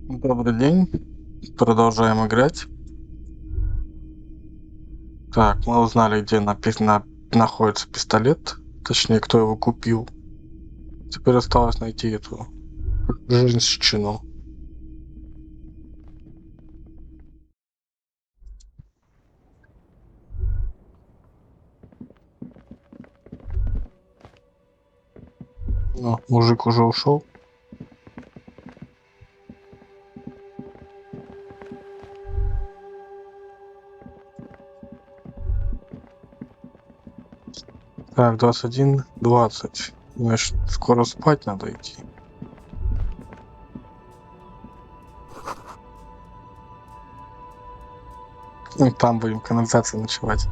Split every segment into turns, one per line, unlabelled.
Добрый день. Продолжаем играть. Так, мы узнали, где находится пистолет. Точнее, кто его купил. Теперь осталось найти эту женщину. Но мужик уже ушел. Так, 21:20. Значит, скоро спать надо идти. Ну, там будем в канализации ночевать.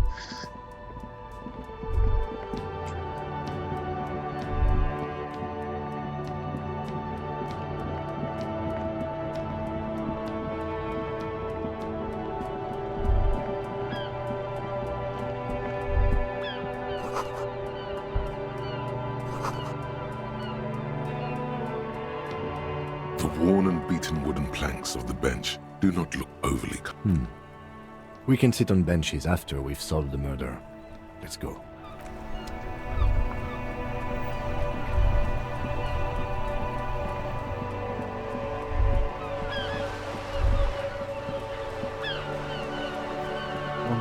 The worn and beaten wooden planks of the bench do not look overly.
We can sit on benches after we've solved the murder. Let's go.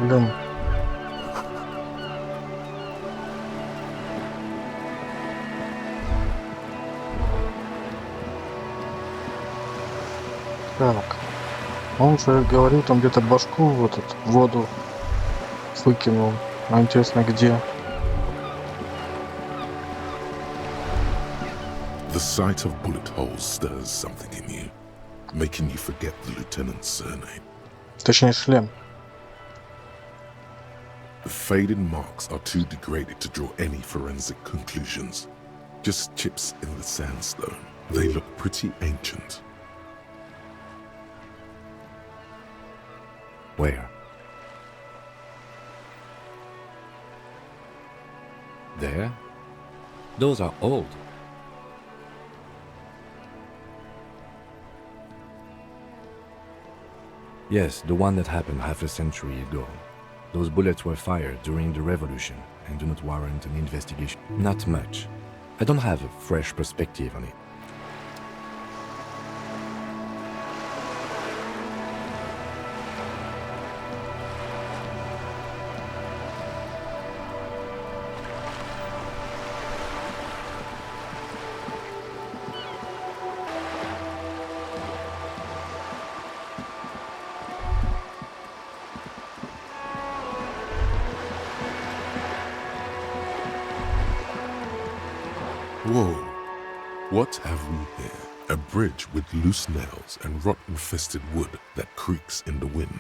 Блин. Так. Он же говорил, там где-то башку в воду выкинул. А интересно, где?
The sight of bullet holes stirs something in you, making you forget the lieutenant's surname.
Точнее, шлем.
The faded marks are too degraded to draw any forensic conclusions. Just chips in the sandstone. They look pretty ancient.
Where? There? Those are old. Yes, the one that happened half a century ago. Those bullets were fired during the revolution and do not warrant an investigation. Not much. I don't have a fresh perspective on it.
Whoa. What have we here? A bridge with loose nails and rot-infested wood that creaks in the wind.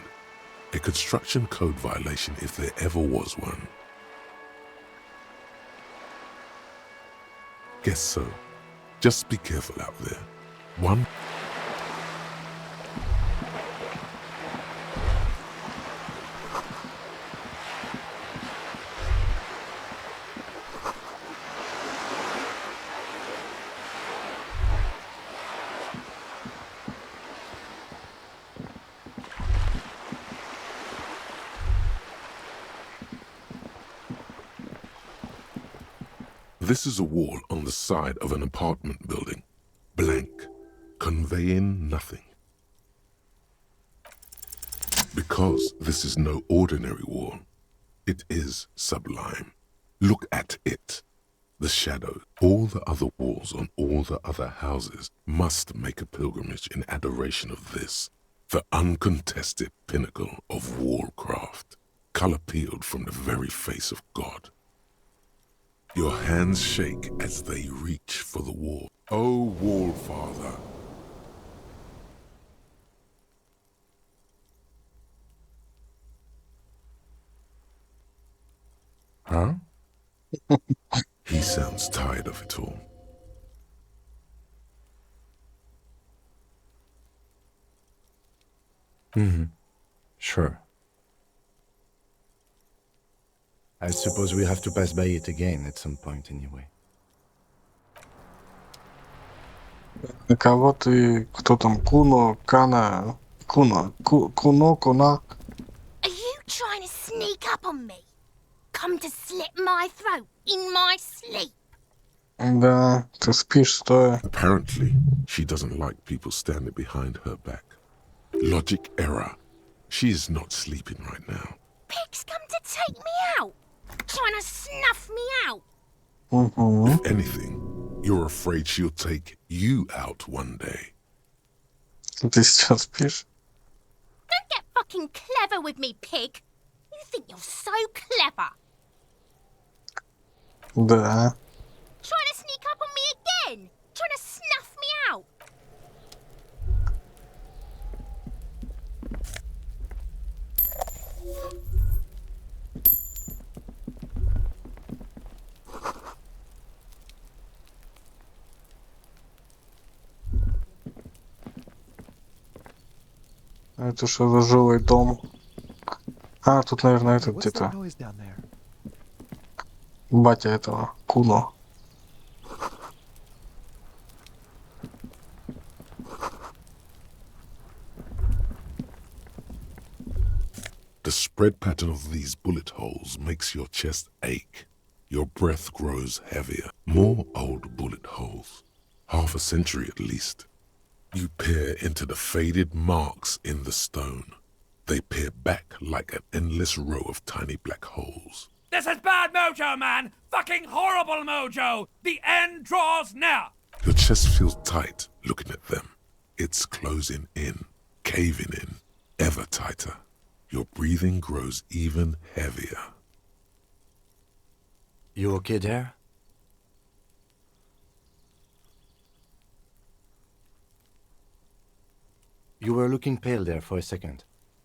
A construction code violation if there ever was one. Guess so. Just be careful out there. One. This is a wall on the side of an apartment building. Blank, conveying nothing. Because this is no ordinary wall, it is sublime. Look at it. The shadow, all the other walls on all the other houses must make a pilgrimage in adoration of this, the uncontested pinnacle of wallcraft, color peeled from the very face of God. Your hands shake as they reach for the wall. Oh, Wall Father.
Huh?
He sounds tired of it all.
Sure. I suppose we have to pass by it again at some point anyway.
На кого ты... Кто там? Куно, Кана... Куно, Куна.
Are you trying to sneak up on me? Come to slit my throat in my sleep?
Да, ты спишь стоя.
Apparently, she doesn't like people standing behind her back. Logic error. She is not sleeping right now.
Pig's come to take me out. Trying to snuff me out.
Угу.
If anything, you're afraid she'll take you out one day.
Ты сейчас спишь?
Don't get fucking clever with me, pig. You think you're so clever.
Да.
Trying to sneak up on me again. Trying to snuff me out.
Это что за жилой дом? А, тут, наверное, этот
What's
где-то.
that noise down there?
Батя этого. Куно.
The spread pattern of these bullet holes makes your chest ache. Your breath grows heavier. More old bullet holes. Half a century at least. You peer into the faded marks in the stone. They peer back like an endless row of tiny black holes.
This is bad mojo, man! Fucking horrible mojo! The end draws near!
Your chest feels tight looking at them. It's closing in, caving in, ever tighter. Your breathing grows even heavier.
You okay there? You were looking pale there for a second.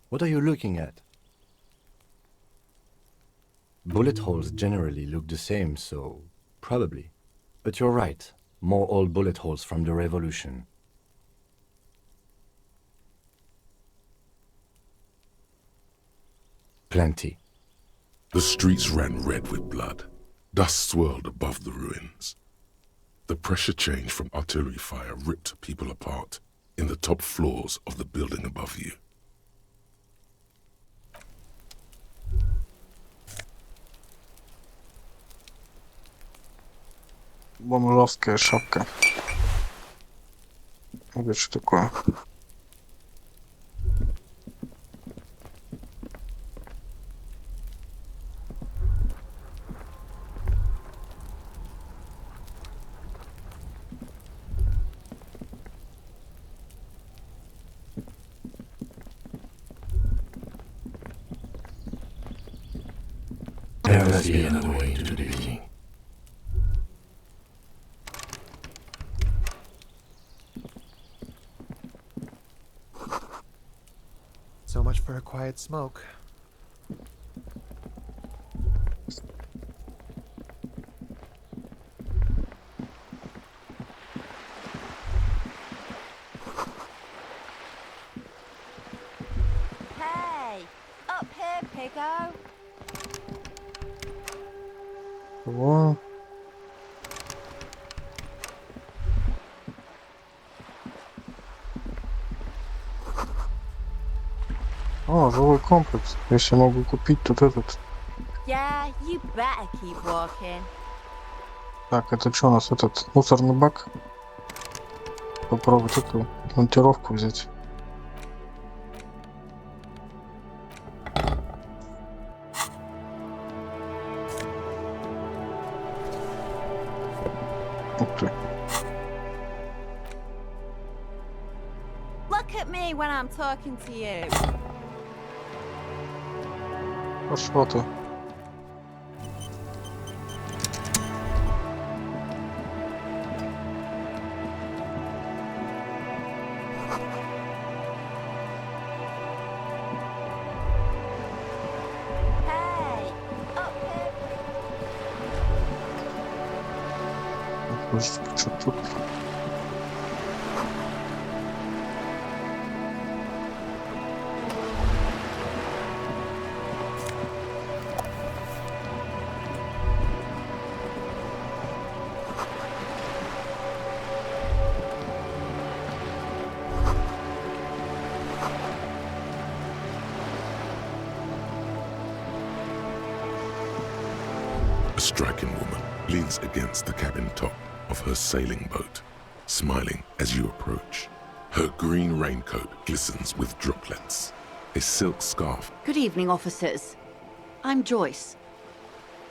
What are you looking at? Bullet holes generally look the same, so probably. But you're right. More old bullet holes from the revolution. Plenty.
The streets ran red with blood. Dust swirled above the ruins. The pressure change from artillery fire ripped people apart in the top floors of the building above you.
Бомжовская шапка. Это что такое?
There must be another way to do the thing.
So much for a quiet smoke.
Hey, up here, piggo.
О, жилой комплекс. Если могу купить тут этот.
Yeah, you better keep walking.
Так, это что у нас этот мусорный бак? Попробовать эту монтировку взять. Ух ты.
Look at me when I'm talking to you.
Пошла ты.
Hey, up here.
Что тут?
A striking woman leans against the cabin top of her sailing boat, smiling as you approach. Her green raincoat glistens with droplets. A silk scarf.
Good evening, officers. I'm Joyce.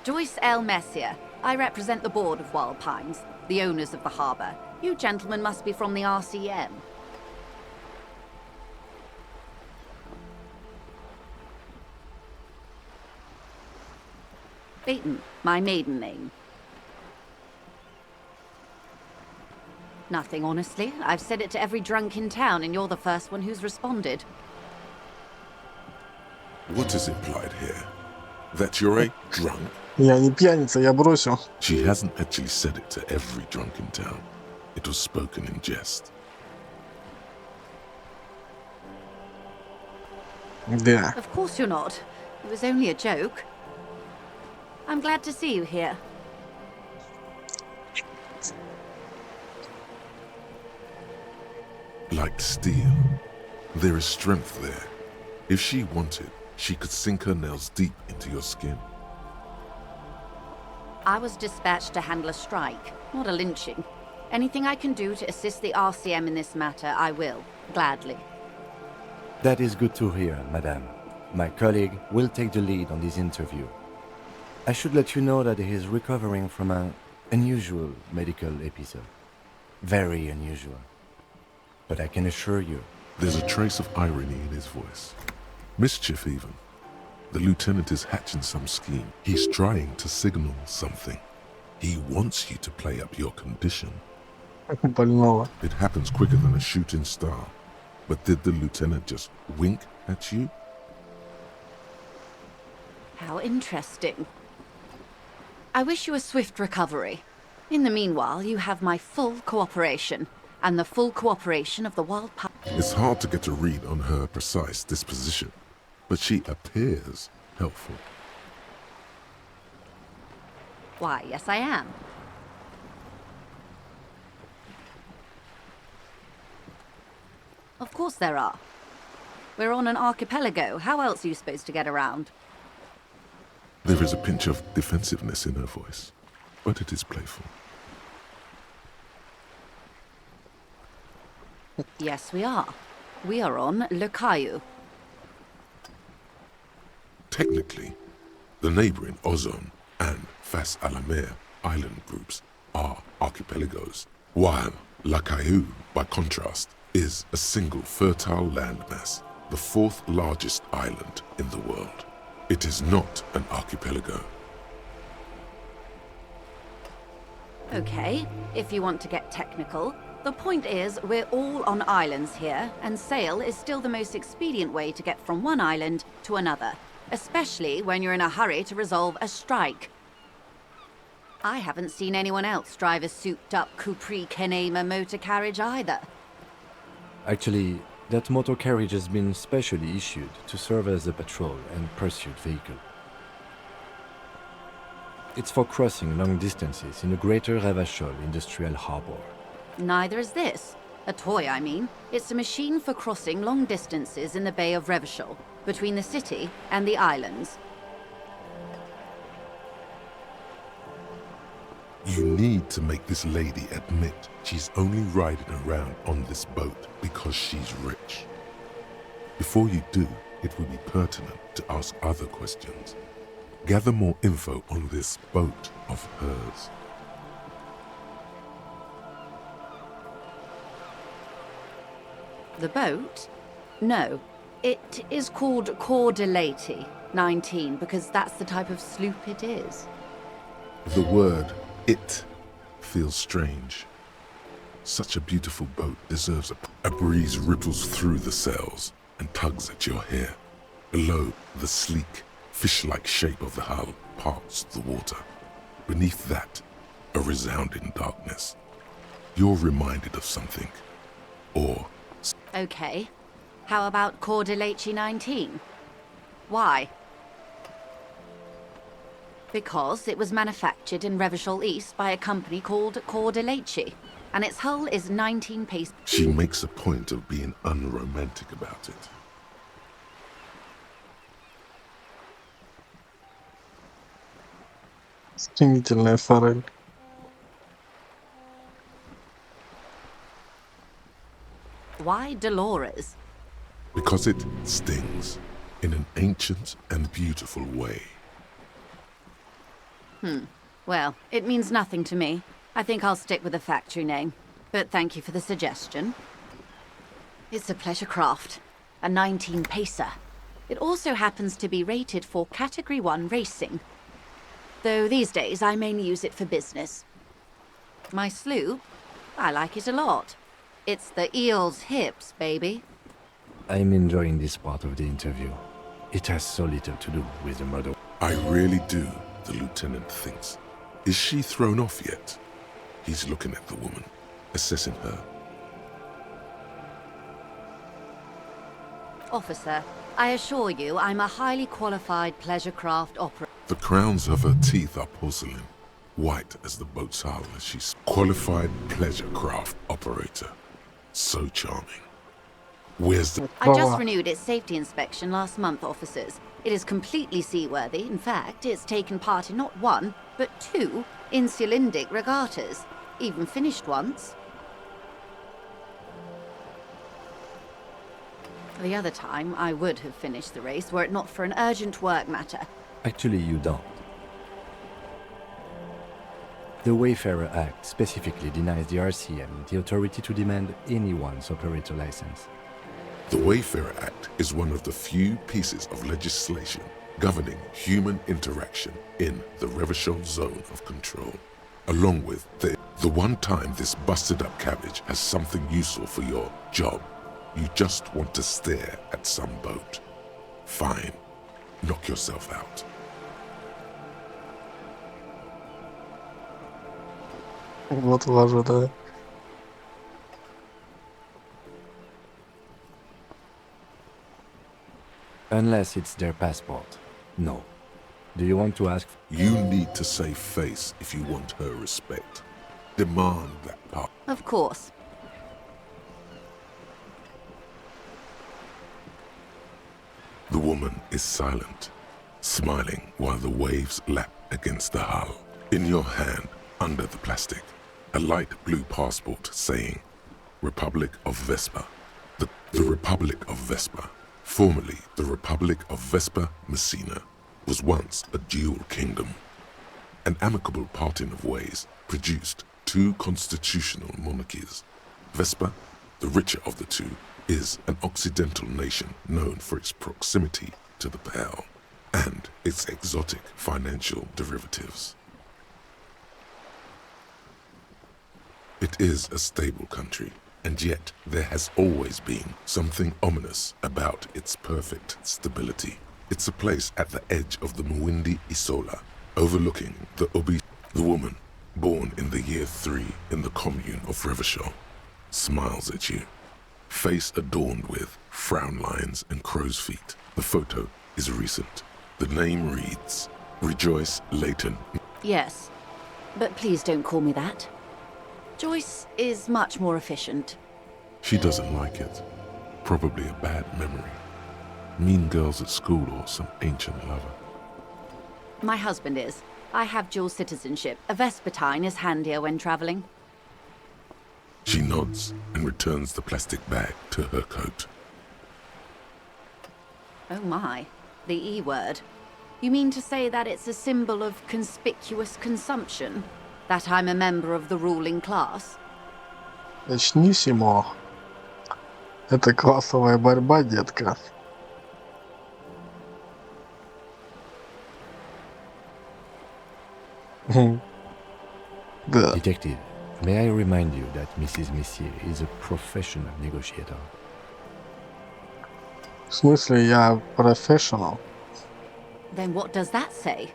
Joyce L. Messier. I represent the board of Wild Pines, the owners of the harbour. You gentlemen must be from the RCM. Peyton, my maiden name. Nothing, honestly. I've said it to every drunk in town, and you're the first one who's responded.
What is implied here? That you're a drunk?
Я не пьяница, я бросил.
She hasn't actually said it to every drunk in town. It was spoken in jest.
Да.
Of course you're not. It was only a joke. I'm glad to see you here.
Like steel, there is strength there. If she wanted, she could sink her nails deep into your skin.
I was dispatched to handle a strike, not a lynching. Anything I can do to assist the RCM in this matter, I will, gladly.
That is good to hear, madame. My colleague will take the lead on this interview. I should let you know that he is recovering from an unusual medical episode. Very unusual. But I can assure you...
There's a trace of irony in his voice. Mischief, even. The lieutenant is hatching some scheme. He's trying to signal something. He wants you to play up your condition.
Больного.
It happens quicker than a shooting star. But did the lieutenant just wink at you?
How interesting. I wish you a swift recovery. In the meanwhile, you have my full cooperation, and the full cooperation of the Wild Pines.
It's hard to get a read on her precise disposition, but she appears helpful.
Why, yes I am. Of course there are. We're on an archipelago. How else are you supposed to get around?
There is a pinch of defensiveness in her voice, but it is playful.
Yes, we are. We are on Le Caillou.
Technically, the neighboring Ozone and Fas a la Mer island groups are archipelagos, while La Caillou, by contrast, is a single fertile landmass, the fourth largest island in the world. It is not an archipelago.
Okay, if you want to get technical, the point is we're all on islands here, and sail is still the most expedient way to get from one island to another, especially when you're in a hurry to resolve a strike. I haven't seen anyone else drive a souped-up Capri Kenema motor carriage either.
Actually, that motor carriage has been specially issued to serve as a patrol and pursuit vehicle. It's for crossing long distances in the greater Revachol industrial harbor.
Neither is this. A toy, I mean. It's a machine for crossing long distances in the Bay of Revachol, between the city and the islands.
You need to make this lady admit she's only riding around on this boat because she's rich. Before you do, it would be pertinent to ask other questions. Gather more info on this boat of hers.
The boat? No. It is called Elysium 19 because that's the type of sloop it is.
The word "it" feels strange. Such a beautiful boat deserves a breeze ripples through the sails and tugs at your hair. Below, the sleek, fish-like shape of the hull parts the water. Beneath that, a resounding darkness. You're reminded of something. Or...
Okay. How about Elysium 19? Why? Because it was manufactured in Revachol East by a company called Elysium, and its hull is 19 pace.
She makes a point of being unromantic about it.
Стремительная форель.
Why Dolores?
Because it stings in an ancient and beautiful way.
Well, it means nothing to me. I think I'll stick with the factory name. But thank you for the suggestion. It's a pleasure craft. A 19 pacer. It also happens to be rated for Category 1 racing. Though these days I mainly use it for business. My sloop? I like it a lot. It's the eel's hips, baby.
I'm enjoying this part of the interview. It has so little to do with the model.
I really do, the lieutenant thinks. Is she thrown off yet? He's looking at the woman, assessing her.
Officer, I assure you I'm a highly qualified pleasure craft operator.
The crowns of her teeth are porcelain, white as the boat's hull as she's qualified pleasure craft operator. So charming. Where's the...
I just renewed its safety inspection last month, officers. It is completely seaworthy. In fact, it's taken part in not one, but two insulindic regattas. Even finished once. The other time, I would have finished the race were it not for an urgent work matter.
Actually, you don't. The Wayfarer Act specifically denies the RCM the authority to demand anyone's operator license.
The Wayfarer Act is one of the few pieces of legislation governing human interaction in the Revachol zone of control. Along with the one time this busted up cabbage has something useful for your job, you just want to stare at some boat. Fine. Knock yourself out.
Вот важно, да.
Unless it's their passport. No. Do you want to ask?
You need to save face if you want her respect. Demand that part.
Of course.
The woman is silent, smiling while the waves lap against the hull. In your hand, under the plastic, a light blue passport saying, Republic of Vespa. The Republic of Vespa, formerly the Republic of Vespa Messina, was once a dual kingdom. An amicable parting of ways produced two constitutional monarchies. Vespa, the richer of the two, is an occidental nation known for its proximity to the Pale and its exotic financial derivatives. It is a stable country, and yet there has always been something ominous about its perfect stability. It's a place at the edge of the Mwindi Isola, overlooking the Obi. The woman, born in the year 3 in the commune of Revachol, smiles at you, face adorned with frown lines and crow's feet. The photo is recent. The name reads, Rejoice Leighton.
Yes, but please don't call me that. Joyce is much more efficient.
She doesn't like it. Probably a bad memory. Mean girls at school or some ancient lover.
My husband is. I have dual citizenship. A Vespertine is handier when traveling.
She nods and returns the plastic bag to her coat.
Oh my, the E word. You mean to say that it's a symbol of conspicuous consumption? That I'm a member of the ruling class?
Начнисимо. Это классовая борьба, детка. Да.
Detective, may I remind you that Mrs. Messier is a professional negotiator.
В смысле, я professional?
Then what does that say?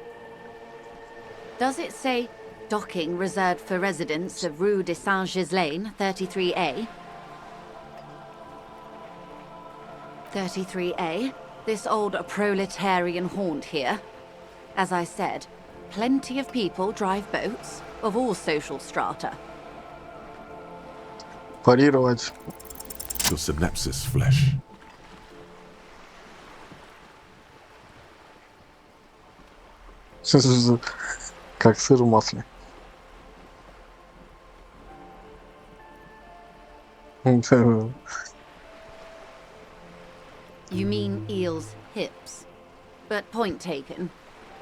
Does it say docking reserved for residents of Rue de Saint-Ghislain, 33A? 33A, this old proletarian haunt here. As I said, plenty of people drive boats, of all social strata.
Парировать.
Your synapses flesh.
Как сыр в масле.
You mean eel's hips. But point taken.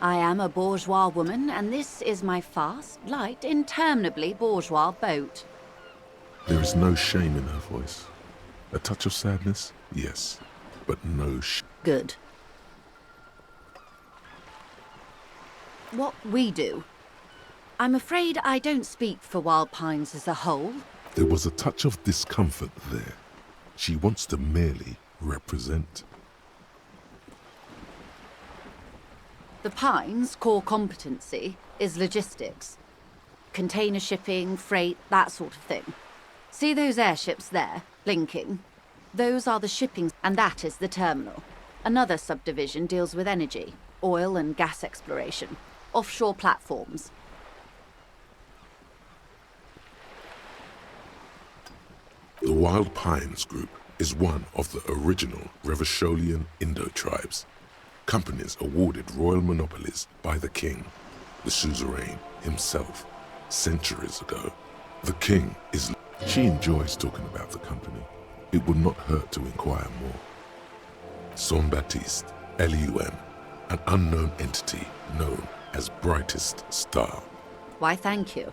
I am a bourgeois woman, and this is my fast, light, interminably bourgeois boat.
There is no shame in her voice. A touch of sadness, yes, but no
Good. What we do. I'm afraid I don't speak for Wild Pines as a whole.
There was a touch of discomfort there. She wants to merely represent.
The Pines' core competency is logistics. Container shipping, freight, that sort of thing. See those airships there, blinking? Those are the shipping, and that is the terminal. Another subdivision deals with energy, oil and gas exploration, offshore platforms.
The Wild Pines Group is one of the original Revacholian Indo-tribes. Companies awarded royal monopolies by the king, the suzerain himself, centuries ago. The king is... She enjoys talking about the company. It would not hurt to inquire more. Son Baptiste, LUM, an unknown entity known as Brightest Star.
Why, thank you.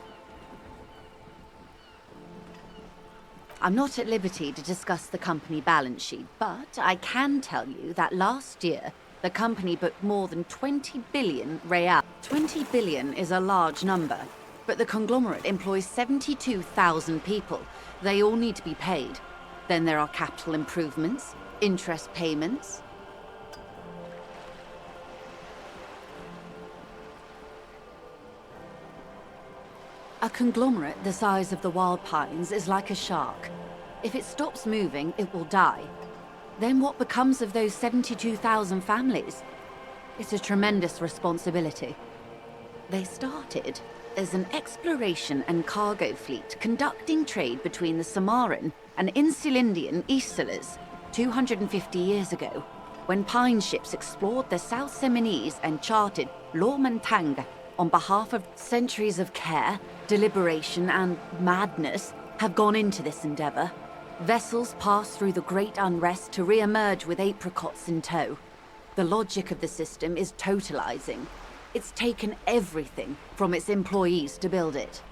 I'm not at liberty to discuss the company balance sheet, but I can tell you that last year, the company booked more than 20 billion real. 20 billion is a large number, but the conglomerate employs 72,000 people. They all need to be paid. Then there are capital improvements, interest payments. A conglomerate the size of the Wild Pines is like a shark. If it stops moving, it will die. Then what becomes of those 72,000 families? It's a tremendous responsibility. They started as an exploration and cargo fleet conducting trade between the Samaran and Insulindian Isolas 250 years ago, when pine ships explored the South Seminese and charted Lomantanga on behalf of. Centuries of care, deliberation, and madness have gone into this endeavor. Vessels pass through the great unrest to re-emerge with apricots in tow. The logic of the system is totalizing. It's taken everything from its employees to build it.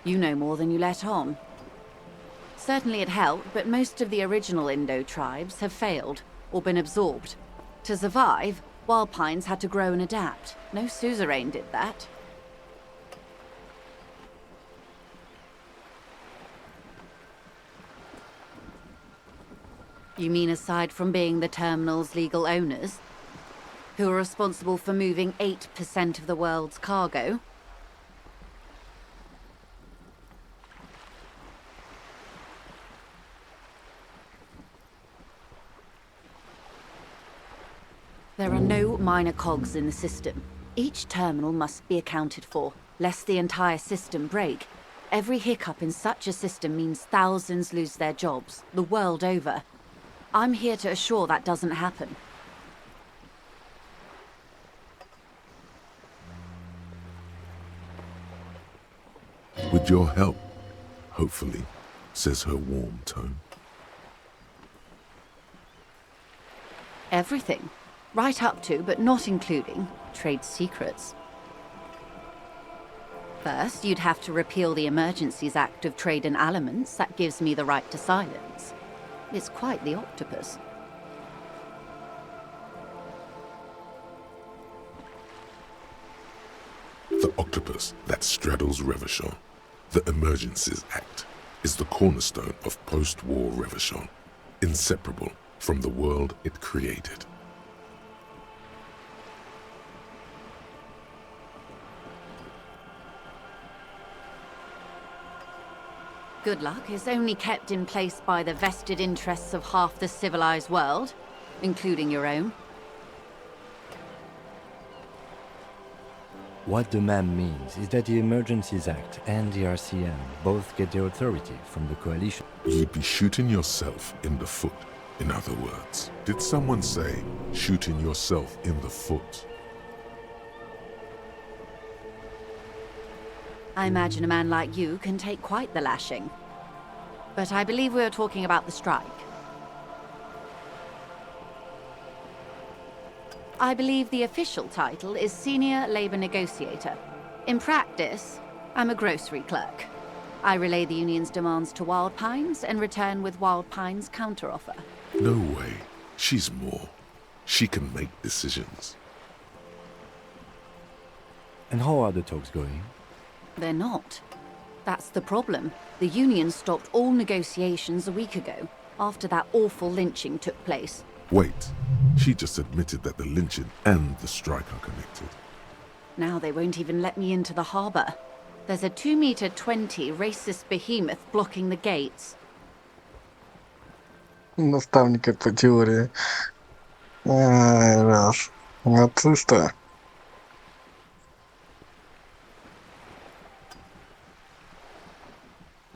You know more than you let on. Certainly it helped, but most of the original Indo tribes have failed, or been absorbed. To survive, Wild Pines had to grow and adapt. No suzerain did that. You mean aside from being the terminal's legal owners, who are responsible for moving 8% of the world's cargo? There are no minor cogs in the system. Each terminal must be accounted for, lest the entire system break. Every hiccup in such a system means thousands lose their jobs, the world over. I'm here to assure that doesn't happen.
With your help, hopefully, says her warm tone.
Everything. Right up to, but not including, trade secrets. First, you'd have to repeal the Emergencies Act of Trade in Aliments that gives me the right to silence. It's quite the octopus.
The octopus that straddles Revachon, the Emergencies Act, is the cornerstone of post-war Revachon, inseparable from the world it created.
Good luck is only kept in place by the vested interests of half the civilized world, including your own.
What the ma'am means is that the Emergencies Act and the RCM both get their authority from the coalition.
You'd be shooting yourself in the foot In other words, did someone say shooting yourself in the foot?
I imagine a man like you can take quite the lashing. But I believe we are talking about the strike. I believe the official title is Senior Labor Negotiator. In practice, I'm a grocery clerk. I relay the union's demands to Wild Pines and return with Wild Pines' counteroffer.
No way. She's more. She can make decisions.
And how are the talks going?
They're not. That's the problem. The union stopped all negotiations a week ago, after that awful lynching took place.
Wait. She just admitted that the lynching and the strike are connected.
Now they won't even let me into the harbor. There's a 2-meter-20 racist behemoth blocking the gates.
Наставника по теории. Ай, раз. Нациста.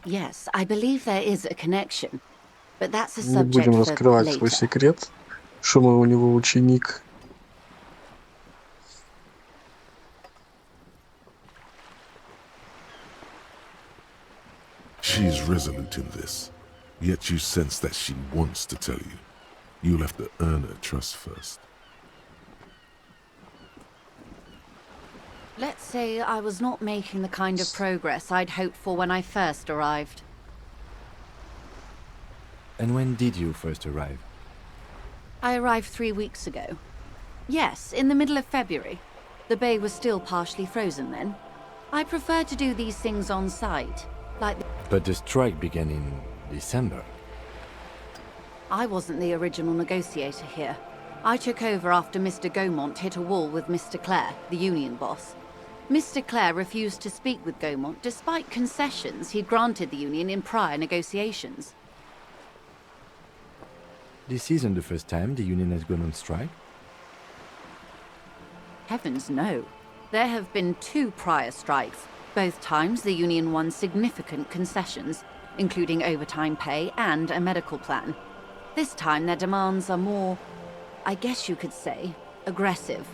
Yes, I believe there is a connection. But that's a
Не
subject
будем
for
раскрывать свой
later.
секрет, что мы у него ученик.
She's resolute in this, yet you sense that she wants to tell you. You'll have to earn her trust first.
Let's say I was not making the kind of progress I'd hoped for when I first arrived.
And when did you first arrive?
I arrived 3 weeks ago. Yes, in the middle of February. The bay was still partially frozen then. I prefer to do these things on site, like...
But the strike began in December.
I wasn't the original negotiator here. I took over after Mr. Gaumont hit a wall with Mr. Clare, the union boss. Mr. Clare refused to speak with Gaumont despite concessions he'd granted the union in prior negotiations.
This isn't the first time the union has gone on strike.
Heavens no. There have been 2 prior strikes. Both times the union won significant concessions, including overtime pay and a medical plan. This time their demands are more, I guess you could say, aggressive.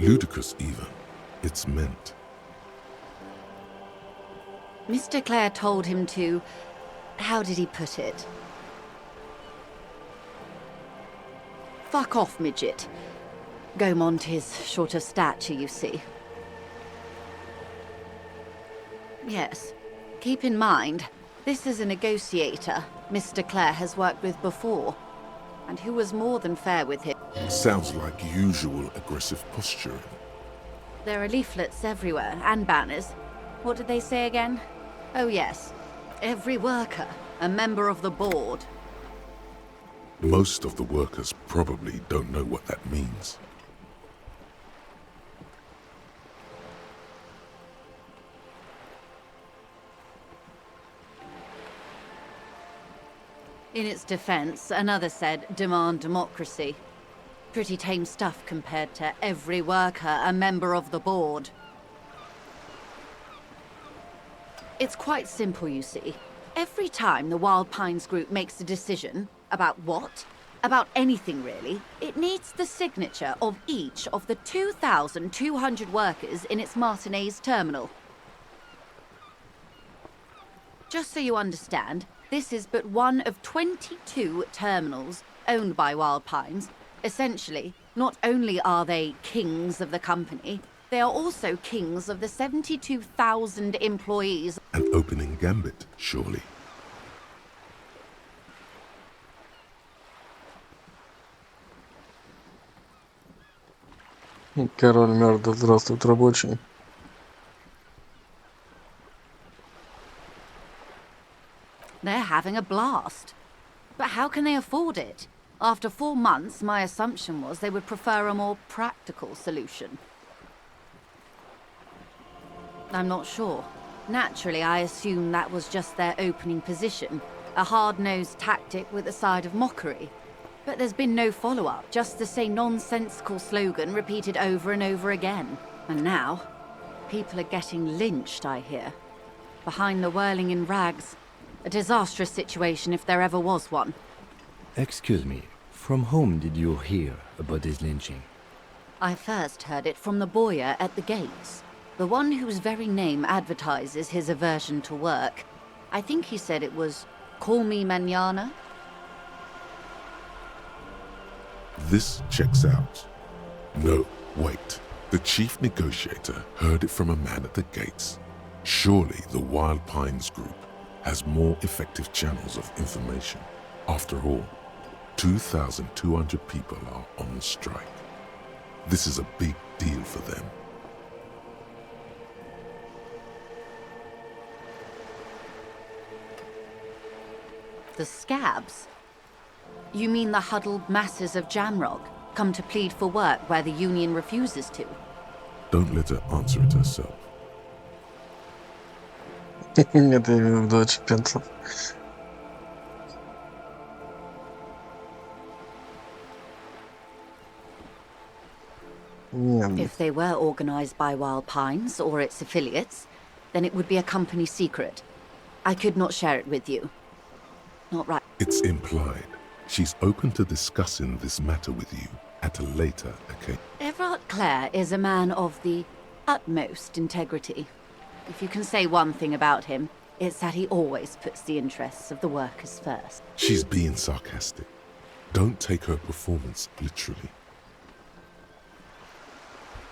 Ludicrous even. It's meant.
Mr. Clare told him to... how did he put it? Fuck off, midget. Gaumont is short of stature, you see. Yes. Keep in mind, this is a negotiator Mr. Clare has worked with before, and who was more than fair with him.
Sounds like usual aggressive posturing.
There are leaflets everywhere, and banners. What did they say again? Oh yes. Every worker, a member of the board.
Most of the workers probably don't know what that means.
In its defense, another said, demand democracy. Pretty tame stuff compared to every worker, a member of the board. It's quite simple, you see. Every time the Wild Pines group makes a decision, about what? About anything really, it needs the signature of each of the 2,200 workers in its Martinez terminal. Just so you understand, this is but one of 22 terminals owned by Wild Pines. Essentially, not only are they kings of the company, they are also kings of the 72,000 employees.
An opening gambit, surely.
Король мертв, здравствует рабочий.
They're having a blast. But how can they afford it? After 4 months, my assumption was they would prefer a more practical solution. I'm not sure. Naturally, I assume that was just their opening position, a hard-nosed tactic with a side of mockery. But there's been no follow-up, just the same nonsensical slogan repeated over and over again. And now, people are getting lynched, I hear. Behind the whirling in rags. A disastrous situation if there ever was one.
Excuse me, from whom did you hear about this lynching?
I first heard it from the boyer at the gates, the one whose very name advertises his aversion to work. I think he said it was, "Call me mañana."
This checks out. No, wait. The chief negotiator heard it from a man at the gates. Surely the Wild Pines group has more effective channels of information. After all, 2,200 people are on strike. This is a big deal for them.
The scabs? You mean the huddled masses of Jamrog, come to plead for work where the union refuses to?
Don't let her answer it herself.
Нет, я имею в виду отщепенцев. Нет,
If they were organized by Wild Pines or its affiliates, then it would be a company secret. I could not share it with you. Not right.
It's implied. She's open to discussing this matter with you at a later occasion.
Everard Clare is a man of the utmost integrity. If you can say one thing about him, it's that he always puts the interests of the workers first.
She's being sarcastic. Don't take her performance literally.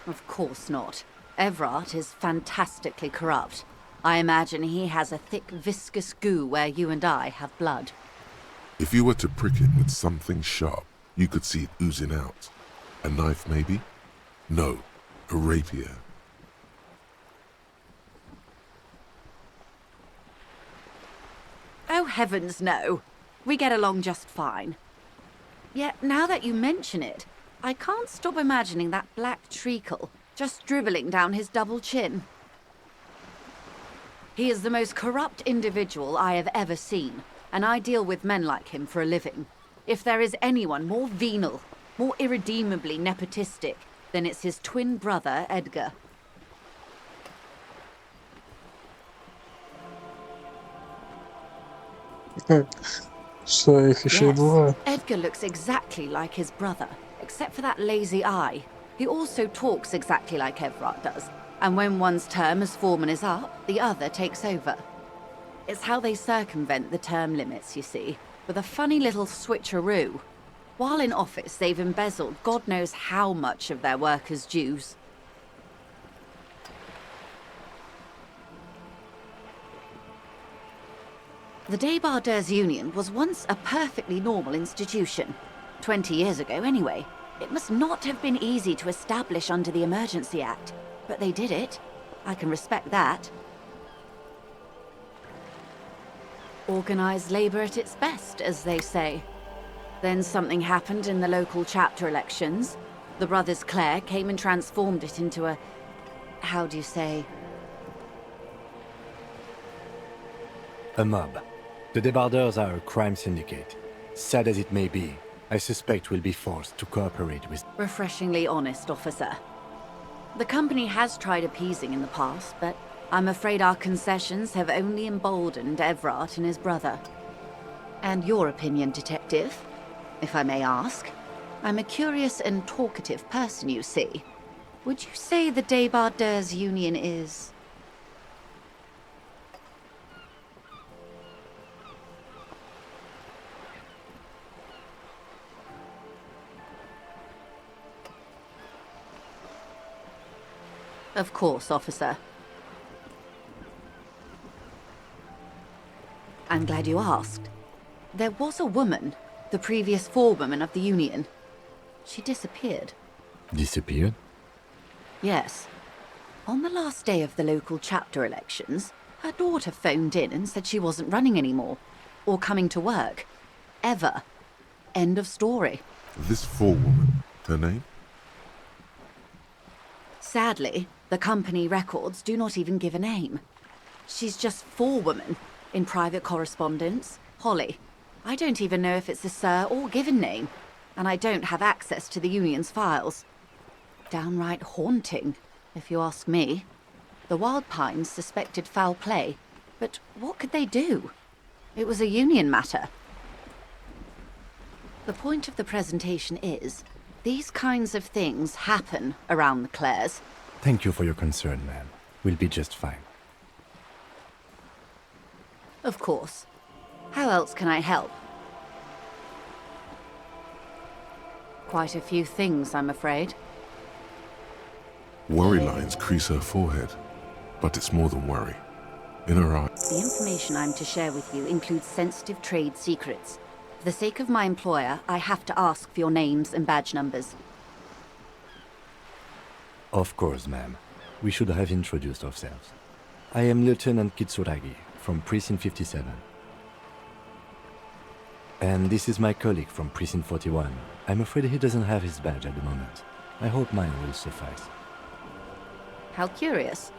Of course not. Everard is fantastically corrupt. I imagine he has a thick, viscous goo where you and I have blood.
If you were to prick him with something sharp, you could see it oozing out. A knife, maybe? No, a rapier.
Oh, heavens no. We get along just fine. Yet, now that you mention it, I can't stop imagining that black treacle just dribbling down his double chin. He is the most corrupt individual I have ever seen, and I deal with men like him for a living. If there is anyone more venal, more irredeemably nepotistic, then it's his twin brother, Edgar.
что их еще и
Yes,
двое.
Edgar looks exactly like his brother, except for that lazy eye. He also talks exactly like Everard does, and when one's term as foreman is up, the other takes over. It's how they circumvent the term limits, you see, with a funny little switcheroo. While in office, they've embezzled God knows how much of their workers' dues. The Débardeurs Union was once a perfectly normal institution. 20 years ago, anyway. It must not have been easy to establish under the Emergency Act, but they did it. I can respect that. Organised labour at its best, as they say. Then something happened in the local chapter elections. The brothers Clare came and transformed it into a... how do you say?
A mob. The Débardeurs are a crime syndicate. Sad as it may be, I suspect we'll be forced to cooperate with...
Refreshingly honest, officer. The company has tried appeasing in the past, but I'm afraid our concessions have only emboldened Everard and his brother. And your opinion, detective, if I may ask? I'm a curious and talkative person, you see. Would you say the Débardeurs Union is... Of course, officer. I'm glad you asked. There was a woman, the previous forewoman of the Union. She disappeared.
Disappeared?
Yes. On the last day of the local chapter elections, her daughter phoned in and said she wasn't running anymore, or coming to work. Ever. End of story.
This forewoman, her name?
Sadly, the company records do not even give a name. She's just forewoman in private correspondence, Holly. I don't even know if it's a sir or given name, and I don't have access to the union's files. Downright haunting, if you ask me. The Wild Pines suspected foul play, but what could they do? It was a union matter. The point of the presentation is, these kinds of things happen around the Clares.
Thank you for your concern, ma'am. We'll be just fine.
Of course. How else can I help? Quite a few things, I'm afraid.
Worry lines crease her forehead, but it's more than worry. In her eyes.
The information I'm to share with you includes sensitive trade secrets. For the sake of my employer, I have to ask for your names and badge numbers.
Of course, ma'am. We should have introduced ourselves. I am Lieutenant Kitsuragi, from Precinct 57. And this is my colleague from Precinct 41. I'm afraid he doesn't have his badge at the moment. I hope mine will suffice.
How curious.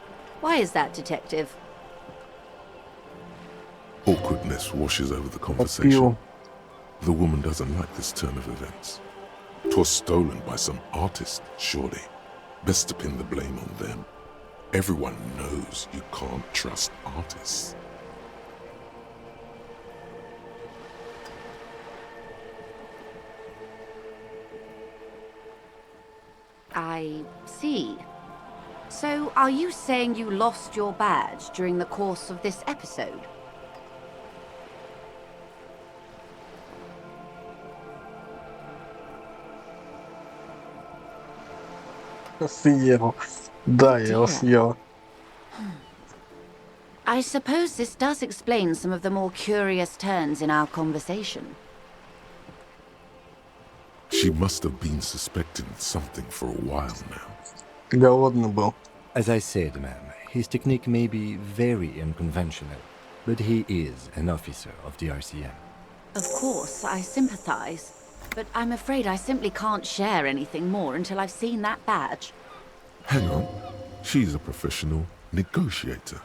Why is that, Detective?
Awkwardness washes over the conversation. The woman doesn't like this turn of events. 'Twas stolen by some artist, surely. Best to pin the blame on them. Everyone knows you can't trust artists.
I see. So, are you saying you lost your badge during the course of this episode?
Съел. Да, я его съел.
I suppose this does explain some of the more curious turns in our conversation.
She must have been suspecting something for a while now.
Голодный был.
As I said, ma'am, his technique may be very unconventional, but he is an officer of the RCM.
Of course, I sympathize, but I'm afraid I simply can't share anything more until I've seen that badge.
Hang on. She's a professional negotiator.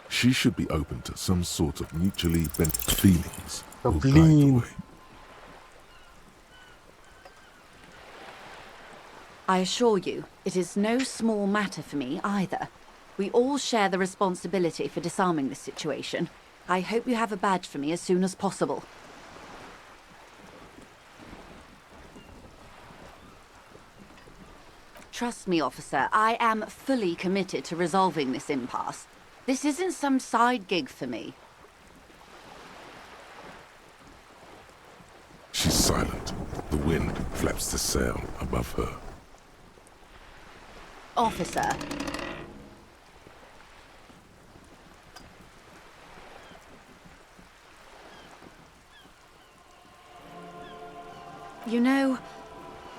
She should be open to some sort of mutually bent feelings. Will guide the way.
I assure you, it is no small matter for me either. We all share the responsibility for disarming this situation. I hope you have a badge for me as soon as possible. Trust me, officer, I am fully committed to resolving this impasse. This isn't some side gig for me.
She's silent. The wind flaps the sail above her.
Officer. You know,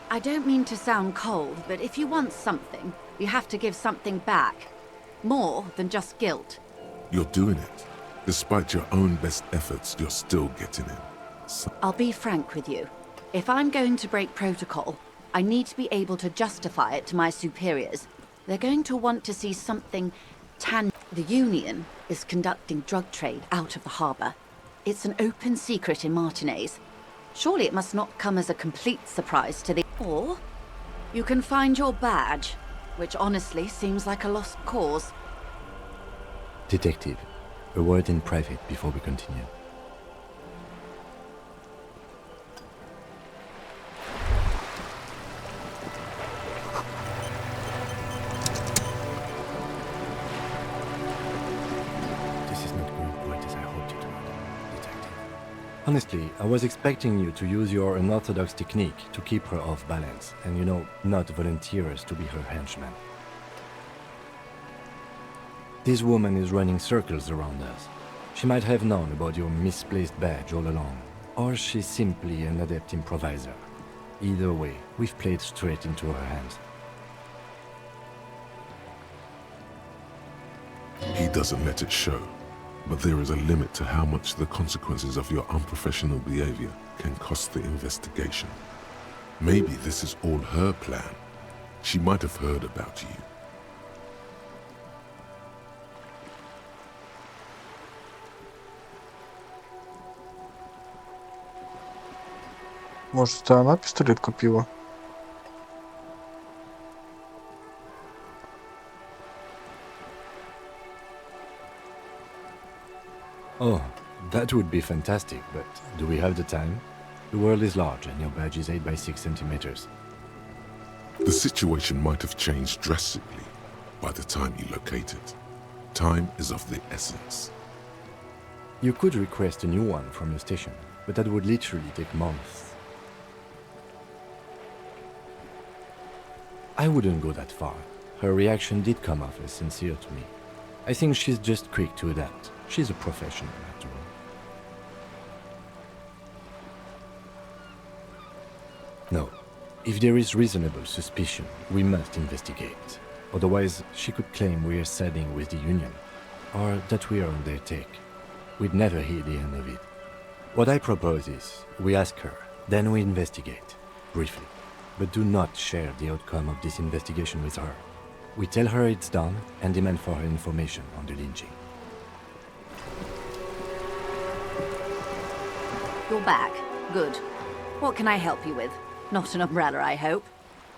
I don't mean to sound cold, but if you want something, you have to give something back. More than just guilt.
You're doing it. Despite your own best efforts, you're still getting it.
I'll be frank with you. If I'm going to break protocol, I need to be able to justify it to my superiors. They're going to want to see something The Union is conducting drug trade out of the harbor. It's an open secret in Martinez. Surely it must not come as a complete surprise to the... Or you can find your badge, which honestly seems like a lost cause.
Detective, a word in private before we continue. This is not going quite as I hoped it would, Detective. Honestly, I was expecting you to use your unorthodox technique to keep her off balance, and not volunteer us to be her henchman. This woman is running circles around us. She might have known about your misplaced badge all along, or she's simply an adept improviser. Either way, we've played straight into her hands.
He doesn't let it show, but there is a limit to how much the consequences of your unprofessional behavior can cost the investigation. Maybe this is all her plan. She might have heard about you.
Может, это она пистолет купила?
Oh, that would be fantastic, but do we have the time? The world is large and your badge is 8 by 6 centimeters.
The situation might have changed drastically by the time you locate it. Time is of the essence.
You could request a new one from the station, but that would literally take months. I wouldn't go that far. Her reaction did come off as sincere to me. I think she's just quick to adapt. She's a professional, after all. No. If there is reasonable suspicion, we must investigate. Otherwise, she could claim we are siding with the Union, or that we are on their take. We'd never hear the end of it. What I propose is, we ask her, then we investigate, briefly. But do not share the outcome of this investigation with her. We tell her it's done and demand for her information on the lynching.
You're back. Good. What can I help you with? Not an umbrella, I hope.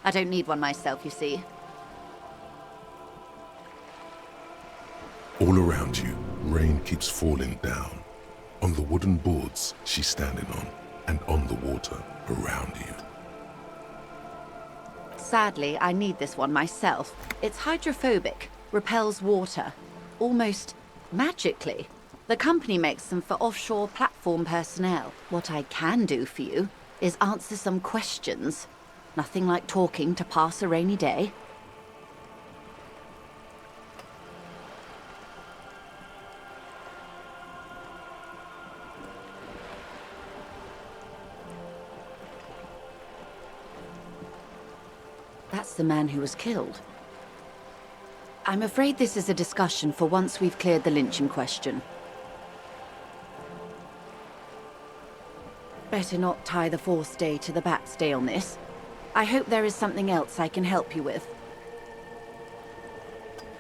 I don't need one myself, you see.
All around you, rain keeps falling down. On the wooden boards she's standing on, and on the water around you.
Sadly, I need this one myself. It's hydrophobic, repels water, almost magically. The company makes them for offshore platform personnel. What I can do for you is answer some questions. Nothing like talking to pass a rainy day. That's the man who was killed. I'm afraid this is a discussion for once we've cleared the lynching question. Better not tie the fourth day to the bat's day on this. I hope there is something else I can help you with.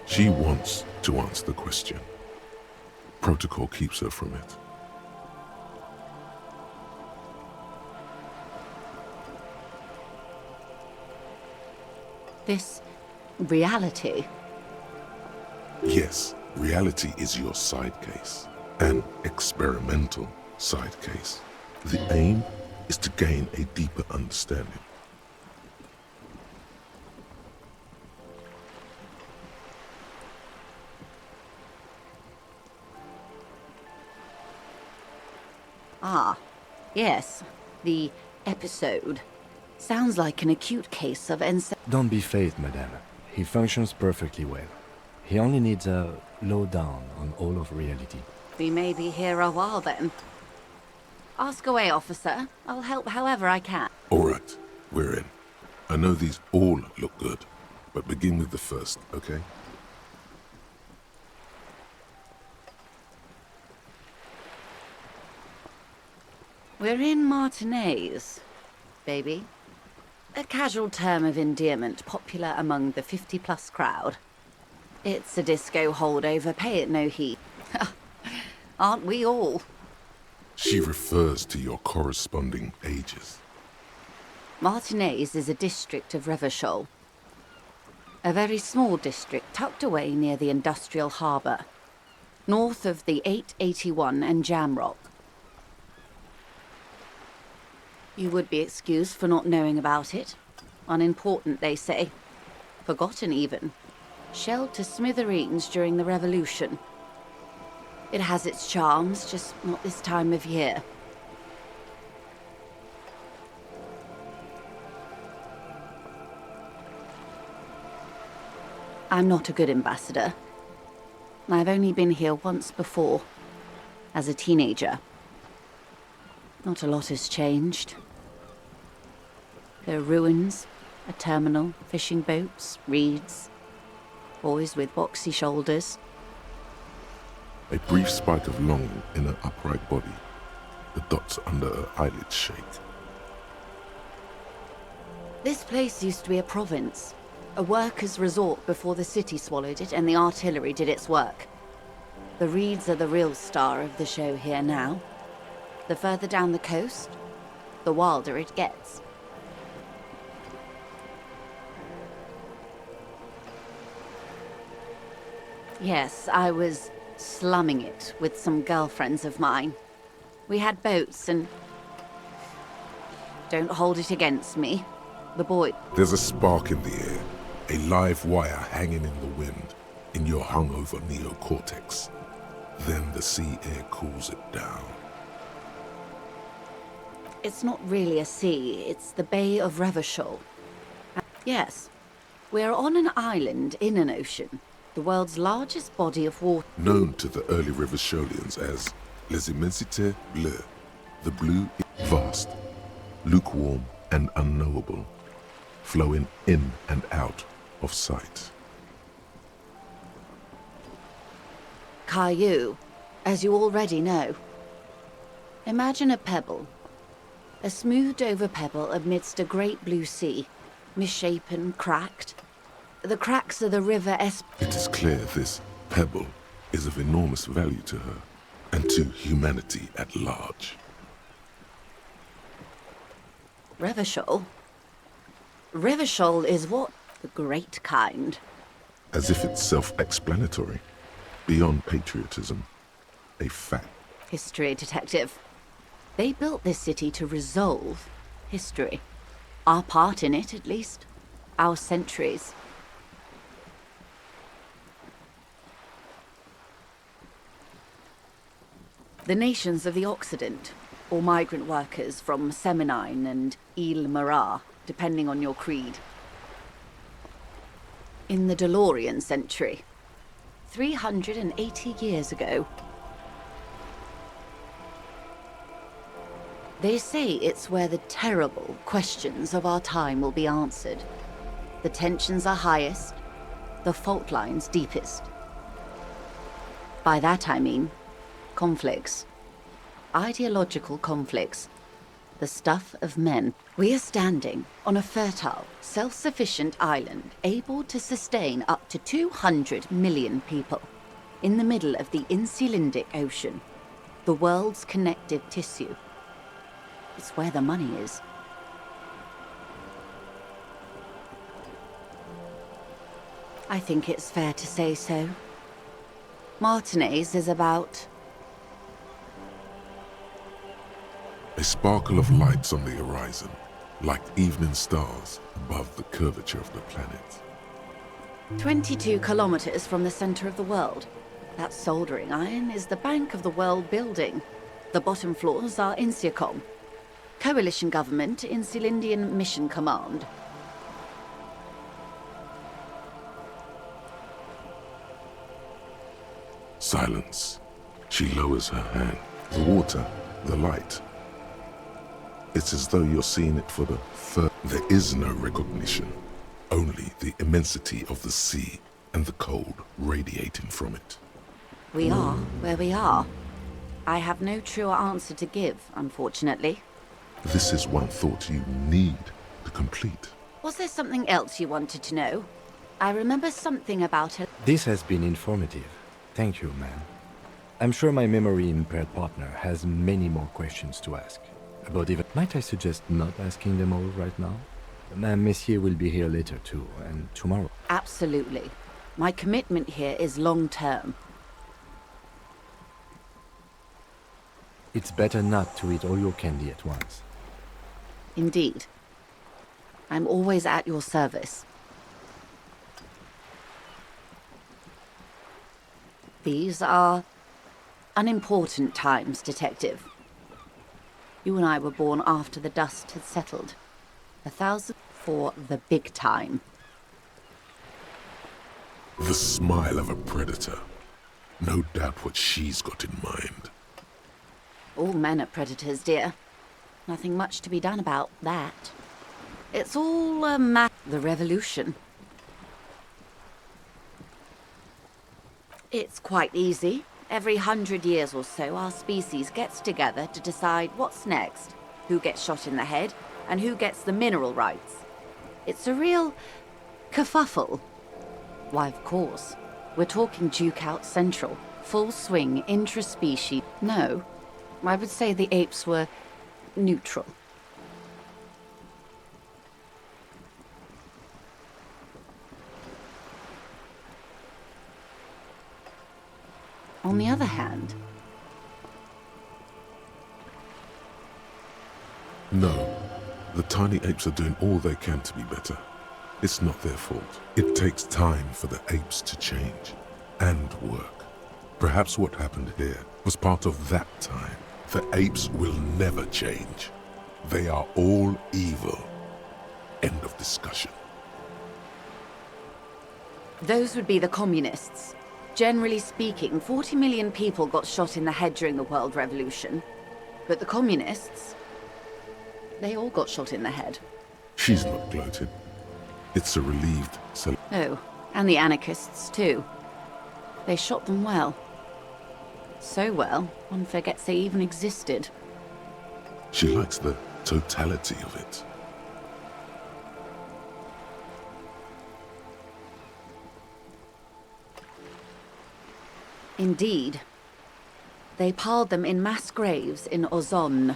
She wants to answer the question. Protocol keeps her from it.
This reality.
Yes, reality is your side case, an experimental side case. The aim is to gain a deeper understanding.
Ah, yes, the episode. Sounds like an acute case of
Don't be phased, madame. He functions perfectly well. He only needs a lowdown on all of reality.
We may be here a while then. Ask away, officer. I'll help however I can.
All right, we're in. I know these all look good, but begin with the first, okay?
We're in Martinez, baby. A casual term of endearment popular among the 50-plus crowd. It's a disco holdover, pay it no heed. Aren't we all?
She refers to your corresponding ages.
Martinez is a district of Revachol. A very small district tucked away near the industrial harbour, north of the 881 and Jamrock. You would be excused for not knowing about it. Unimportant, they say. Forgotten, even. Shelled to smithereens during the Revolution. It has its charms, just not this time of year. I'm not a good ambassador. I've only been here once before, as a teenager. Not a lot has changed. There are ruins, a terminal, fishing boats, reeds, boys with boxy shoulders.
A brief spike of longing in her upright body. The dots under her eyelids shake.
This place used to be a province, a workers' resort before the city swallowed it and the artillery did its work. The reeds are the real star of the show here now. The further down the coast, the wilder it gets. Yes, I was slumming it with some girlfriends of mine. We had boats and... Don't hold it against me. The boy...
There's a spark in the air, a live wire hanging in the wind, in your hungover neocortex. Then the sea air cools it down.
It's not really a sea, it's the Bay of Revachol. Yes, we're on an island in an ocean, the world's largest body of water.
Known to the early Revacholians as Les Immensités Bleues, the blue vast, lukewarm and unknowable, flowing in and out of sight.
Caillou, as you already know. Imagine a pebble. A smoothed-over pebble amidst a great blue sea, misshapen, cracked. The cracks of the river
It is clear this pebble is of enormous value to her, and to humanity at large.
Revachol? Revachol is what? The great kind.
As if it's self-explanatory, beyond patriotism, a fact.
History detective. They built this city to resolve history. Our part in it, at least. Our centuries. The nations of the Occident, or migrant workers from Semenine and Ile-Marat, depending on your creed. In the DeLorean century, 380 years ago, they say it's where the terrible questions of our time will be answered. The tensions are highest, the fault lines deepest. By that I mean conflicts. Ideological conflicts. The stuff of men. We are standing on a fertile, self-sufficient island able to sustain up to 200 million people in the middle of the Insulindic Ocean, the world's connective tissue. It's where the money is. I think it's fair to say so. Martinez is about...
A sparkle of lights on the horizon, like evening stars above the curvature of the planet.
22 kilometers from the center of the world. That soldering iron is the bank of the world building. The bottom floors are Insiacom. Coalition government, Insulindian Mission Command.
Silence. She lowers her hand. The water, the light. It's as though you're seeing it for the first. There is no recognition, only the immensity of the sea and the cold radiating from it.
We are where we are. I have no truer answer to give, unfortunately.
This is one thought you need to complete.
Was there something else you wanted to know? I remember something about her.
This has been informative. Thank you, ma'am. I'm sure my memory-impaired partner has many more questions to ask. About even... Might I suggest not asking them all right now? Madame Messier will be here later too, and tomorrow.
Absolutely. My commitment here is long-term.
It's better not to eat all your candy at once.
Indeed. I'm always at your service. These are unimportant times, Detective. You and I were born after the dust had settled. 1,000 for the big time.
The smile of a predator. No doubt what she's got in mind.
All men are predators, dear. Nothing much to be done about that. It's all a matter of the revolution. It's quite easy. Every 100 years or so, our species gets together to decide what's next, who gets shot in the head, and who gets the mineral rights. It's a real kerfuffle. Why, of course. We're talking Duke out Central. Full swing, intraspecies. No, I would say the apes were neutral. On the other hand...
No, The tiny apes are doing all they can to be better. It's not their fault. It takes time for the apes to change and work. Perhaps what happened here was part of that time. The apes will never change. They are all evil. End of discussion.
Those would be the communists. Generally speaking, 40 million people got shot in the head during the World Revolution. But the communists, they all got shot in the head.
She's not gloating. It's a relieved
Oh, and the anarchists too. They shot them well. So well, one forgets they even existed.
She likes the totality of it.
Indeed. They piled them in mass graves in Ozon.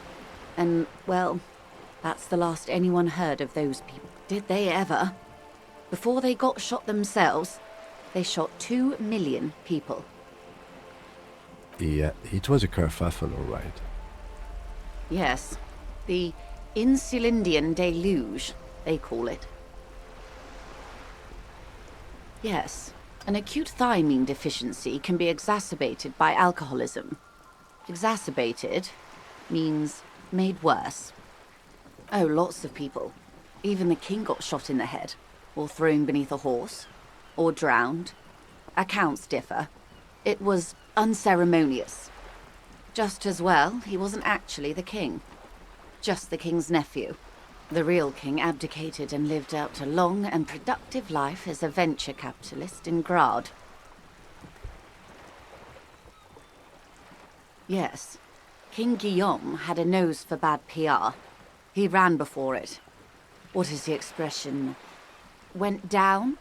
And, well, that's the last anyone heard of those people. Did they ever? Before they got shot themselves, they shot 2 million people.
Yeah, it was a kerfuffle, all right.
Yes. The Insulindian deluge, they call it. Yes. An acute thiamine deficiency can be exacerbated by alcoholism. Exacerbated means made worse. Oh, lots of people. Even the king got shot in the head, or thrown beneath a horse, or drowned. Accounts differ. It was unceremonious. Just as well, he wasn't actually the king. Just the king's nephew. The real king abdicated and lived out a long and productive life as a venture capitalist in Grad. Yes, King Guillaume had a nose for bad PR. He ran before it. What is the expression? Went down?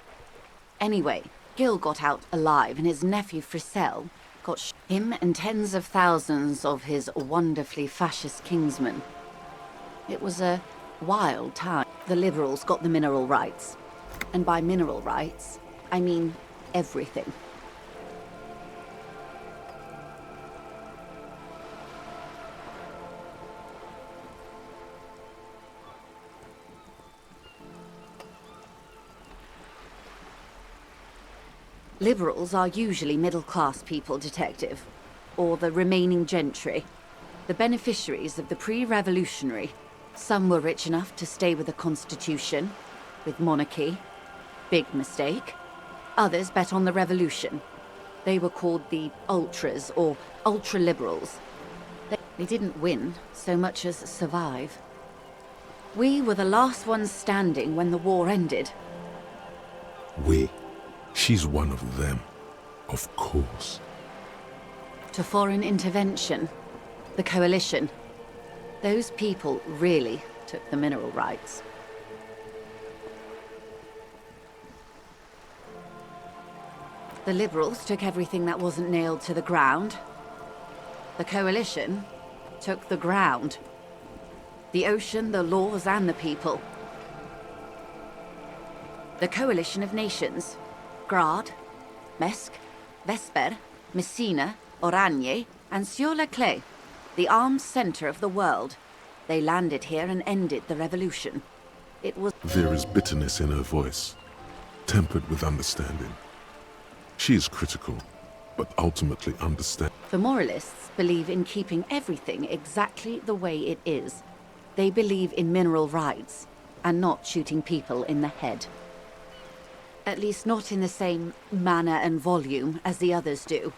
Anyway, Gil got out alive and his nephew Frisell got him and tens of thousands of his wonderfully fascist kingsmen. It was a wild time. The liberals got the mineral rights. And by mineral rights, I mean everything. Liberals are usually middle-class people, Detective. Or the remaining gentry. The beneficiaries of the pre-revolutionary. Some were rich enough to stay with the Constitution, with monarchy. Big mistake. Others bet on the revolution. They were called the ultras, or ultra-liberals. They didn't win so much as survive. We were the last ones standing when the war ended.
We. She's one of them. Of course.
To foreign intervention. The coalition. Those people really took the mineral rights. The liberals took everything that wasn't nailed to the ground. The coalition took the ground. The ocean, the laws, and the people. The coalition of nations. Grad, Mesk, Vesper, Messina, Oranje, and Sur-la-Clay. The armed center of the world. They landed here and ended the revolution. It was...
There is bitterness in her voice, tempered with understanding. She is critical, but ultimately understands.
The moralists believe in keeping everything exactly the way it is. They believe in mineral rights, and not shooting people in the head. At least not in the same manner and volume as the others do.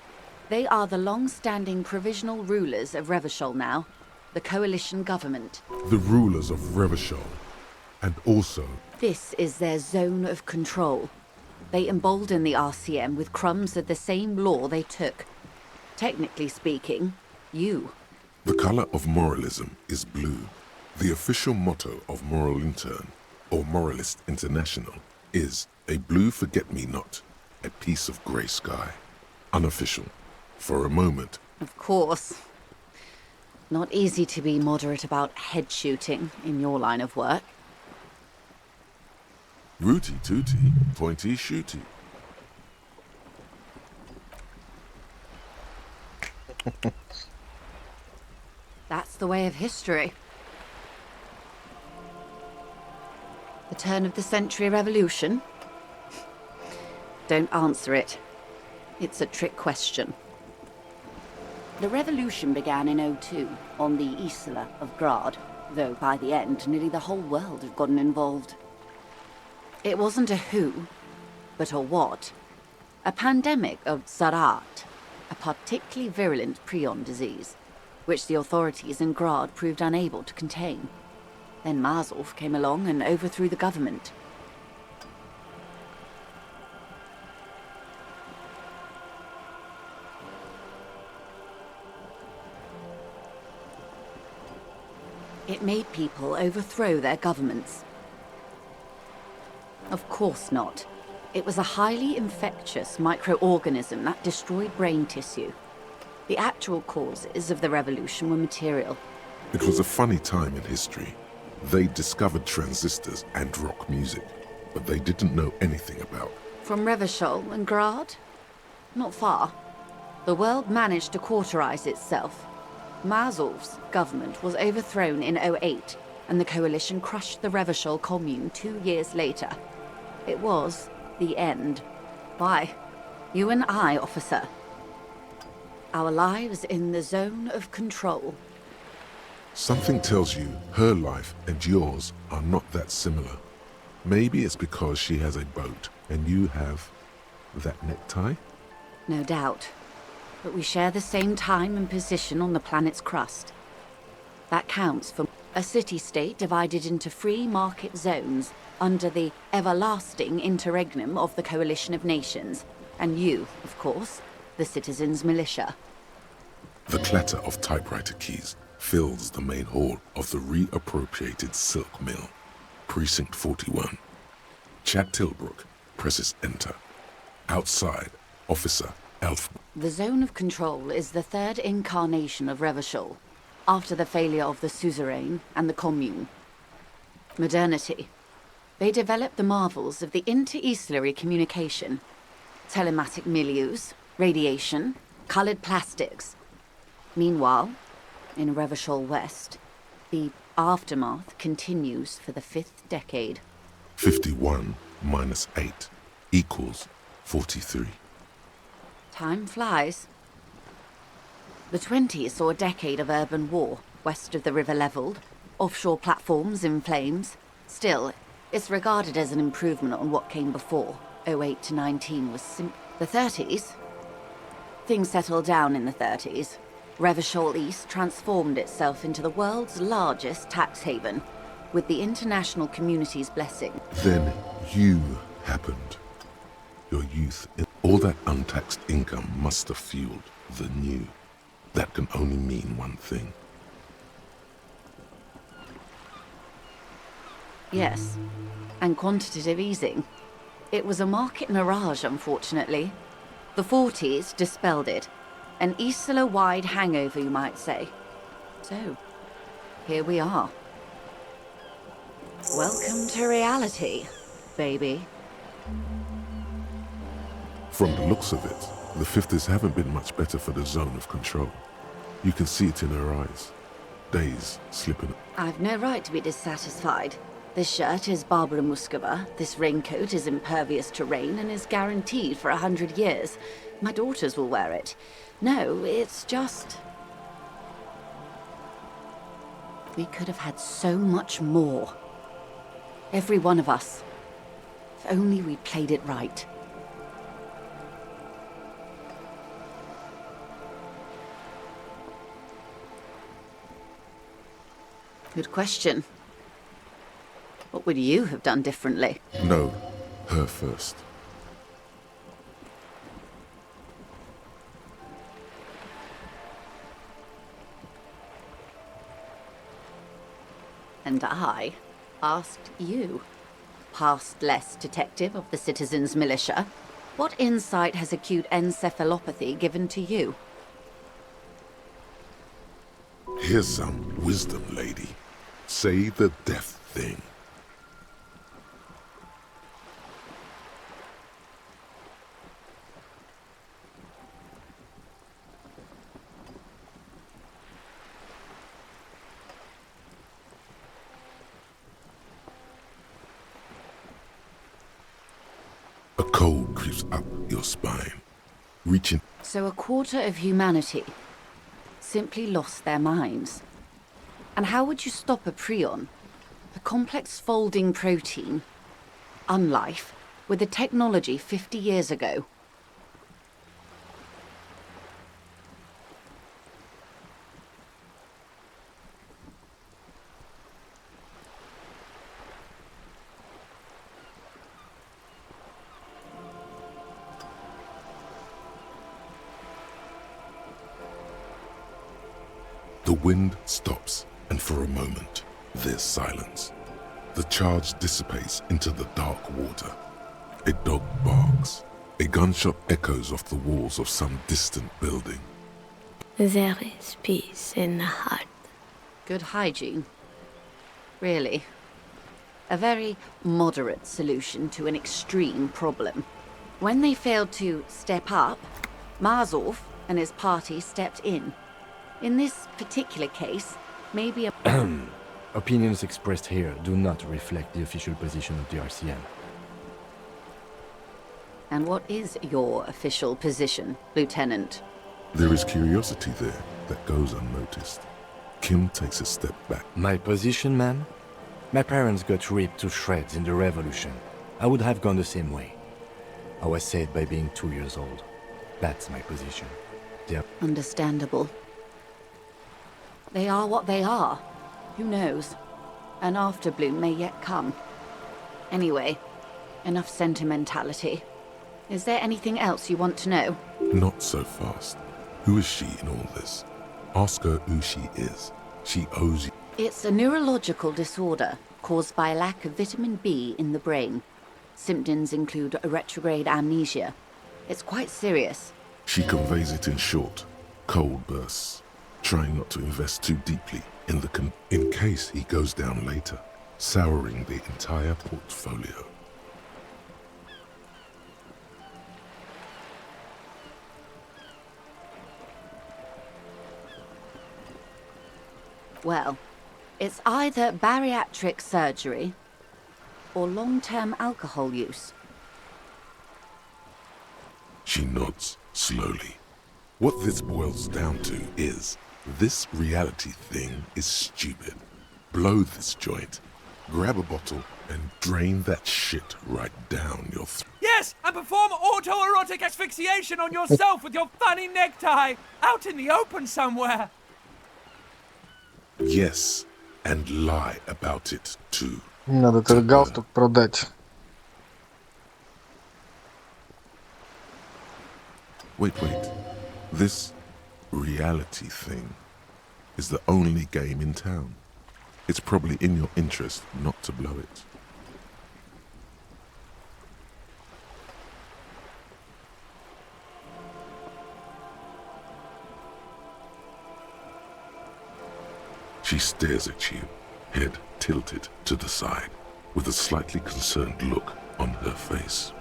They are the long-standing provisional rulers of Revachol now, the coalition government.
The rulers of Revachol, and also...
This is their zone of control. They embolden the RCM with crumbs of the same law they took. Technically speaking, you.
The color of moralism is blue. The official motto of Moral Intern, or Moralist International, is a blue forget-me-not, a piece of grey sky. Unofficial. For a moment.
Of course. Not easy to be moderate about head shooting in your line of work.
Rooty tooty, pointy shooty.
That's the way of history. The turn of the century revolution? Don't answer it. It's a trick question. The revolution began in '02 on the Isla of Grad, though by the end, nearly the whole world had gotten involved. It wasn't a who, but a what. A pandemic of Zarat, a particularly virulent prion disease, which the authorities in Grad proved unable to contain. Then Marzolf came along and overthrew the government. It made people overthrow their governments. Of course not. It was a highly infectious microorganism that destroyed brain tissue. The actual causes of the revolution were material.
It was a funny time in history. They discovered transistors and rock music, but they didn't know anything about.
From Revachol and Grad? Not far. The world managed to cauterize itself. Marzolf's government was overthrown in '08, and the coalition crushed the Revachol commune 2 years later. It was the end. Why? You and I, officer. Our lives in the zone of control.
Something tells you her life and yours are not that similar. Maybe it's because she has a boat and you have that necktie?
No doubt. But we share the same time and position on the planet's crust. That counts for a city-state divided into free market zones under the everlasting interregnum of the Coalition of Nations. And you, of course, the citizens' militia.
The clatter of typewriter keys fills the main hall of the reappropriated silk mill. Precinct 41. Chad Tilbrook presses enter. Outside, Officer Elf.
The zone of control is the third incarnation of Revachol, after the failure of the suzerain and the commune. Modernity. They developed the marvels of the inter-eastlery communication. Telematic milieus, radiation, colored plastics. Meanwhile, in Revachol West, the aftermath continues for the 5th decade.
51 minus 8 equals 43.
Time flies. The 20s saw a decade of urban war, west of the river leveled, offshore platforms in flames. Still, it's regarded as an improvement on what came before. '08 to '19 was The 30s? Things settled down in the 30s. Revachol East transformed itself into the world's largest tax haven, with the international community's blessing.
Then you happened. Your youth, all that untaxed income must have fueled the new. That can only mean one thing.
Yes, and quantitative easing. It was a market mirage, unfortunately. The 40s dispelled it. An Isla-wide hangover, you might say. So, here we are. Welcome to reality, baby.
From the looks of it, the 50s haven't been much better for the zone of control. You can see it in her eyes. Days slipping.
I've no right to be dissatisfied. This shirt is Barbara Muscova, this raincoat is impervious to rain and is guaranteed for 100 years. My daughters will wear it. No, it's just... We could have had so much more. Every one of us. If only we'd played it right. Good question. What would you have done differently?
No, her first.
And I asked you, past-less detective of the Citizens' Militia, what insight has acute encephalopathy given to you?
Here's some wisdom, lady. Say the death thing. Cold creeps up your spine, reaching.
So a quarter of humanity simply lost their minds. And how would you stop a prion, a complex folding protein, unlife, with a technology 50 years ago?
The wind stops, and for a moment, there's silence. The charge dissipates into the dark water. A dog barks. A gunshot echoes off the walls of some distant building.
There is peace in the heart.
Good hygiene. Really. A very moderate solution to an extreme problem. When they failed to step up, Marzov and his party stepped in. In this particular case, maybe a...
Opinions expressed here do not reflect the official position of the RCM.
And what is your official position, Lieutenant?
There is curiosity there that goes unnoticed. Kim takes a step back.
My position, ma'am? My parents got ripped to shreds in the revolution. I would have gone the same way. I was saved by being 2 years old. That's my position.
Understandable. They are what they are. Who knows? An afterbloom may yet come. Anyway, enough sentimentality. Is there anything else you want to know?
Not so fast. Who is she in all this? Ask her who she is. She owes you.
It's a neurological disorder caused by a lack of vitamin B in the brain. Symptoms include a retrograde amnesia. It's quite serious.
She conveys it in short, cold bursts, trying not to invest too deeply in in case he goes down later, souring the entire portfolio.
Well, it's either bariatric surgery or long-term alcohol use.
She nods slowly. What this boils down to is, this reality thing is stupid. Blow this joint, grab a bottle, and drain that shit right down your throat.
Yes, and perform autoerotic asphyxiation on yourself with your funny necktie, out in the open somewhere.
Yes, and lie about it too.
Надо этот галстук продать.
Wait. This reality thing is the only game in town. It's probably in your interest not to blow it. She stares at you, head tilted to the side, with a slightly concerned look on her face.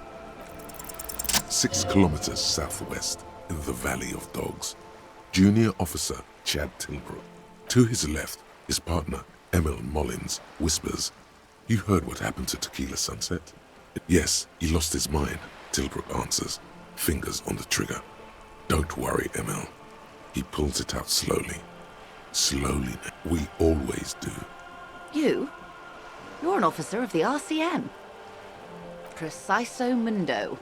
6 kilometers southwest, in the Valley of Dogs, Junior Officer Chad Tilbrook. To his left, his partner, Emil Mullins, whispers, "You heard what happened to Tequila Sunset?" "Yes, he lost his mind," Tilbrook answers, fingers on the trigger. "Don't worry, Emil." He pulls it out slowly. Slowly, we always do.
You? You're an officer of the RCM. Preciso mundo.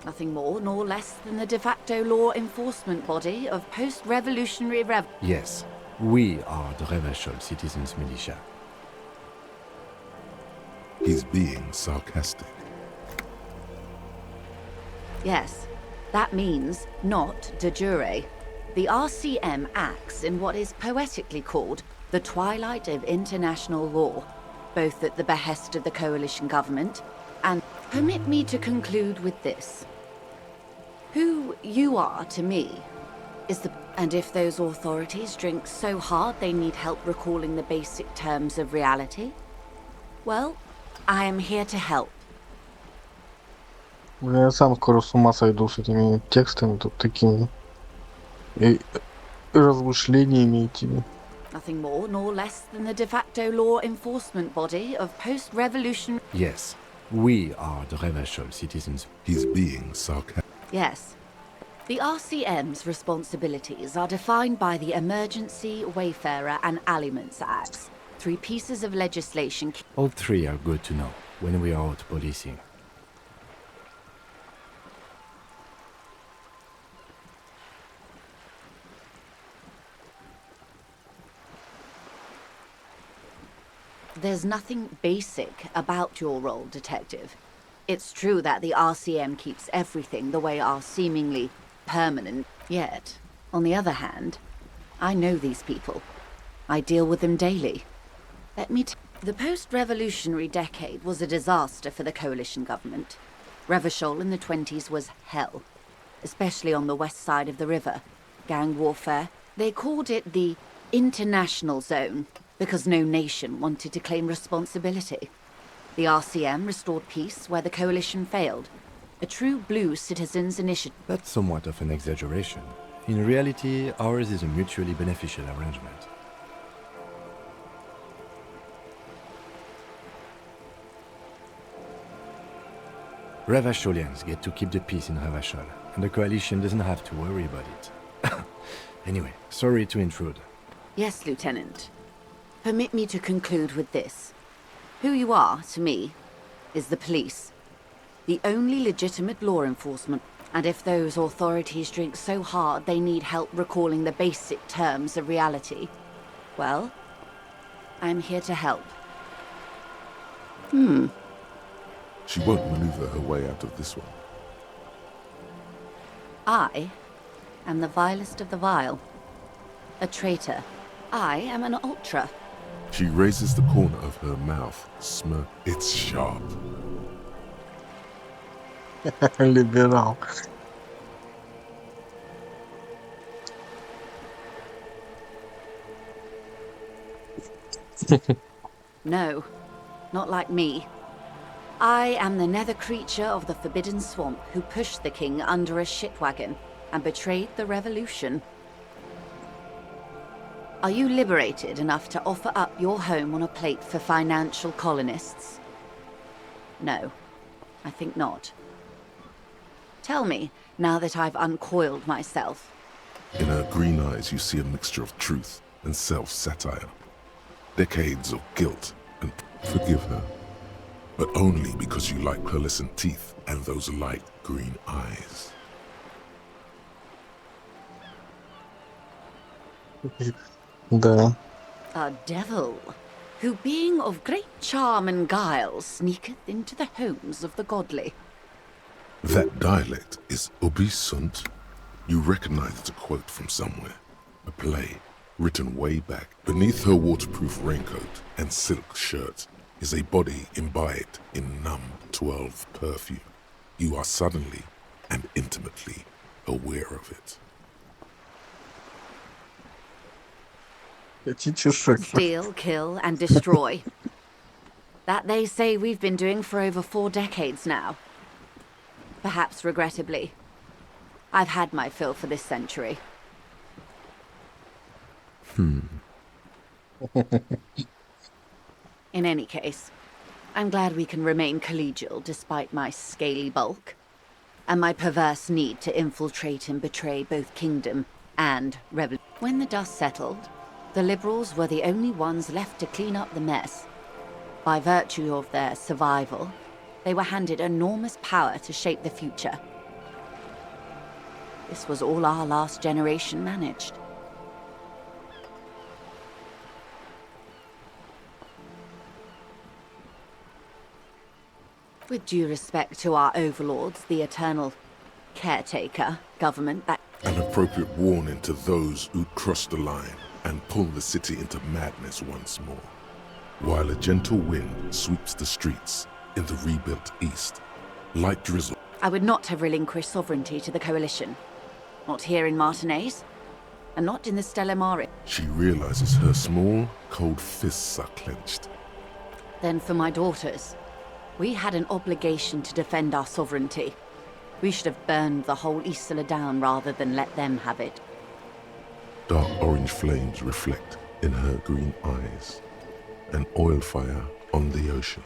Nothing more nor less than the de facto law enforcement body of post-revolutionary
Yes, we are the Revachol Citizens Militia.
He's being sarcastic.
Yes, that means not de jure. The RCM acts in what is poetically called the twilight of international law, both at the behest of the coalition government and... Permit me to conclude with this. Who you are to me is the... And if those authorities drink so hard they need help recalling the basic terms of reality, well, I am here to help.
Я сам скоро с ума сойду с этими текстами тут такими и размышлениями этими.
Nothing more nor less than the de facto law enforcement body of post-revolution...
Yes, We are the Revachol citizens.
He's being sarcastic.
Yes. The RCM's responsibilities are defined by the Emergency, Wayfarer, and Aliments Acts. 3 pieces of legislation.
All 3 are good to know when we are out policing.
There's nothing basic about your role, Detective. It's true that the RCM keeps everything the way our seemingly permanent. Yet, on the other hand, I know these people. I deal with them daily. Let me the post-revolutionary decade was a disaster for the coalition government. Revachol in the 20s was hell, especially on the west side of the river. Gang warfare. They called it the international zone because no nation wanted to claim responsibility. The RCM restored peace where the coalition failed. A true blue citizens' initiative.
That's somewhat of an exaggeration. In reality, ours is a mutually beneficial arrangement. Revacholians get to keep the peace in Revachol, and the coalition doesn't have to worry about it. Anyway, sorry to intrude.
Yes, Lieutenant. Permit me to conclude with this. Who you are, to me, is the police. The only legitimate law enforcement. And if those authorities drink so hard they need help recalling the basic terms of reality, well, I'm here to help.
She won't maneuver her way out of this one.
I am the vilest of the vile. A traitor. I am an ultra.
She raises the corner of her mouth, smirk. It's sharp.
Liberal.
No, not like me. I am the nether creature of the Forbidden Swamp who pushed the king under a shitwagon and betrayed the revolution. Are you liberated enough to offer up your home on a plate for financial colonists? No, I think not. Tell me, now that I've uncoiled myself.
In her green eyes, you see a mixture of truth and self-satire. Decades of guilt, and forgive her. But only because you like pearlescent teeth and those light green eyes.
Да.
A devil, who being of great charm and guile, sneaketh into the homes of the godly.
That dialect is obisunt. You recognize it's a quote from somewhere. A play, written way back. Beneath her waterproof raincoat and silk shirt is a body imbibed in numb 12 perfume. You are suddenly and intimately aware of it.
Steal, kill, and destroy. That they say we've been doing for over 4 decades now. Perhaps regrettably. I've had my fill for this century. In any case, I'm glad we can remain collegial despite my scaly bulk, and my perverse need to infiltrate and betray both kingdom and revolution. When the dust settled, the liberals were the only ones left to clean up the mess. By virtue of their survival, they were handed enormous power to shape the future. This was all our last generation managed. With due respect to our overlords, the eternal caretaker government that...
An appropriate warning to those who'd cross the line and pull the city into madness once more. While a gentle wind sweeps the streets in the rebuilt east, light drizzle.
I would not have relinquished sovereignty to the coalition. Not here in Martinez, and not in the Stella Maris.
She realizes her small, cold fists are clenched.
Then for my daughters, we had an obligation to defend our sovereignty. We should have burned the whole Isla down rather than let them have it.
Dark orange flames reflect in her green eyes. An oil fire on the ocean.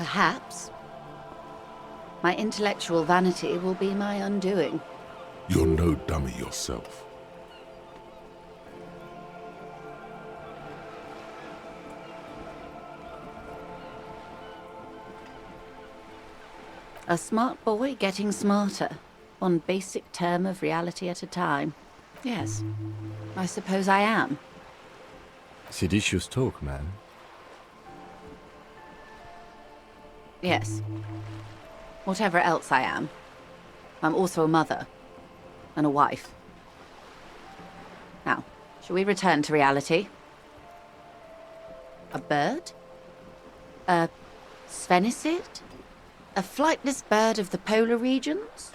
Perhaps. My intellectual vanity will be my undoing.
You're no dummy yourself.
A smart boy getting smarter, one basic term of reality at a time. Yes, I suppose I am.
Seditious talk, man.
Yes. Whatever else I am, I'm also a mother and a wife. Now, shall we return to reality? A bird? A sphenicid? A flightless bird of the polar regions?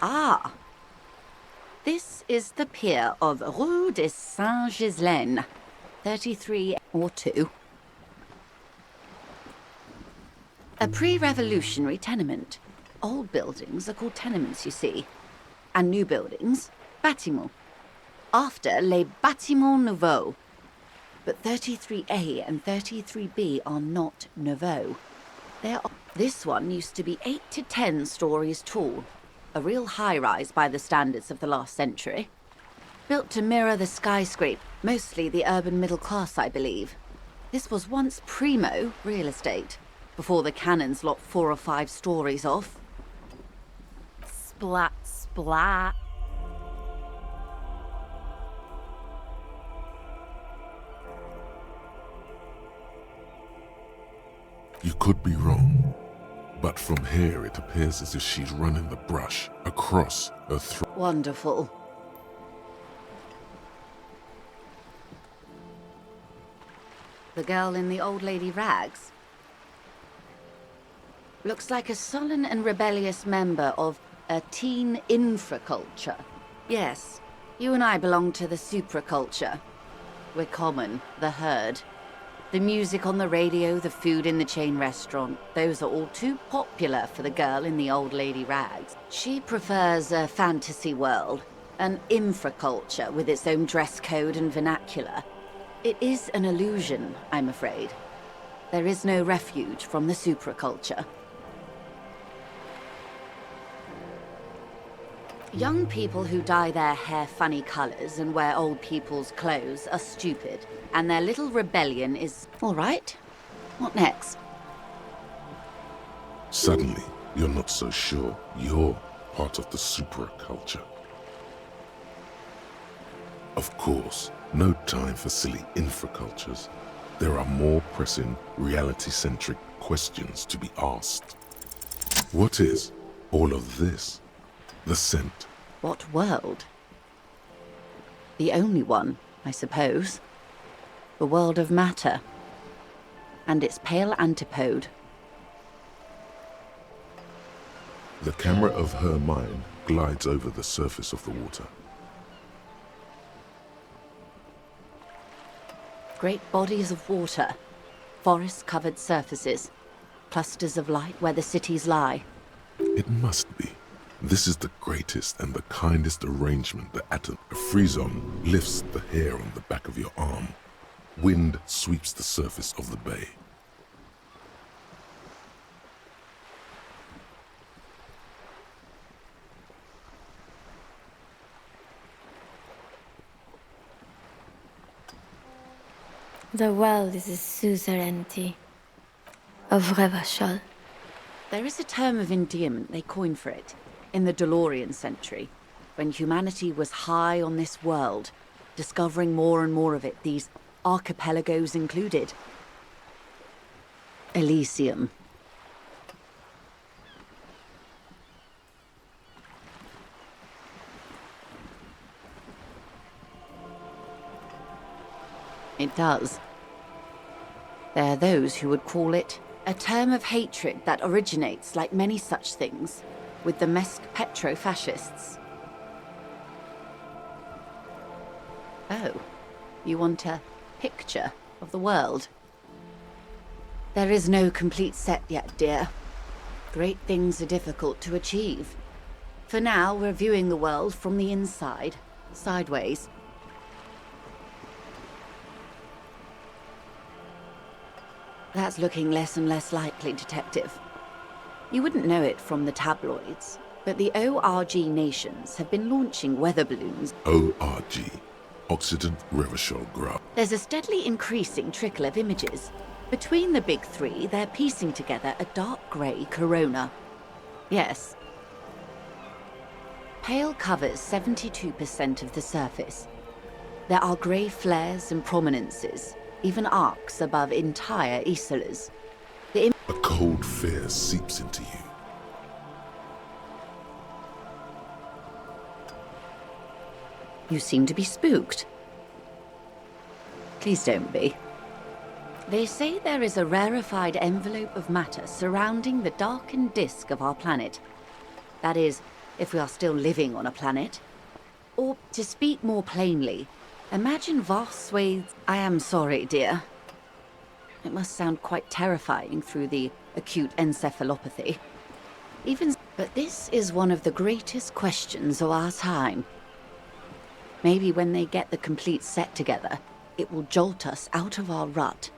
Ah! This is the pier of Rue de Saint-Ghislain, 33 or 2. A pre-revolutionary tenement. Old buildings are called tenements, you see. And new buildings, bâtiments. After les bâtiments nouveaux. But 33A and 33B are not nouveaux. This one used to be 8 to 10 stories tall. A real high-rise by the standards of the last century. Built to mirror the skyscraper, mostly the urban middle class, I believe. This was once primo real estate, before the cannons lopped 4 or 5 stories off.
Splat, splat.
You could be wrong, but from here it appears as if she's running the brush across her throat.
Wonderful. The girl in the old lady rags? Looks like a sullen and rebellious member of a teen infraculture. Yes, you and I belong to the supraculture. We're common, the herd. The music on the radio, the food in the chain restaurant, those are all too popular for the girl in the old lady rags. She prefers a fantasy world, an infraculture with its own dress code and vernacular. It is an illusion, I'm afraid. There is no refuge from the supraculture. Young people who dye their hair funny colors and wear old people's clothes are stupid, and their little rebellion is... All right, what next?
Suddenly, you're not so sure you're part of the supraculture. Of course, no time for silly infracultures. There are more pressing, reality-centric questions to be asked. What is all of this? The scent.
What world? The only one, I suppose. The world of matter. And its pale antipode.
The camera of her mind glides over the surface of the water.
Great bodies of water. Forest-covered surfaces. Clusters of light where the cities lie.
It must be. This is the greatest and the kindest arrangement the atom. A frisson lifts the hair on the back of your arm. Wind sweeps the surface of the bay.
The world is a suzerainty of Revachol.
There is a term of endearment they coined for it in the DeLorean century, when humanity was high on this world, discovering more and more of it, these archipelagos included. Elysium. It does. There are those who would call it a term of hatred that originates, like many such things, with the Mesk petro-fascists. Oh, you want a picture of the world? There is no complete set yet, dear. Great things are difficult to achieve. For now, we're viewing the world from the inside, sideways. That's looking less and less likely, Detective. You wouldn't know it from the tabloids, but the ORG nations have been launching weather balloons.
ORG, Occident Revachol Graph.
There's a steadily increasing trickle of images. Between the big three, they're piecing together a dark grey corona. Yes. Pale covers 72% of the surface. There are grey flares and prominences, even arcs above entire isolas.
A cold fear seeps into you.
You seem to be spooked. Please don't be. They say there is a rarefied envelope of matter surrounding the darkened disk of our planet. That is, if we are still living on a planet. Or, to speak more plainly, imagine vast swathes. I am sorry, dear. It must sound quite terrifying through the acute encephalopathy. But this is one of the greatest questions of our time. Maybe when they get the complete set together, it will jolt us out of our rut,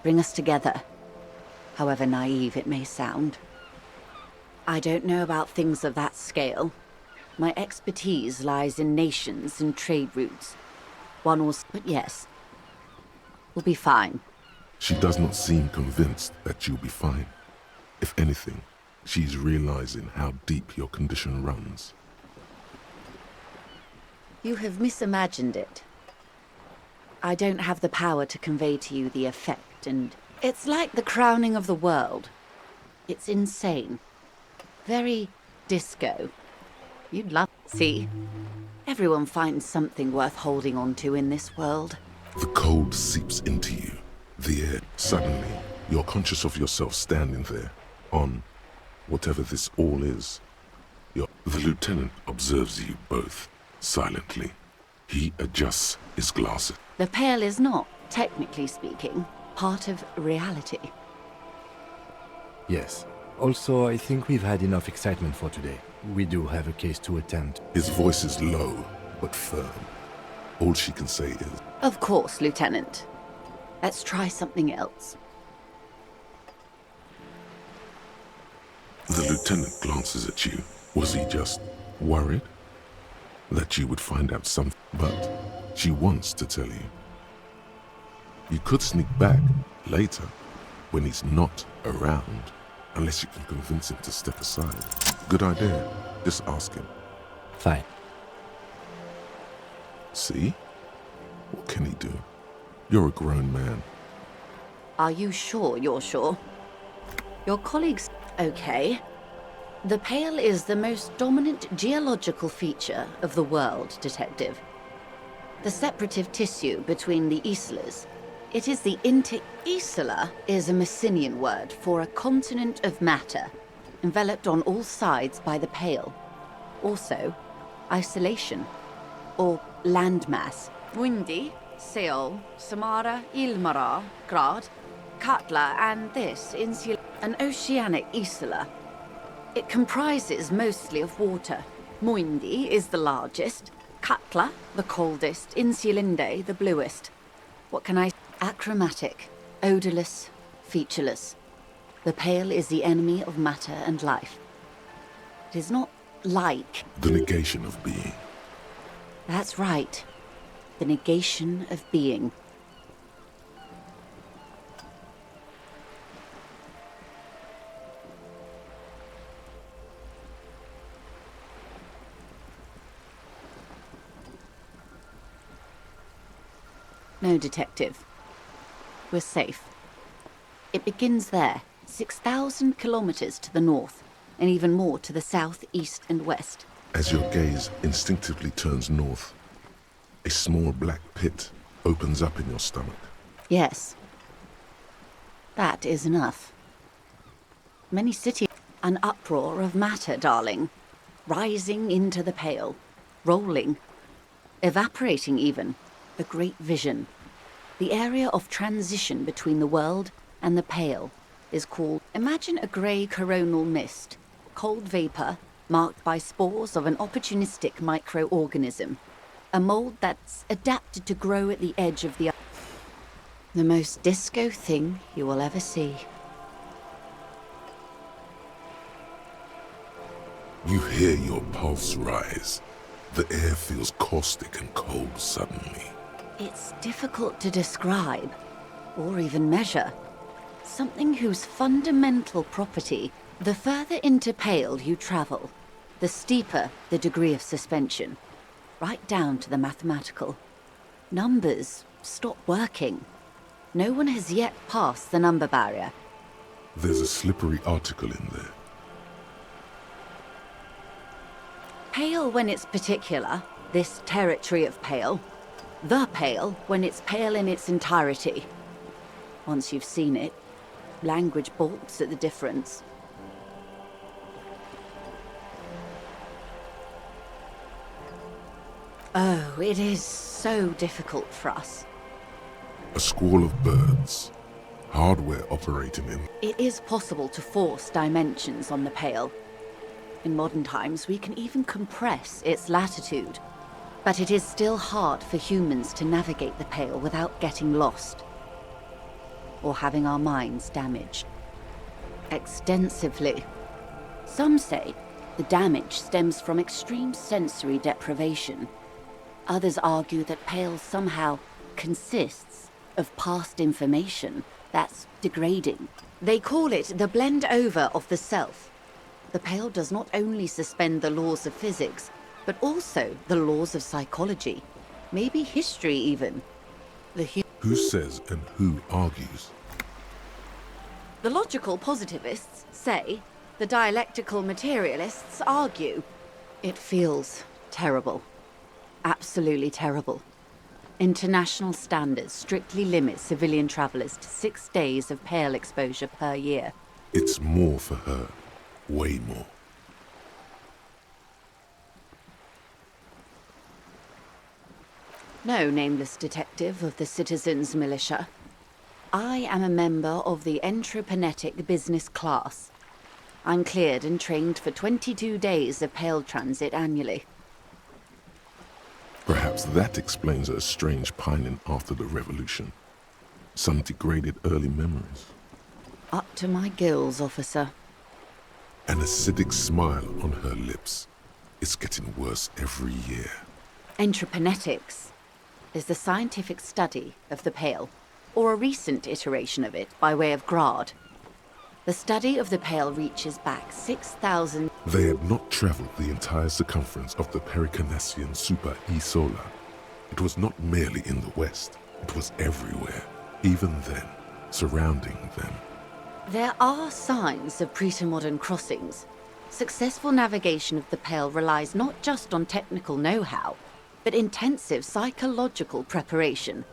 bring us together, however naive it may sound. I don't know about things of that scale. My expertise lies in nations and trade routes. But yes, we'll be fine.
She does not seem convinced that you'll be fine. If anything, she's realizing how deep your condition runs.
You have misimagined it. I don't have the power to convey to you the effect, and it's like the crowning of the world. It's insane. Very disco. You'd love to see. Everyone finds something worth holding on to in this world.
The cold seeps into you. The air. Suddenly, you're conscious of yourself standing there, on whatever this all is. The lieutenant observes you both, silently. He adjusts his glasses.
The Pale is not, technically speaking, part of reality.
Yes. Also, I think we've had enough excitement for today. We do have a case to attend.
His voice is low, but firm. All she can say is,
Of course, Lieutenant. Let's try something else.
the lieutenant glances at you. Was he just worried that you would find out something? But she wants to tell you. You could sneak back later when he's not around, unless you can convince him to step aside. Good idea. Just ask him.
Fine.
See? What can he do? You're a grown man.
Are you sure you're sure? Your colleagues... Okay. The Pale is the most dominant geological feature of the world, Detective. The separative tissue between the isolas. It is the Isola is a Messinian word for a continent of matter, enveloped on all sides by the Pale. Also, isolation, or landmass. Windy, Seol, Samara, Ilmara, Grad, Katla, and this, an oceanic isola. It comprises mostly of water. Muindi is the largest, Katla the coldest, Insulinde the bluest. What can I... Achromatic, odorless, featureless. The Pale is the enemy of matter and life. It is not like...
The negation of being.
That's right. The negation of being. No, Detective. We're safe. It begins there, 6,000 kilometers to the north, and even more to the south, east, and west.
As your gaze instinctively turns north, a small black pit opens up in your stomach.
Yes. That is enough. Many cities... An uproar of matter, darling. Rising into the Pale. Rolling. Evaporating, even. A great vision. The area of transition between the world and the Pale is called... Imagine a grey coronal mist. Cold vapor, marked by spores of an opportunistic microorganism. A mold that's adapted to grow at the edge of the... The most disco thing you will ever see.
You hear your pulse rise. The air feels caustic and cold suddenly.
It's difficult to describe, or even measure. Something whose fundamental property, the further into Pale you travel, the steeper the degree of suspension, right down to the mathematical. Numbers stop working. No one has yet passed the number barrier.
There's a slippery article in there.
Pale when it's particular, this territory of Pale. The Pale when it's pale in its entirety. Once you've seen it, language balks at the difference. Oh, it is so difficult for us.
A squall of birds. Hardware operating in.
It is possible to force dimensions on the Pale. In modern times, we can even compress its latitude. But it is still hard for humans to navigate the Pale without getting lost. Or having our minds damaged. Extensively. Some say the damage stems from extreme sensory deprivation. Others argue that Pale somehow consists of past information that's degrading. They call it the blend over of the self. The Pale does not only suspend the laws of physics, but also the laws of psychology, maybe history even.
Who says and who argues?
The logical positivists say, the dialectical materialists argue. It feels terrible. Absolutely terrible. International standards strictly limit civilian travelers to 6 days of Pale exposure per year.
It's more for her. Way more.
No, nameless detective of the Citizens Militia. I am a member of the entreprenetic business class. I'm cleared and trained for 22 days of Pale transit annually.
Perhaps that explains her strange pining after the revolution. Some degraded early memories.
Up to my gills, officer.
An acidic smile on her lips. It's getting worse every year.
Entreprenetics is the scientific study of the Pale, or a recent iteration of it by way of Grad. The study of the Pale reaches back 6,000...
They had not traveled the entire circumference of the Pericarnassian Super E-Solar. It was not merely in the west, it was everywhere, even then, surrounding them.
There are signs of pre-modern crossings. Successful navigation of the Pale relies not just on technical know-how, but intensive psychological preparation.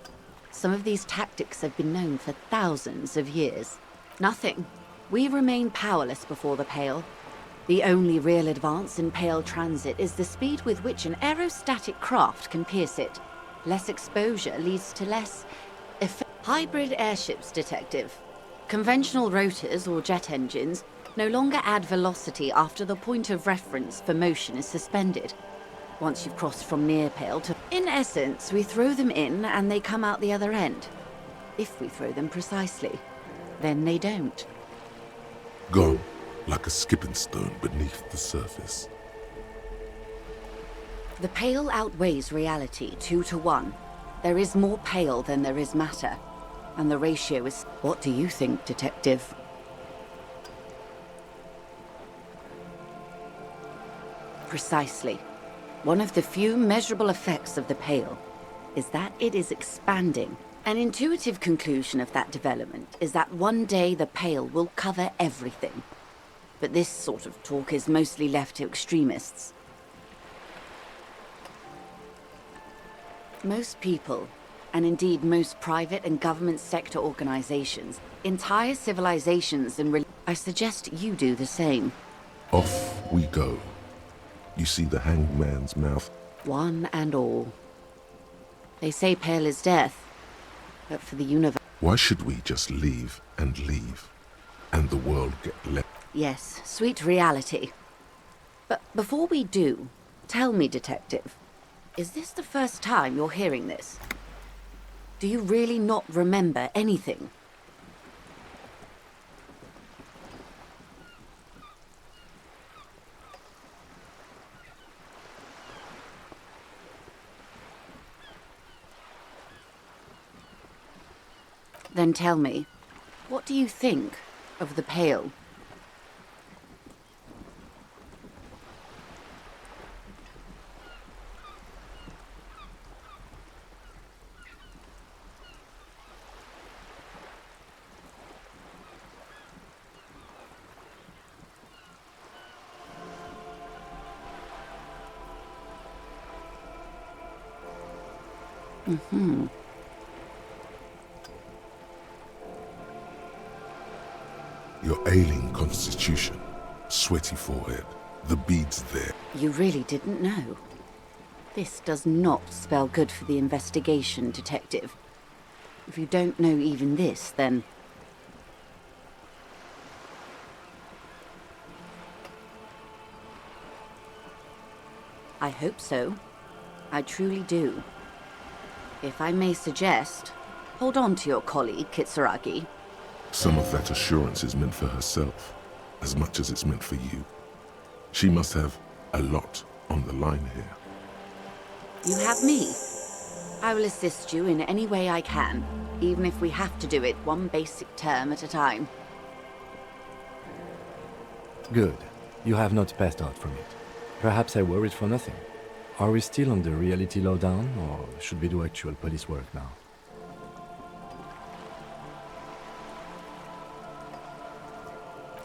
Some of these tactics have been known for thousands of years. Nothing. We remain powerless before the Pale. The only real advance in Pale transit is the speed with which an aerostatic craft can pierce it. Less exposure leads to less... Hybrid airships, detective. Conventional rotors or jet engines no longer add velocity after the point of reference for motion is suspended. Once you've crossed from near Pale to... In essence, we throw them in and they come out the other end. If we throw them precisely. Then they don't.
Gone, like a skipping stone beneath the surface.
The Pale outweighs reality 2 to 1. There is more Pale than there is matter. And the ratio is... What do you think, detective? Precisely. One of the few measurable effects of the Pale is that it is expanding. An intuitive conclusion of that development is that one day the Pale will cover everything. But this sort of talk is mostly left to extremists. Most people, and indeed most private and government sector organizations, entire civilizations and I suggest you do the same.
Off we go. You see the hanged man's mouth?
One and all. They say Pale is death, but for the universe...
Why should we just leave, and the world get left?
Yes, sweet reality. But before we do, tell me, detective, is this the first time you're hearing this? Do you really not remember anything? Then tell me, what do you think of the Pale? Mm-hmm.
Your ailing constitution, sweaty forehead, the beads there.
You really didn't know. This does not spell good for the investigation, Detective. If you don't know even this, then... I hope so. I truly do. If I may suggest, hold on to your colleague, Kitsuragi.
Some of that assurance is meant for herself, as much as it's meant for you. She must have a lot on the line here.
You have me. I will assist you in any way I can, even if we have to do it one basic term at a time.
Good. You have not passed out from it. Perhaps I worried for nothing. Are we still on the reality lowdown, or should we do actual police work now?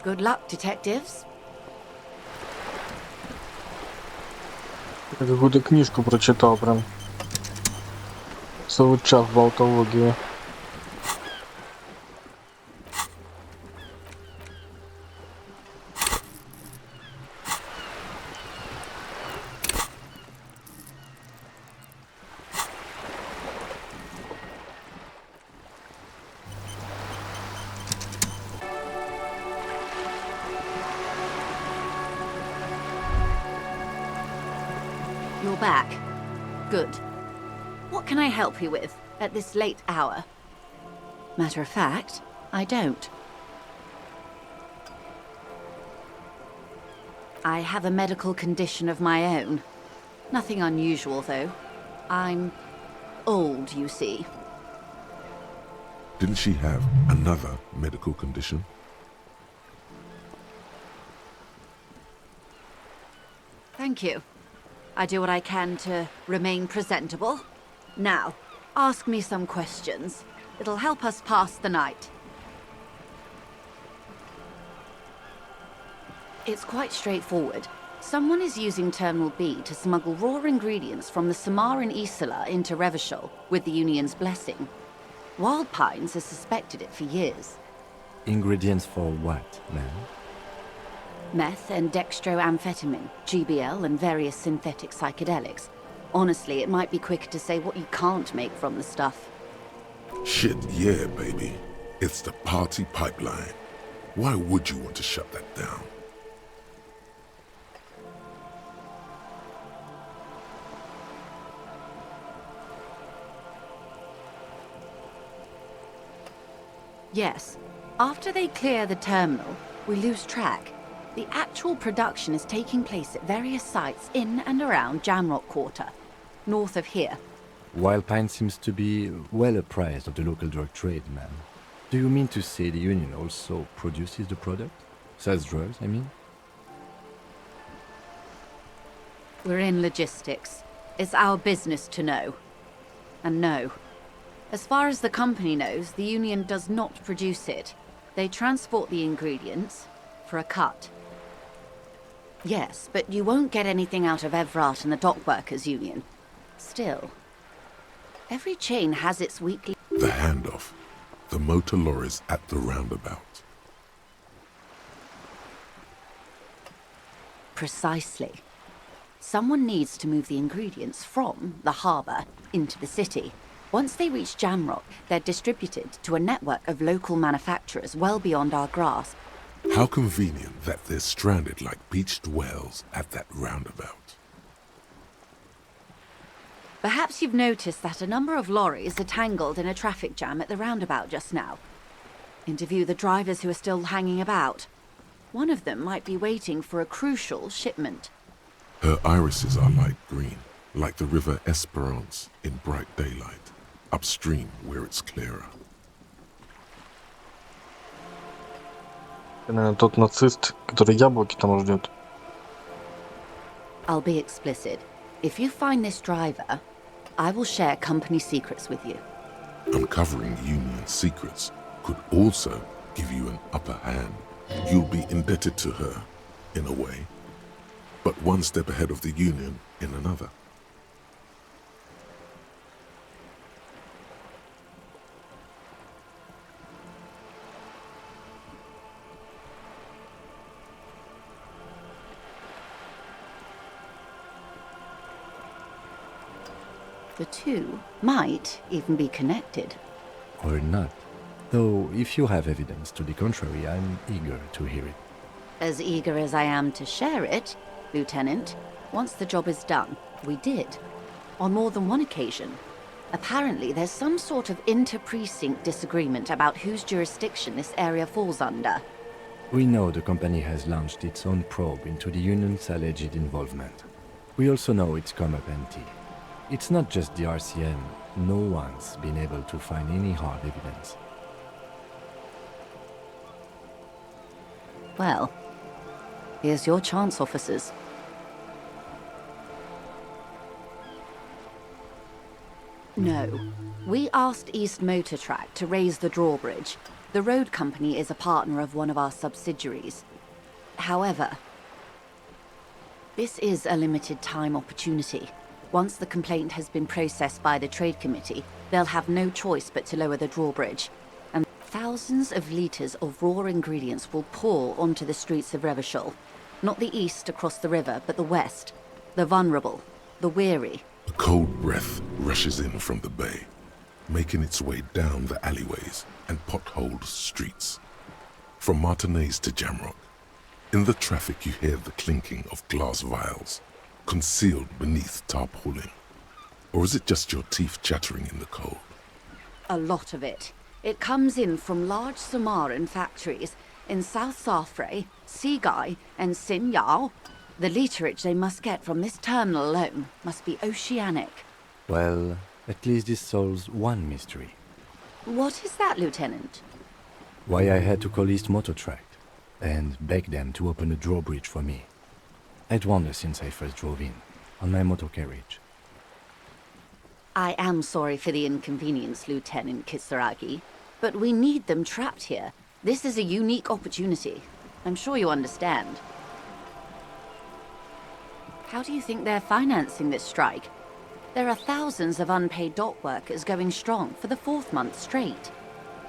Good luck, detectives.
Я какую-то книжку прочитал прям. Целый час в болтологии.
You're back. Good. What can I help you with at this late hour? Matter of fact, I don't. I have a medical condition of my own. Nothing unusual, though. I'm old, you see.
Didn't she have another medical condition?
Thank you. I do what I can to remain presentable. Now, ask me some questions. It'll help us pass the night. It's quite straightforward. Someone is using Terminal B to smuggle raw ingredients from the Samaran Isola into Revachol with the Union's blessing. Wild Pines has suspected it for years.
Ingredients for what, ma'am?
Meth and dextroamphetamine, GBL, and various synthetic psychedelics. Honestly, it might be quicker to say what you can't make from the stuff.
Shit, yeah, baby. It's the party pipeline. Why would you want to shut that down?
Yes. After they clear the terminal, we lose track. The actual production is taking place at various sites in and around Jamrock Quarter, north of here.
Wild Pine seems to be well apprised of the local drug trade, ma'am. Do you mean to say the Union also produces the product? Sells drugs, I mean?
We're in logistics. It's our business to know. And no. As far as the company knows, the Union does not produce it. They transport the ingredients for a cut. Yes, but you won't get anything out of Evrat and the Dockworkers Union. Still, every chain has its weekly...
The handoff. The motor lorries at the roundabout.
Precisely. Someone needs to move the ingredients from the harbour into the city. Once they reach Jamrock, they're distributed to a network of local manufacturers well beyond our grasp.
How convenient that they're stranded like beached whales at that roundabout.
Perhaps you've noticed that a number of lorries are tangled in a traffic jam at the roundabout just now. Interview the drivers who are still hanging about. One of them might be waiting for a crucial shipment.
Her irises are light green, like the river Esperance in bright daylight, upstream where it's clearer.
Наверное, тот нацист, который яблоки там ждет.
I'll be explicit. If you find this driver, I will share company secrets with you.
Uncovering Union secrets could also give you an upper hand. You'll be indebted to her, in a way, but one step ahead of the Union in another.
The two might even be connected.
Or not. Though, if you have evidence to the contrary, I'm eager to hear it.
As eager as I am to share it, Lieutenant, once the job is done, we did. On more than one occasion. Apparently, there's some sort of inter-precinct disagreement about whose jurisdiction this area falls under.
We know the company has launched its own probe into the Union's alleged involvement. We also know it's come up empty. It's not just the RCM. No one's been able to find any hard evidence.
Well, here's your chance, officers. No. We asked East Motor Track to raise the drawbridge. The road company is a partner of one of our subsidiaries. However, this is a limited time opportunity. Once the complaint has been processed by the Trade Committee, they'll have no choice but to lower the drawbridge. And thousands of litres of raw ingredients will pour onto the streets of Revachol. Not the east across the river, but the west. The vulnerable, the weary.
A cold breath rushes in from the bay, making its way down the alleyways and potholed streets. From Martinez to Jamrock, in the traffic you hear the clinking of glass vials, concealed beneath tarpaulin. Or is it just your teeth chattering in the cold?
A lot of it. It comes in from large Samaran factories in South Safre, Sigai, and Sinyao. The literage they must get from this terminal alone must be oceanic.
Well, at least this solves one mystery.
What is that, Lieutenant?
Why I had to call East Motor Track and beg them to open a drawbridge for me. I'd wondered since I first drove in, on my motor carriage.
I am sorry for the inconvenience, Lieutenant Kisaragi, but we need them trapped here. This is a unique opportunity. I'm sure you understand. How do you think they're financing this strike? There are thousands of unpaid dock workers going strong for the 4th month straight.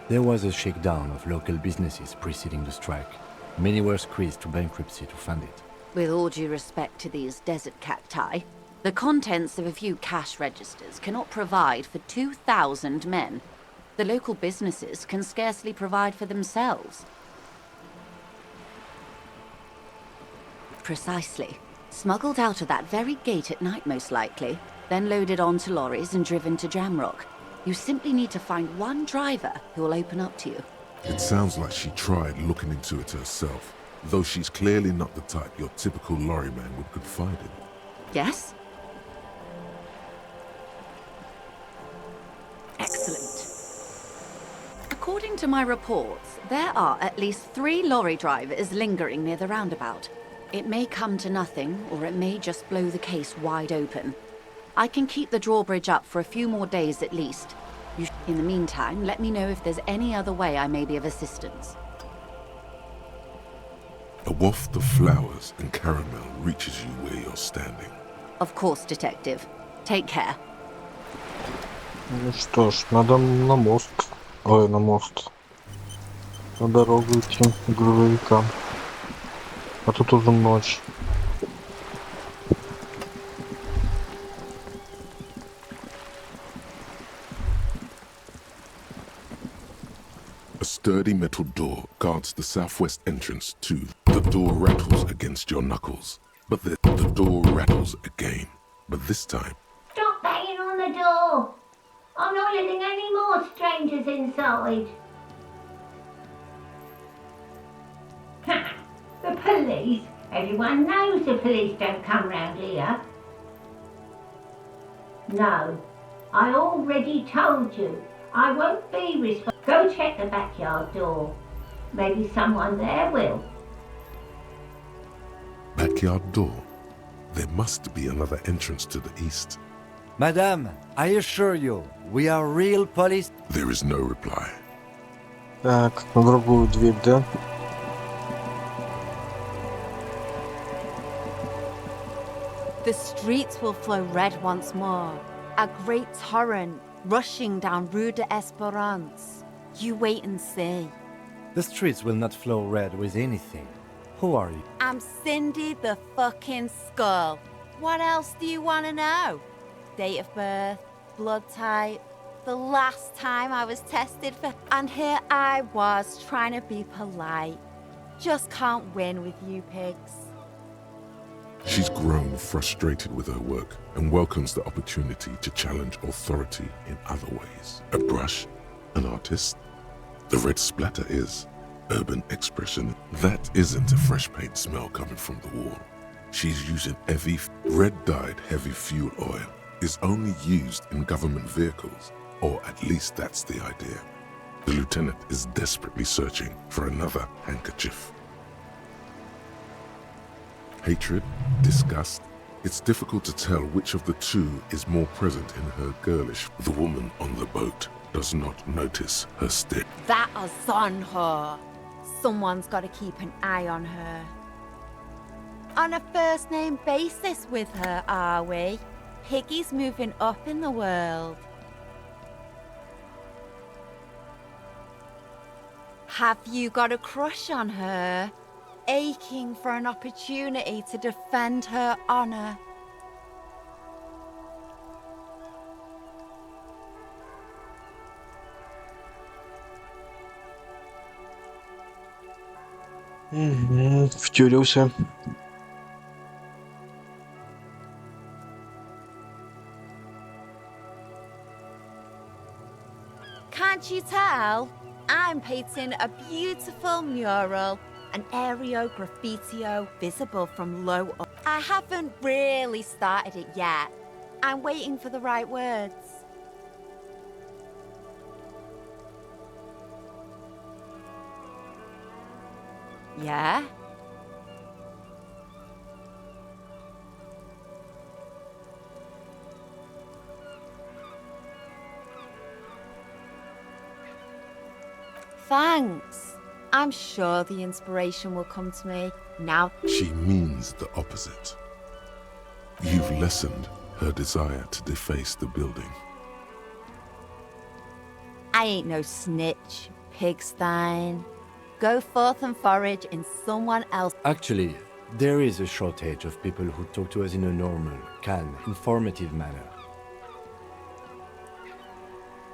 There was a shakedown of local businesses preceding the strike. Many were squeezed to bankruptcy to fund it.
With all due respect to these desert cacti, the contents of a few cash registers cannot provide for 2,000 men. The local businesses can scarcely provide for themselves. Precisely. Smuggled out of that very gate at night, most likely, then loaded onto lorries and driven to Jamrock. You simply need to find one driver who will open up to you.
It sounds like she tried looking into it herself, though she's clearly not the type your typical lorryman would confide in.
Yes? Excellent. According to my reports, there are at least 3 lorry drivers lingering near the roundabout. It may come to nothing, or it may just blow the case wide open. I can keep the drawbridge up for a few more days at least. In the meantime, let me know if there's any other way I may be of assistance.
A waft of flowers and caramel reaches you where you're standing.
Of course, Detective. Take care.
Ну что ж, надо на мост. Ой, на мост. На дорогу идти к грузовикам. А тут уже ночь.
A sturdy metal door guards the southwest entrance too. The door rattles against your knuckles, but the door rattles again. But this time,
Stop banging on
I'm not letting any more strangers inside. The police? Everyone knows the police don't come round here. No, I already told you. I won't be responsible. Go check the backyard door. Maybe someone there will.
Backyard door. There must be another entrance to the east.
Madame, I assure you, we are real police.
There is no reply.
Так, на другую дверь, да?
The streets will flow red once more, a great torrent rushing down Rue de Esperance. You wait and see.
The streets will not flow red with anything. Who are you?
I'm Cindy the fucking Skull. What else do you want to know? Date of birth, blood type, the last time I was tested for... And here I was trying to be polite. Just can't win with you pigs.
She's grown frustrated with her work and welcomes the opportunity to challenge authority in other ways. A brush, an artist. The red splatter is urban expression. That isn't a fresh paint smell coming from the wall. She's using red-dyed heavy fuel oil is only used in government vehicles, or at least that's the idea. The lieutenant is desperately searching for another handkerchief. Hatred, disgust, it's difficult to tell which of the two is more present in her girlish. The woman on the boat does not notice her stick.
That is on her. Someone's got to keep an eye on her. On a first-name basis with her, are we? Piggy's moving up in the world. Have you got a crush on her? Aching for an opportunity to defend her honor?
Втюрился.
Can't you tell? I'm painting a beautiful mural, an aereo graffitio visible from low up. I haven't really started it yet. I'm waiting for the right words. Yeah? Thanks. I'm sure the inspiration will come to me now.
She means the opposite. You've lessened her desire to deface the building.
I ain't no snitch, pigstein. Go forth and forage in someone else.
Actually, there is a shortage of people who talk to us in a normal, calm, informative manner.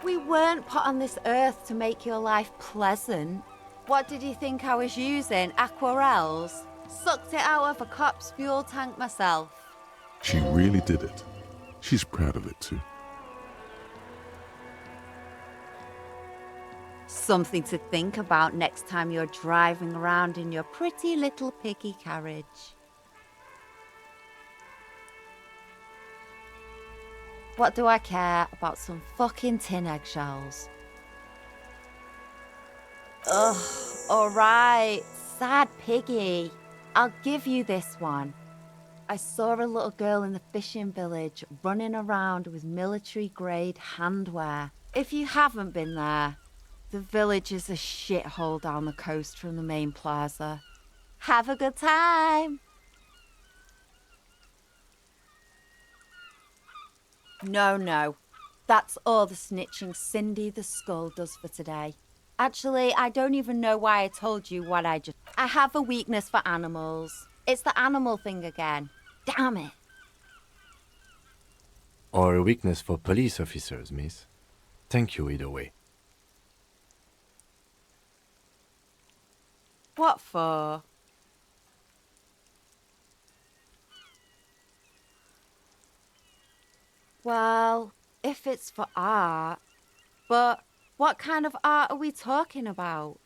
We weren't put on this earth to make your life pleasant. What did you think I was using? Aquarels? Sucked it out of a cop's fuel tank myself.
She really did it. She's proud of it too.
Something to think about next time you're driving around in your pretty little piggy carriage. What do I care about some fucking tin eggshells? Ugh, alright, sad piggy. I'll give you this one. I saw a little girl in the fishing village running around with military-grade handwear. If you haven't been there, the village is a shithole down the coast from the main plaza. Have a good time! No. That's all the snitching Cindy the Skull does for today. Actually, I don't even know why I told you what I just... I have a weakness for animals. It's the animal thing again. Damn it.
Or a weakness for police officers, miss. Thank you either way.
What for? Well, if it's for art. But what kind of art are we talking about?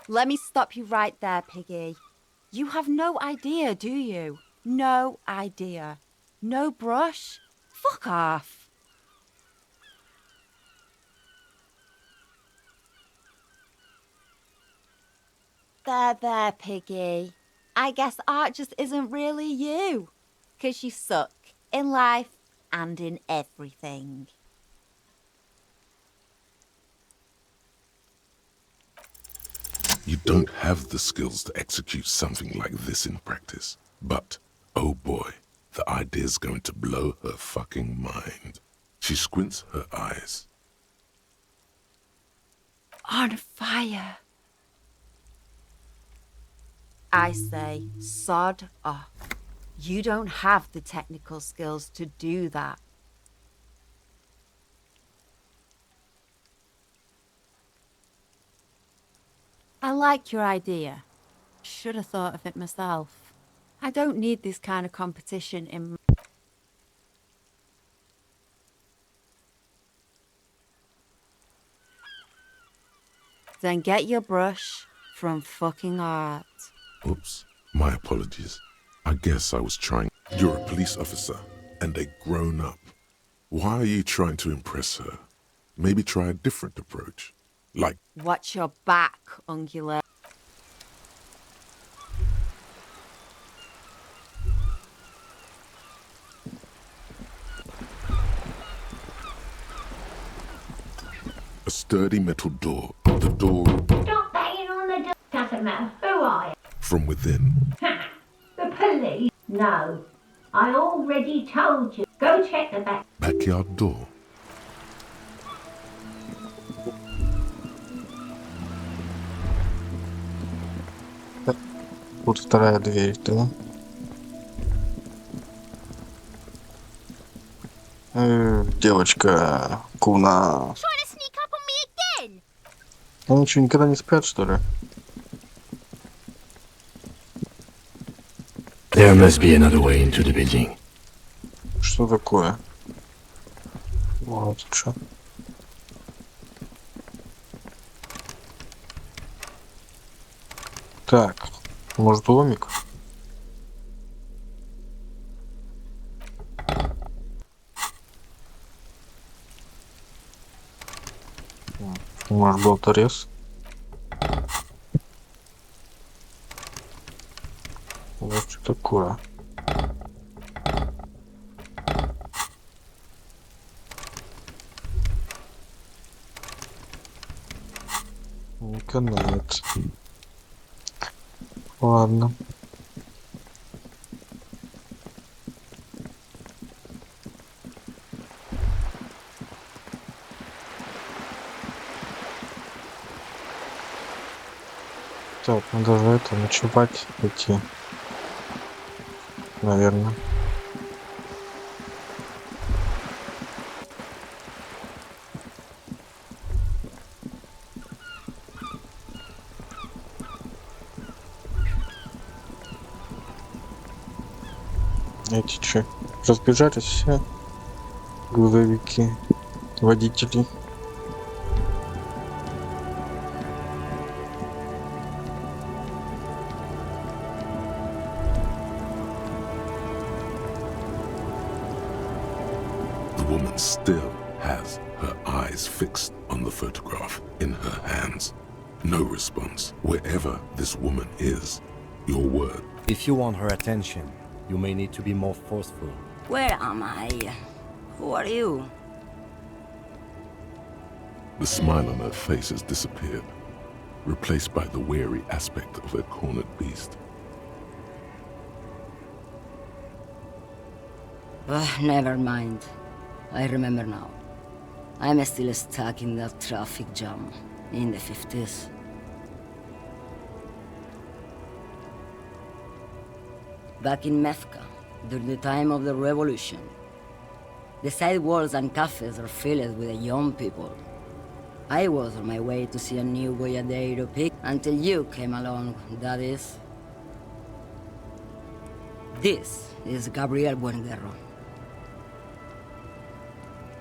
Let me stop you right there, Piggy. You have no idea, do you? No idea. No brush? Fuck off. There, Piggy. I guess art just isn't really you. 'Cause you suck in life and in everything.
You don't have the skills to execute something like this in practice. But, oh boy, the idea's going to blow her fucking mind. She squints her eyes.
On fire. I say, sod off. You don't have the technical skills to do that. I like your idea. Should have thought of it myself. I don't need this kind of competition in... Then get your brush from fucking art.
Oops, my apologies. I guess I was trying. You're a police officer and a grown-up. Why are you trying to impress her? Maybe try a different approach. Like,
Watch your back, ungulate.
a sturdy metal door. The door
Stop banging on the door. Doesn't matter who I
from within.
am. The police? No. I already told you. Go check the back.
Backyard door.
Вот вторая дверь, да? Девочка, Куна.
Trying to sneak up on me again?
Они что, никогда не спят, что ли?
There must be another way into the building.
Что такое? Вот что. Так, может домик? Может болторез? Вот что такое. Не канает. Ладно. Так, надо же это ночевать идти. Наверное. Эти че? Разбежались все грузовики, водители.
The woman still has her eyes fixed on the photograph in her hands. No response. Wherever this woman is, your word.
If you want her attention, you may need to be more forceful.
Where am I? Who are you?
The smile on her face has disappeared, replaced by the wary aspect of a cornered beast.
Never mind. I remember now. I'm still stuck in that traffic jam in the 50s. Back in Mecca, during the time of the revolution, the sidewalks and cafes are filled with the young people. I was on my way to see a new Boyadero pic until you came along, that is. This is Gabriel Buenguerro.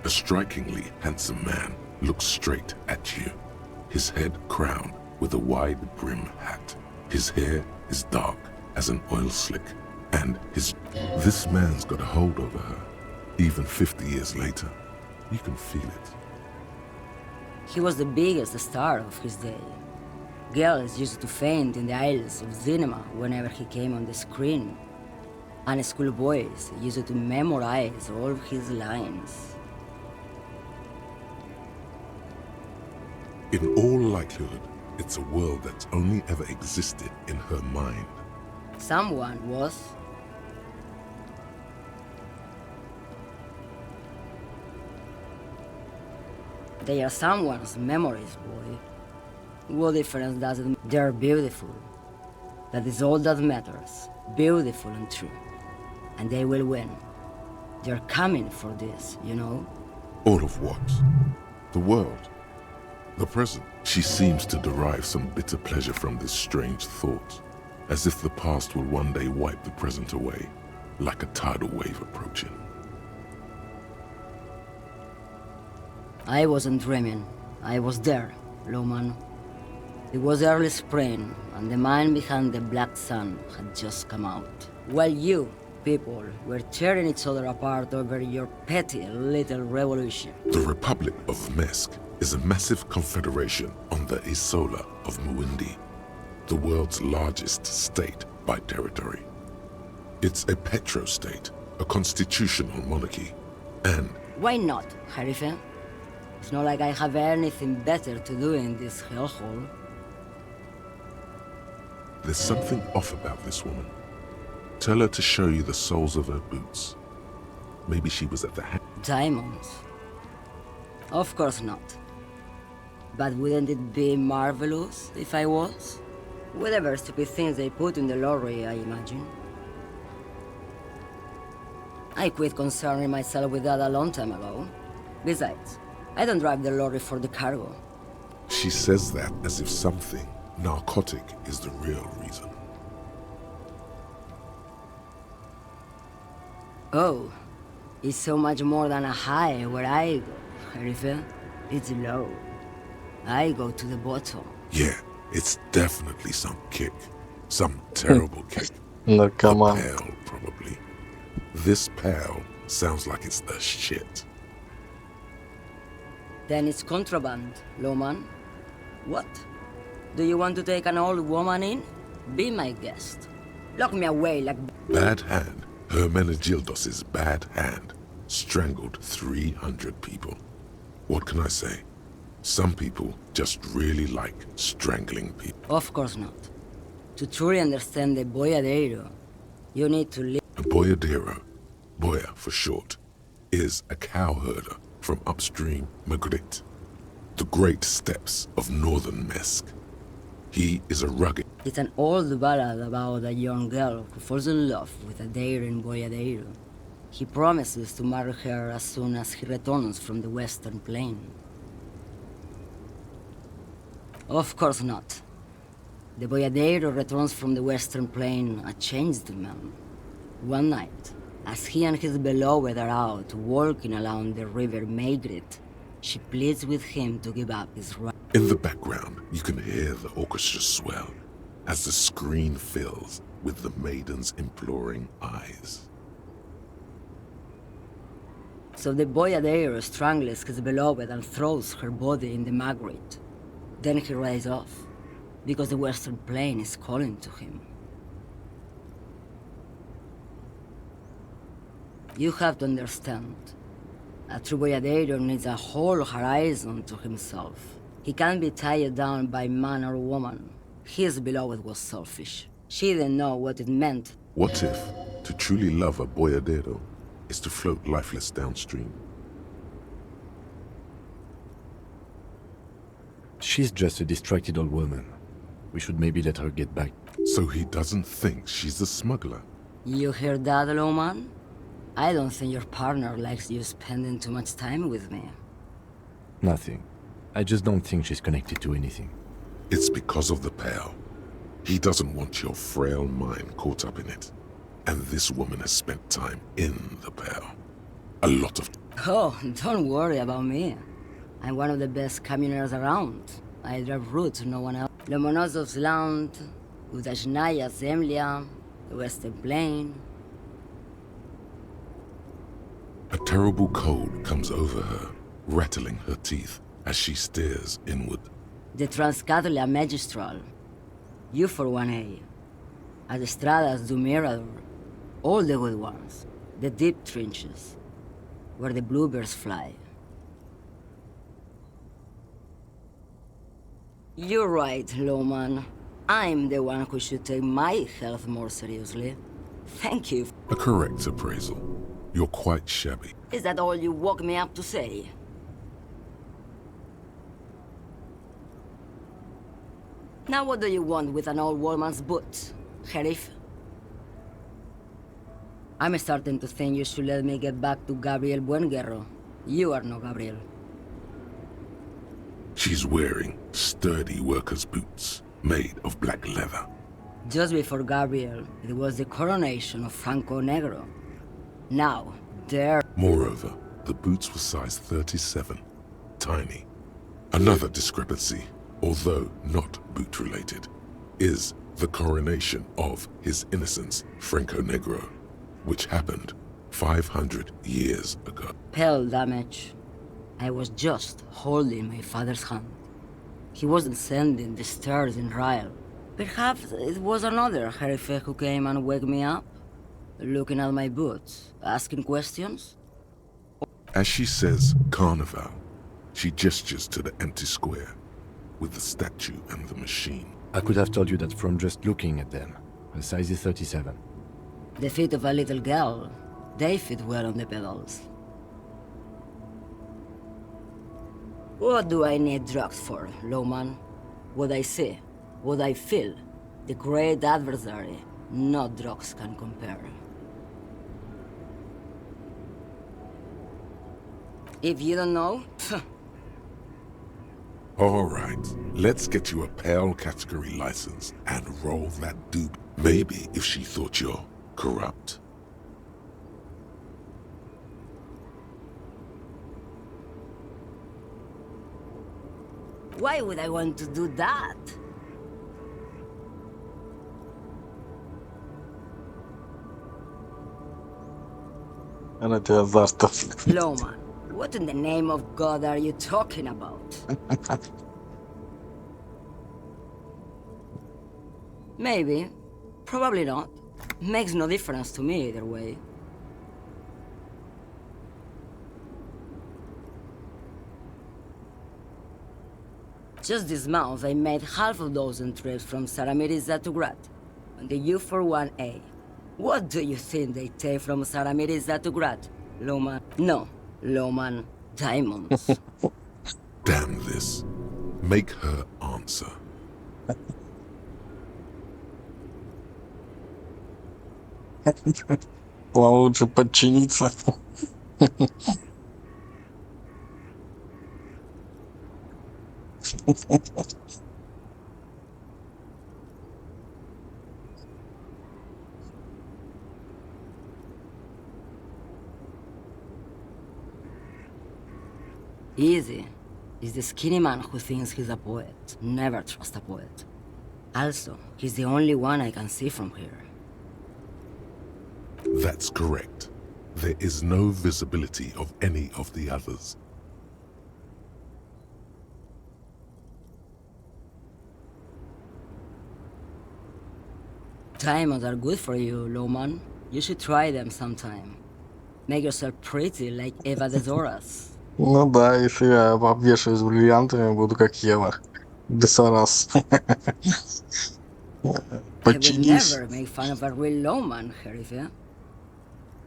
A strikingly handsome man looks straight at you, his head crowned with a wide brim hat. His hair is dark as an oil slick, and this man's got a hold over her. Even 50 years later, you can feel it.
He was the biggest star of his day. Girls used to faint in the aisles of cinema whenever he came on the screen. And schoolboys used to memorize all of his lines.
In all likelihood, it's a world that's only ever existed in her mind.
Someone was. They are someone's memories, boy. What difference does it make? They're beautiful. That is all that matters. Beautiful and true. And they will win. They're coming for this, you know?
All of what? The world? The present? She seems to derive some bitter pleasure from this strange thought, as if the past will one day wipe the present away, like a tidal wave approaching.
I wasn't dreaming. I was there, Lowman. It was early spring, and the man behind the black sun had just come out. While you, people, were tearing each other apart over your petty little revolution.
The Republic of Mesk is a massive confederation on the Isola of Muindi, the world's largest state by territory. It's a petro-state, a constitutional monarchy, and...
Why not, Harife? It's not like I have anything better to do in this hellhole.
There's something off about this woman. Tell her to show you the soles of her boots. Maybe she was at the
Diamonds? Of course not. But wouldn't it be marvelous if I was? Whatever stupid things they put in the lorry, I imagine. I quit concerning myself with that a long time ago. Besides, I don't drive the lorry for the cargo.
She says that as if something narcotic is the real reason.
Oh, it's so much more than a high where I go, Harife. It's low. I go to the bottom.
Yeah, it's definitely some kick. Some terrible kick.
No, come on.
Pale, probably. This pale sounds like it's the shit.
Then it's contraband, Lowman. What? Do you want to take an old woman in? Be my guest. Lock me away like...
Bad hand. Hermenegildos's bad hand strangled 300 people. What can I say? Some people just really like strangling people.
Of course not. To truly understand the Boyadero, you need to live...
A boyadero, boya for short, is a cowherder from upstream Magritte, the great steppes of northern Mesk. He is a rugged...
It's an old ballad about a young girl who falls in love with a daring boyadero. He promises to marry her as soon as he returns from the western plain. Of course not. The boyadero returns from the western plain a changed man. One night, as he and his beloved are out walking along the river Maigret, she pleads with him to give up his right.
In the background, you can hear the orchestra swell as the screen fills with the maiden's imploring eyes.
So the boyadero strangles his beloved and throws her body in the Magritte. Then he rides off, because the western plain is calling to him. You have to understand. A true boyadero needs a whole horizon to himself. He can't be tied down by man or woman. His beloved was selfish. She didn't know what it meant.
What if to truly love a boyadero is to float lifeless downstream?
She's just a distracted old woman. We should maybe let her get back.
So he doesn't think she's a smuggler.
You hear that, Lowman? I don't think your partner likes you spending too much time with me.
Nothing. I just don't think she's connected to anything.
It's because of the Pale. He doesn't want your frail mind caught up in it. And this woman has spent time in the Pale. A lot of...
Oh, don't worry about me. I'm one of the best communers around. I drive routes no one else. Lomonosov's Land, Udajnaya Zemlya, the Western Plain.
A terrible cold comes over her, rattling her teeth as she stares inward.
The Transcatolia Magistral. You for 1A. Adestradas du Mirador. All the good ones. The deep trenches. Where the bluebirds fly. You're right, Lowman. I'm the one who should take my health more seriously. Thank you.
A correct appraisal. You're quite shabby.
Is that all you woke me up to say? Now what do you want with an old woman's boots, Sheriff? I'm starting to think you should let me get back to Gabriel Buenguerro. You are no Gabriel.
She's wearing sturdy worker's boots made of black leather.
Just before Gabriel, it was the coronation of Franco Negro. Now, there...
Moreover, the boots were size 37. Tiny. Another discrepancy, although not boot-related, is the coronation of His Innocence, Franco Negro, which happened 500 years ago.
Pale damage. I was just holding my father's hand. He wasn't sending the stars in Ryle. Perhaps it was another Sheriff who came and woke me up, looking at my boots, asking questions.
As she says Carnival, she gestures to the empty square with the statue and the machine.
I could have told you that from just looking at them. The size is 37.
The feet of a little girl, they fit well on the pedals. What do I need drugs for, Lowman? What I see, what I feel, the great adversary, no drugs can compare. If you don't know,
All right, let's get you a Pale category license and roll that dupe. Maybe if she thought you're corrupt.
why would I want to do that?
Она тебя заставит.
Lowman, what in the name of God are you talking about? Maybe. Probably not. Makes no difference to me either way. Just this month, I made half a dozen trips from Saramiriza to Grat, on the U41A. What do you think they take from Saramiriza to Grat, Lowman? No, Lowman, diamonds.
Damn this. Make her answer.
Вам лучше подчиниться.
Easy. Is the skinny man who thinks he's a poet. Never trust a poet. Also, he's the only one I can see from here.
That's correct. There is no visibility of any of the others.
Diamonds are good for you, Lowman. You should try them sometime. Make yourself pretty like Eva de Zoras.
Ну да, если я обвешаюсь бриллиантами, буду как Ева. Бессарас.
I would
Подчинись.
never make fun of a real Lowman, Sheriff, yeah?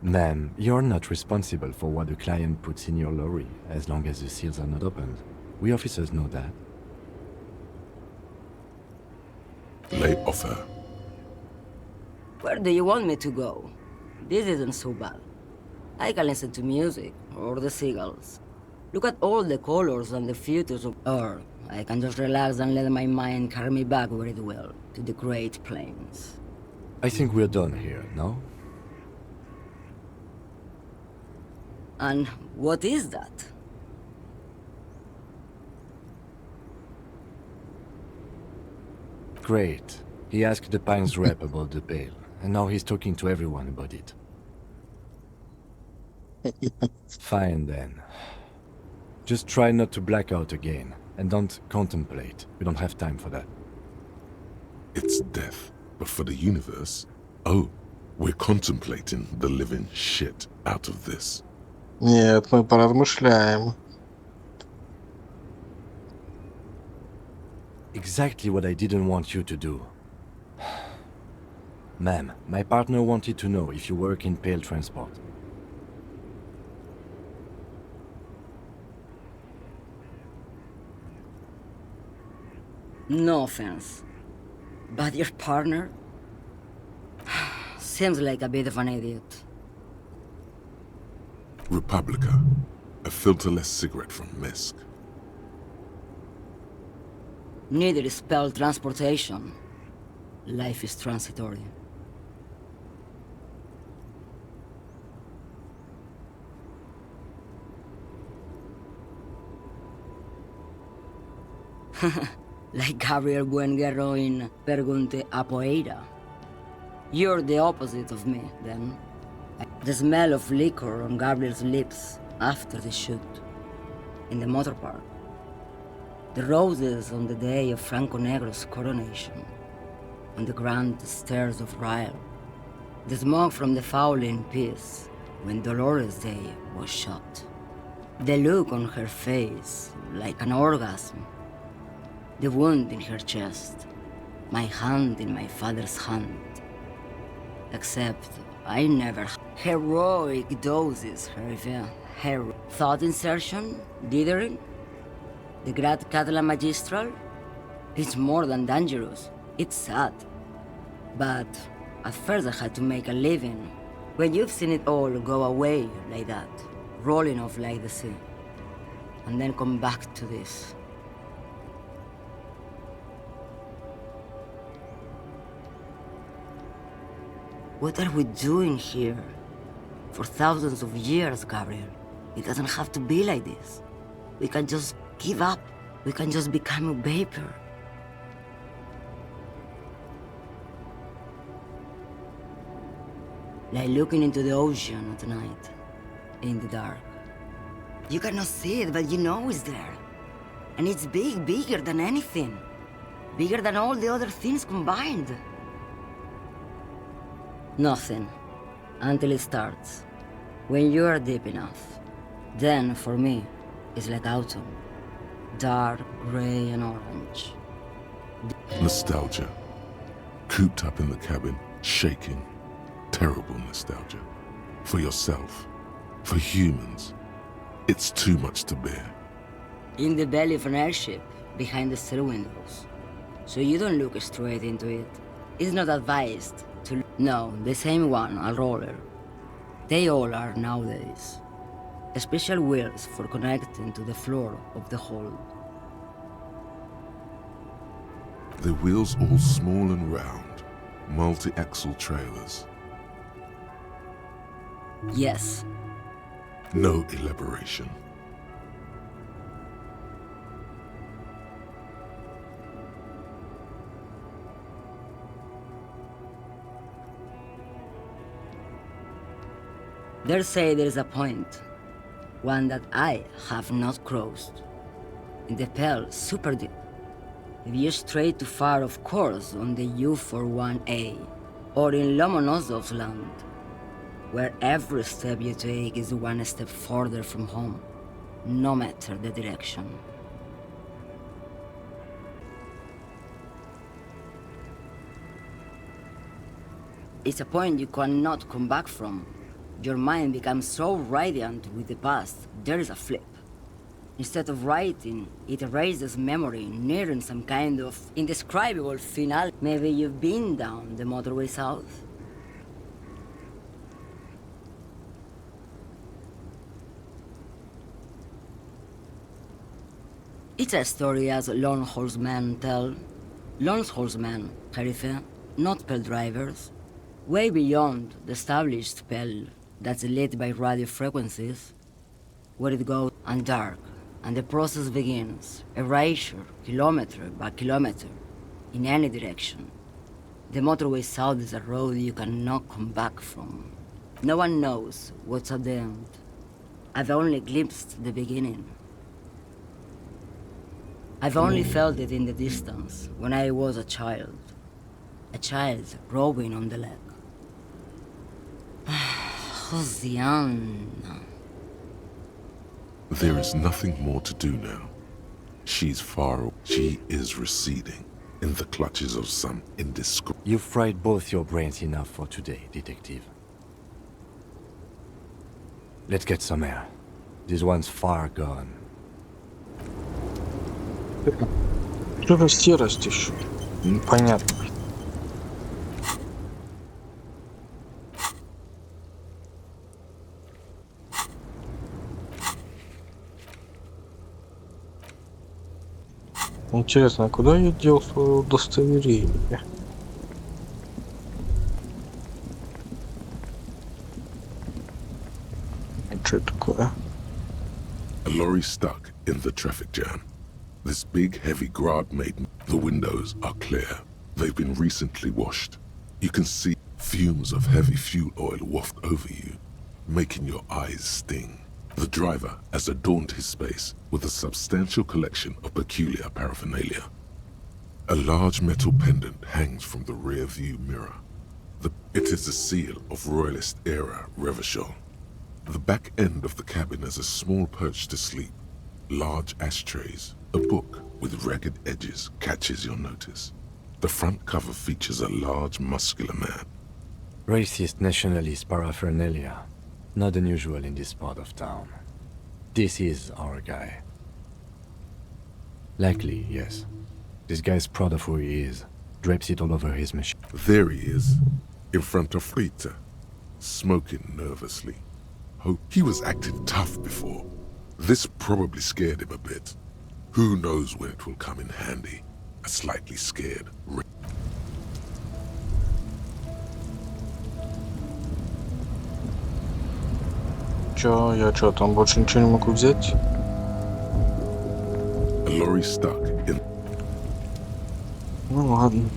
Ma'am, you're not responsible for what the client puts in your lorry, as long as the seals are not opened. We officers know that.
Lay off her.
Where do you want me to go? This isn't so bad. I can listen to music, or the seagulls. Look at all the colors and the features of... Or I can just relax and let my mind carry me back where it will, to the Great Plains.
I think we're done here, no?
And what is that?
Great. He asked the Pines rep about the bail, and now he's talking to everyone about it. Fine then. Just try not to black out again, and don't contemplate. We don't have time for that.
It's death, but for the universe, oh, we're contemplating the living shit out of this.
Нет, мы поразмышляем.
Exactly what I didn't want you to do. Ma'am, my partner wanted to know if you work in Pale Transport.
No offense. But your partner? Seems like a bit of an idiot.
Republica, a filterless cigarette from Misk.
Neither is Pell transportation. Life is transitory. Like Gabriel Buenguerro in Pergunte a Poeira. You're the opposite of me, then. The smell of liquor on Gabriel's lips after the shoot. In the motor park. The roses on the day of Franco Negro's coronation. On the grand stairs of Ryle. The smoke from the Fowling piece when Dolores Day was shot. The look on her face, like an orgasm. The wound in her chest. My hand in my father's hand. Except I never... Heroic doses, her thought insertion, dithering. The Grad Catalan Magistral? It's more than dangerous. It's sad. But at first I had to make a living. When you've seen it all go away like that, rolling off like the sea, and then come back to this. What are we doing here? For thousands of years, Gabriel. It doesn't have to be like this. We can just give up. We can just become a vapor. Like looking into the ocean at night, in the dark. You cannot see it, but you know it's there. And it's big, bigger than anything. Bigger than all the other things combined. Nothing. Until it starts. When you are deep enough. Then, for me, it's like autumn. Dark, gray, and orange.
Nostalgia. Cooped up in the cabin, shaking. Terrible nostalgia. For yourself. For humans. It's too much to bear.
In the belly of an airship, behind the steel windows. So you don't look straight into it. It's not advised to... No, the same one, a roller. They all are nowadays. Special wheels for connecting to the floor of the hold.
The wheels all small and round. Multi-axle trailers.
Yes.
No elaboration.
They say there is a point. One that I have not crossed. In the Pell Super Deep. If you stray too far, of course, on the U41A. Or in Lomonosov's land. Where every step you take is one step further from home, no matter the direction. It's a point you cannot come back from. Your mind becomes so radiant with the past, there is a flip. Instead of writing, it erases memory, nearing some kind of indescribable finale. Maybe you've been down the motorway south? It's a story as lone horsemen tell. Lone horsemen, Khalifa, not pale drivers. Way beyond the established spell that's lit by radio frequencies, where it goes and dark, and the process begins, erasure, kilometer by kilometer, in any direction. The motorway south is a road you cannot come back from. No one knows what's at the end. I've only glimpsed the beginning. I've only felt it in the distance when I was a child. A child rowing on the lake. Josiane.
There is nothing more to do now. She's far. She is receding in the clutches of some indiscreet.
You've fried both your brains enough for today, detective. Let's get some air. This one's far gone.
Что-то серость еще. Непонятно. Интересно, а куда я дел свое удостоверение? Что это такое?
A lorry stuck in the traffic jam. This big, heavy grab made the windows are clear. They've been recently washed. You can see fumes of heavy fuel oil waft over you, making your eyes sting. The driver has adorned his space with a substantial collection of peculiar paraphernalia. A large metal pendant hangs from the rear view mirror. It is the seal of Royalist-era Revachol. The back end of the cabin has a small perch to sleep. Large ashtrays, a book with ragged edges catches your notice. The front cover features a large, muscular man.
Racist nationalist paraphernalia. Not unusual in this part of town. This is our guy. Likely, yes. This guy's proud of who he is. Drapes it all over his machine.
There he is, in front of Rita, smoking nervously. He was acting tough before. This probably scared him a bit. Who knows when it will come in handy? A slightly scared Rita.
Я там больше ничего не могу взять?
A lorry stuck in...
Ну ладно.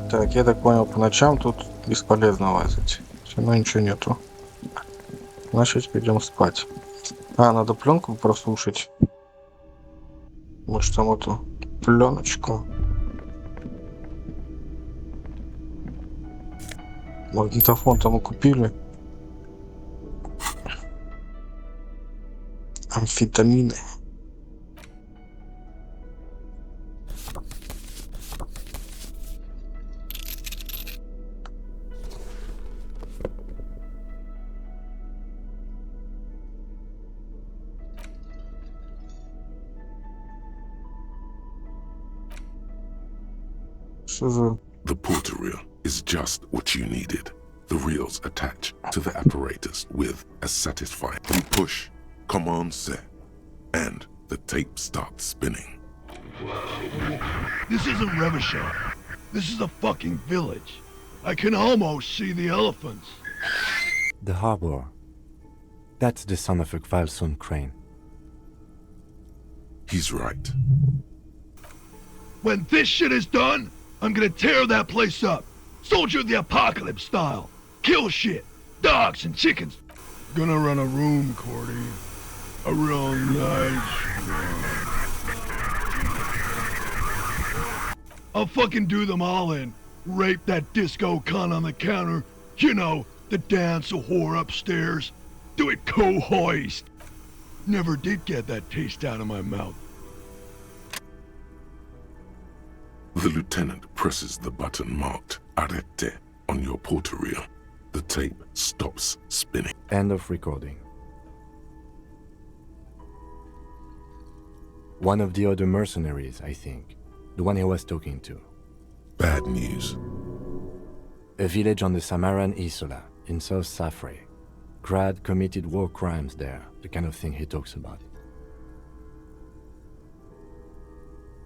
Так, я так понял, по ночам тут бесполезно лазить. Все равно ничего нету. Значит, идем спать. А, надо пленку прослушать. Может, там эту пленочку. Магнитофон-то мы купили. Амфетамины.
The porter reel is just what you needed. The reels attach to the apparatus with a satisfying push, command set, and the tape starts spinning.
This isn't Revachol. This is a fucking village. I can almost see the elephants.
The harbor. That's the son of a Kvalson crane.
He's right.
When this shit is done, I'm gonna tear that place up. Soldier of the apocalypse style. Kill shit. Dogs and chickens. Gonna run a room, Cordy. A real nice one. I'll fucking do them all in. Rape that disco cunt on the counter. You know, the dance a whore upstairs. Do it co-hoist. Never did get that taste out of my mouth.
The lieutenant presses the button marked Arrête on your porter reel. The tape stops spinning.
End of recording. One of the other mercenaries, I think. The one he was talking to.
Bad news.
A village on the Samaran Isola, in South Safre. Grad committed war crimes there, the kind of thing he talks about.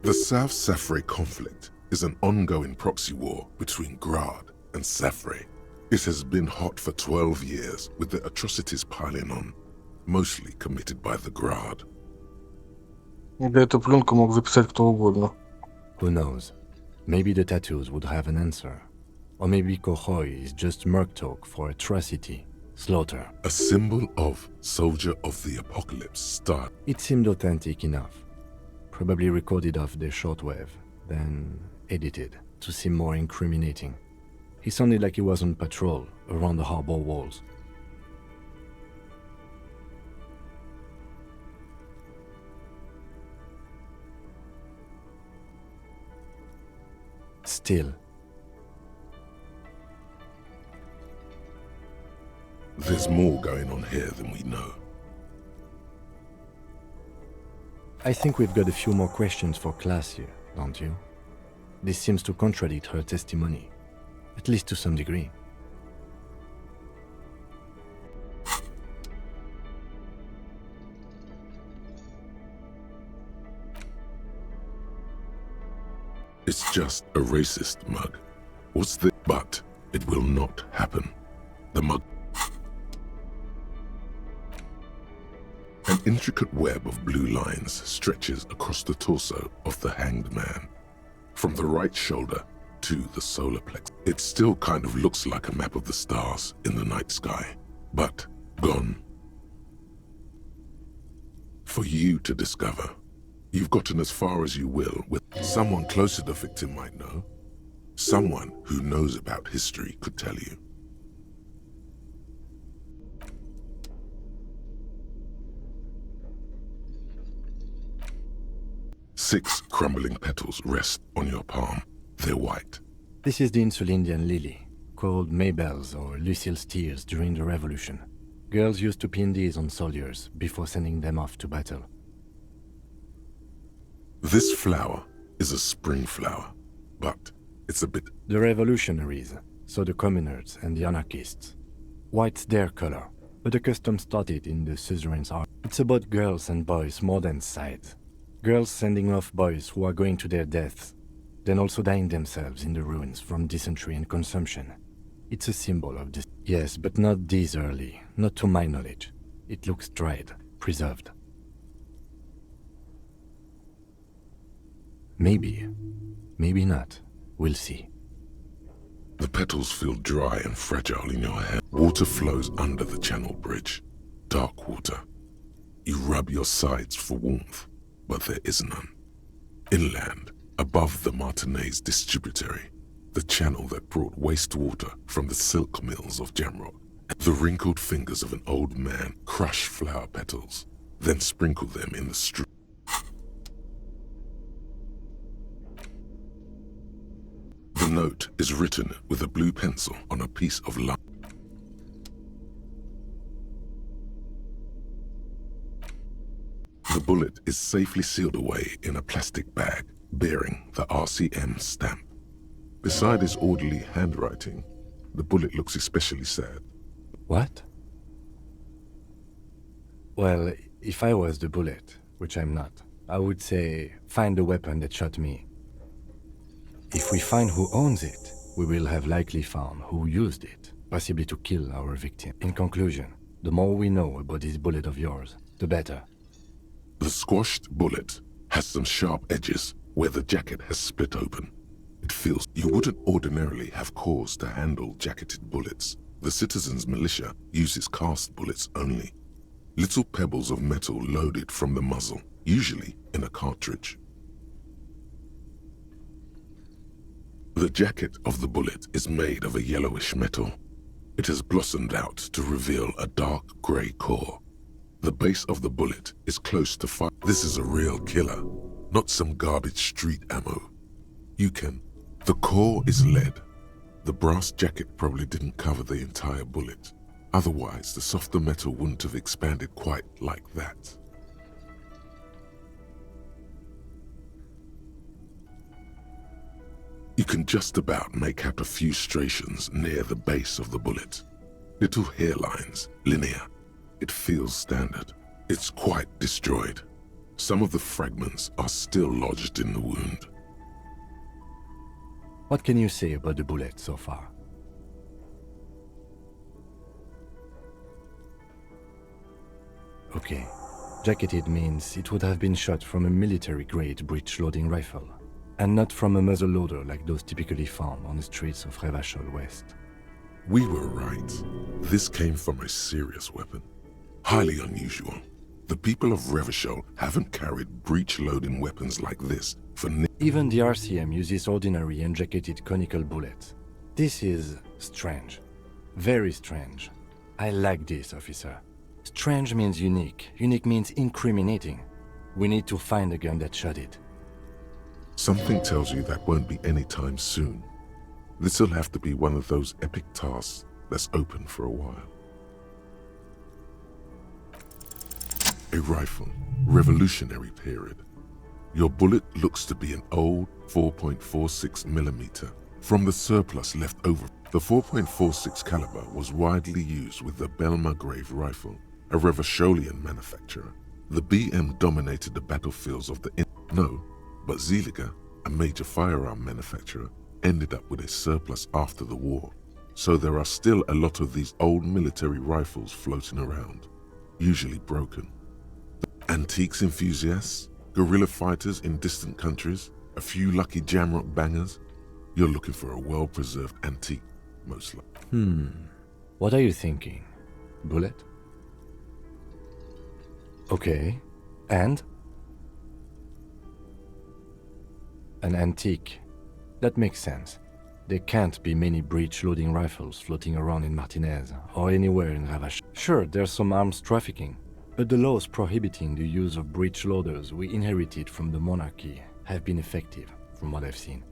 The South Safre conflict is an ongoing proxy war between Grad and Safre. It has been hot for 12 years, with the atrocities piling on, mostly committed by the Grad.
Или эту пленку мог записать кто угодно.
Who knows? Maybe the tattoos would have an answer. Or maybe Kohoy is just merc talk for atrocity, slaughter.
A symbol of Soldier of the Apocalypse style.
It seemed authentic enough. Probably recorded off the shortwave, then edited to seem more incriminating. He sounded like he was on patrol around the harbor walls. Still,
there's more going on here than we know.
I think we've got a few more questions for class here, don't you? This seems to contradict her testimony, at least to some degree.
It's just a racist mug. What's the... But it will not happen. The mug... An intricate web of blue lines stretches across the torso of the hanged man, from the right shoulder to the solar plexus. It still kind of looks like a map of the stars in the night sky, but gone. For you to discover. You've gotten as far as you will with someone close to the victim might know. Someone who knows about history could tell you. Six crumbling petals rest on your palm. They're white.
This is the Insulindian lily, called Maybelle's or Lucille's tears during the Revolution. Girls used to pin these on soldiers before sending them off to battle.
This flower is a spring flower, but it's a bit...
The revolutionaries, so the communards and the anarchists. White's their color, but the custom started in the suzerain's army. It's about girls and boys more than sight. Girls sending off boys who are going to their deaths, then also dying themselves in the ruins from dysentery and consumption. It's a symbol of this. Yes, but not this early, not to my knowledge. It looks dried, preserved. Maybe. Maybe not. We'll see.
The petals feel dry and fragile in your hand. Water flows under the channel bridge. Dark water. You rub your sides for warmth, but there is none. Inland, above the Martinez distributary, the channel that brought wastewater from the silk mills of Jamrock, the wrinkled fingers of an old man crush flower petals, then sprinkle them in the stream. The note is written with a blue pencil on a piece of lime. The bullet is safely sealed away in a plastic bag bearing the RCM stamp. Beside his orderly handwriting, the bullet looks especially sad.
What? Well, if I was the bullet, which I'm not, I would say, find the weapon that shot me. If we find who owns it, we will have likely found who used it, possibly to kill our victim. In conclusion, the more we know about this bullet of yours, the better.
The squashed bullet has some sharp edges where the jacket has split open. It feels you wouldn't ordinarily have cause to handle jacketed bullets. The citizens' militia uses cast bullets only. Little pebbles of metal loaded from the muzzle, usually in a cartridge. The jacket of the bullet is made of a yellowish metal. It has blossomed out to reveal a dark grey core. The base of the bullet is close to fire. This is a real killer, not some garbage street ammo. The core is lead. The brass jacket probably didn't cover the entire bullet. Otherwise, the softer metal wouldn't have expanded quite like that. You can just about make out a few striations near the base of the bullet. Little hairlines, linear. It feels standard. It's quite destroyed. Some of the fragments are still lodged in the wound.
What can you say about the bullet so far? Okay. Jacketed means it would have been shot from a military-grade breech-loading rifle, and not from a muzzleloader like those typically found on the streets of Revachol West.
We were right. This came from a serious weapon. Highly unusual. The people of Revachol haven't carried breech-loading weapons like this for
Even the RCM uses ordinary unjacketed conical bullets. This is strange. Very strange. I like this, officer. Strange means unique. Unique means incriminating. We need to find the gun that shot it.
Something tells you that won't be any time soon. This'll have to be one of those epic tasks that's open for a while. A rifle, revolutionary period. Your bullet looks to be an old 4.46mm from the surplus left over. The 4.46 caliber was widely used with the Belmargrave rifle, a Revacholian manufacturer. The BM dominated the battlefields of the but Zeliger, a major firearm manufacturer, ended up with a surplus after the war. So there are still a lot of these old military rifles floating around, usually broken. Antiques enthusiasts, guerrilla fighters in distant countries, a few lucky jamrock bangers. You're looking for a well-preserved antique, most likely.
What are you thinking? Bullet? Okay. And? An antique. That makes sense. There can't be many breech-loading rifles floating around in Martinez or anywhere in Ravache. Sure, there's some arms trafficking, but the laws prohibiting the use of breech loaders we inherited from the monarchy have been effective, from what I've seen.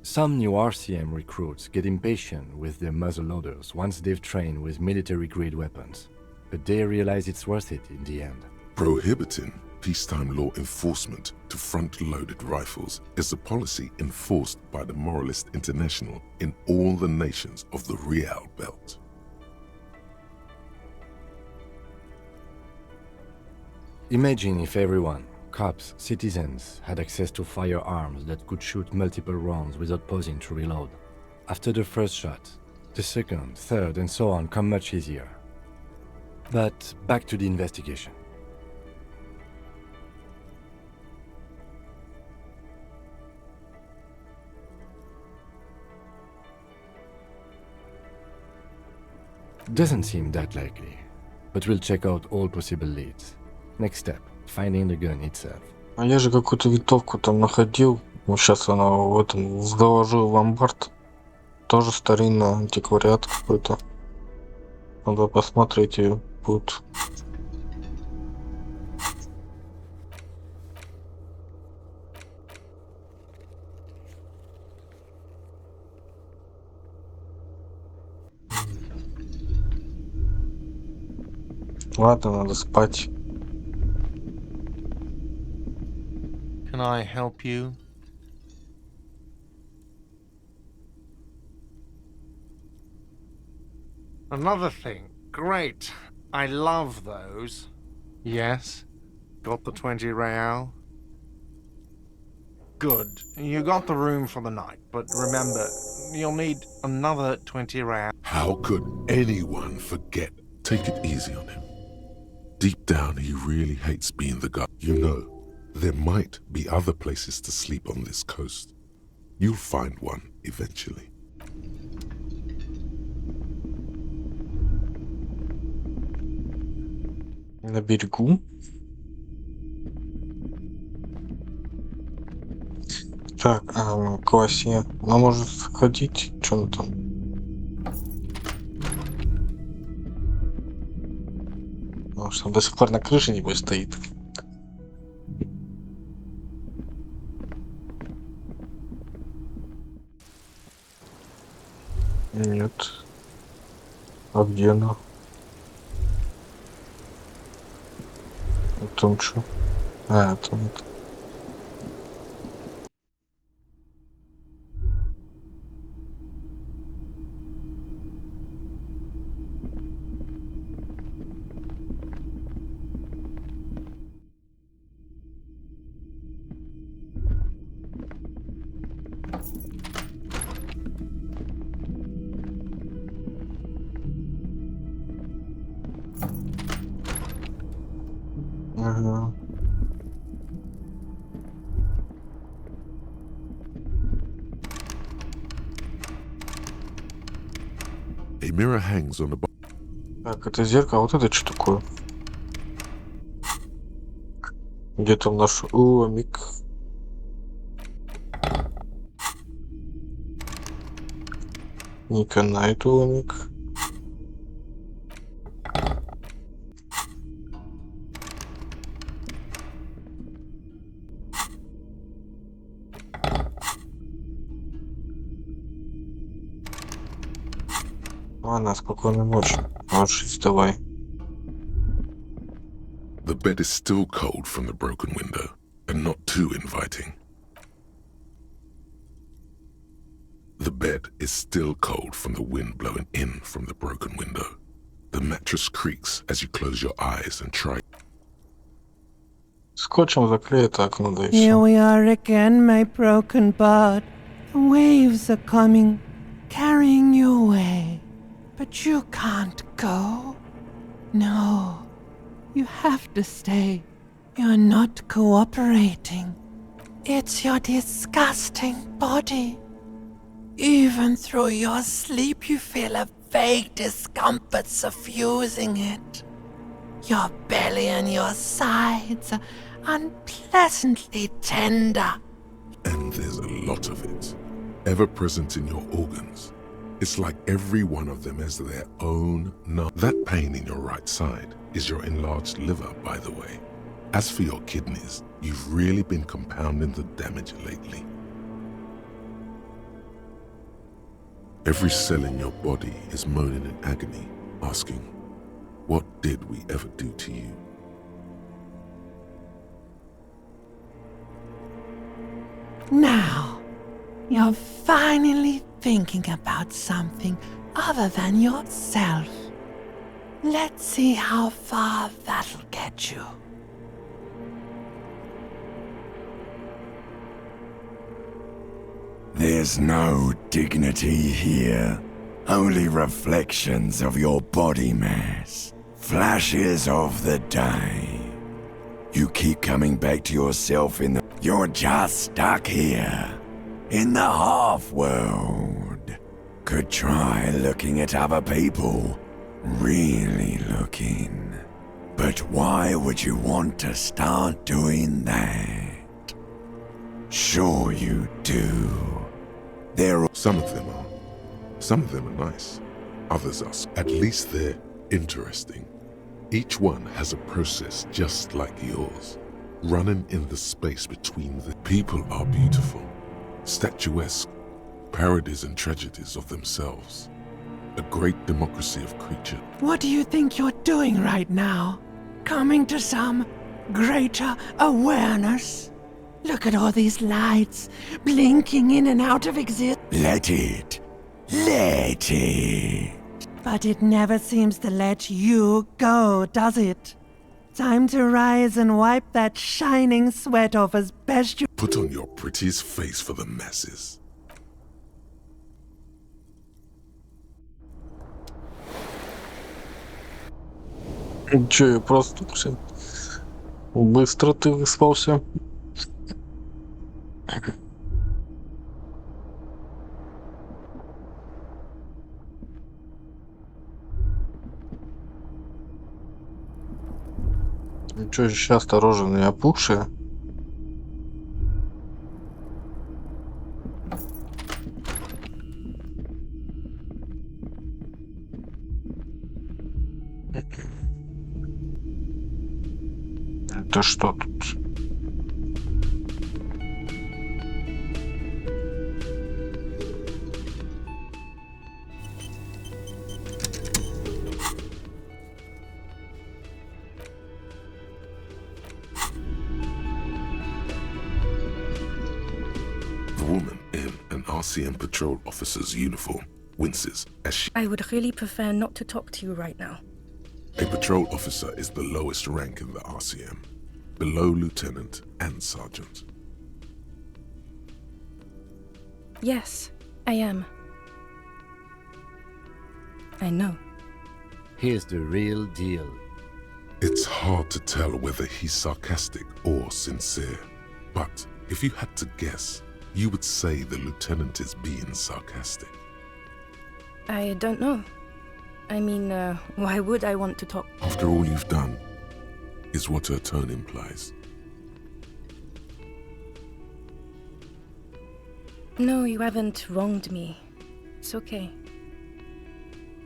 Some new RCM recruits get impatient with their muzzleloaders once they've trained with military-grade weapons, but they realize it's worth it in the end.
Prohibiting peacetime law enforcement to front-loaded rifles is a policy enforced by the Moralist International in all the nations of the Real Belt.
Imagine if everyone, cops, citizens, had access to firearms that could shoot multiple rounds without pausing to reload. After the first shot, the second, third, and so on come much easier. But back to the investigation. Doesn't seem that likely, but we'll check out all possible leads. Next step, finding the gun itself.
А я же какую-то винтовку там находил. Вот сейчас она в этом заложил в ломбард. Тоже старинный антиквариат какой-то. Надо посмотреть ее будет. Ладно, надо спать.
Can I help you? Another thing. Great. I love those. Yes. Got the 20 real? Good. You got the room for the night, but remember, you'll need another 20 real.
How could anyone forget? Take it easy on him. Deep down, he really hates being the guy. You know, there might be other places to sleep on this coast. You'll find one eventually.
На берегу. Так, классе. Она может сходить. Что она там? Потому что он до сих пор на крыше, небось, стоит. Нет. А где она? Там что? Это вот. Ага.
A mirror hangs on the
Так, это зеркало. Вот это что такое? Где там наш ломик? Не канает ломик. Ладно, спокойной ночи. Ложись, давай.
The bed is still cold from the broken window, and not too inviting. The bed is still cold from the wind blowing in from the broken window. The mattress creaks as you close your eyes and try.
Скотчем заклеит это окно, да и
Here
все.
we are again, my broken bird. The waves are coming, carrying you away. But you can't go. No, you have to stay. You're not cooperating. It's your disgusting body. Even through your sleep, you feel a vague discomfort suffusing it. Your belly and your sides are unpleasantly tender.
And there's a lot of it, ever present in your organs. It's like every one of them has their own That pain in your right side is your enlarged liver, by the way. As for your kidneys, you've really been compounding the damage lately. Every cell in your body is moaning in agony, asking, what did we ever do to you?
Now, you're finally thinking about something other than yourself. Let's see how far that'll get you.
There's no dignity here. Only reflections of your body mass. Flashes of the day. You keep coming back to yourself in the... You're just stuck here. In the half-world. Could try looking at other people. Really looking. But why would you want to start doing that? Sure you do.
Some of them are. Some of them are nice. Others are. At least they're interesting. Each one has a process just like yours. Running in the space between the people are beautiful. Statuesque. Parodies and tragedies of themselves. A great democracy of creatures.
What do you think you're doing right now? Coming to some greater awareness? Look at all these lights, blinking in and out of existence.
Let it. Let it.
But it never seems to let you go, does it? Time to rise and wipe that shining sweat off as best you...
Put on your prettiest face for the masses.
Че, я проснулся. Быстро ты выспался. Ну что, сейчас осторожно, опухшие. Это что тут?
The woman in an RCM patrol officer's uniform winces as she...
I would really prefer not to talk to you right now.
A patrol officer is the lowest rank in the RCM, below lieutenant and sergeant.
Yes, I am. I know.
Here's the real deal.
It's hard to tell whether he's sarcastic or sincere. But if you had to guess, you would say the lieutenant is being sarcastic.
I don't know. I mean, why would I want to talk?
After all you've done, is what her tone implies.
No, you haven't wronged me. It's okay.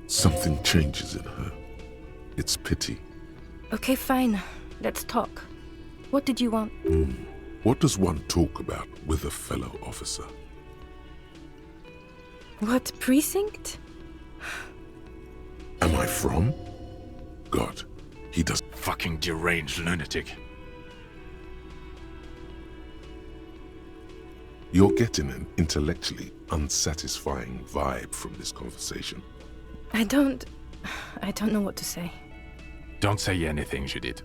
Something changes in her. It's pity.
Okay, fine. Let's talk. What did you want?
What does one talk about with a fellow officer?
What precinct?
Am I from? God, he does.
Fucking deranged lunatic.
You're getting an intellectually unsatisfying vibe from this conversation.
I don't know what to say.
Don't say anything, Judith.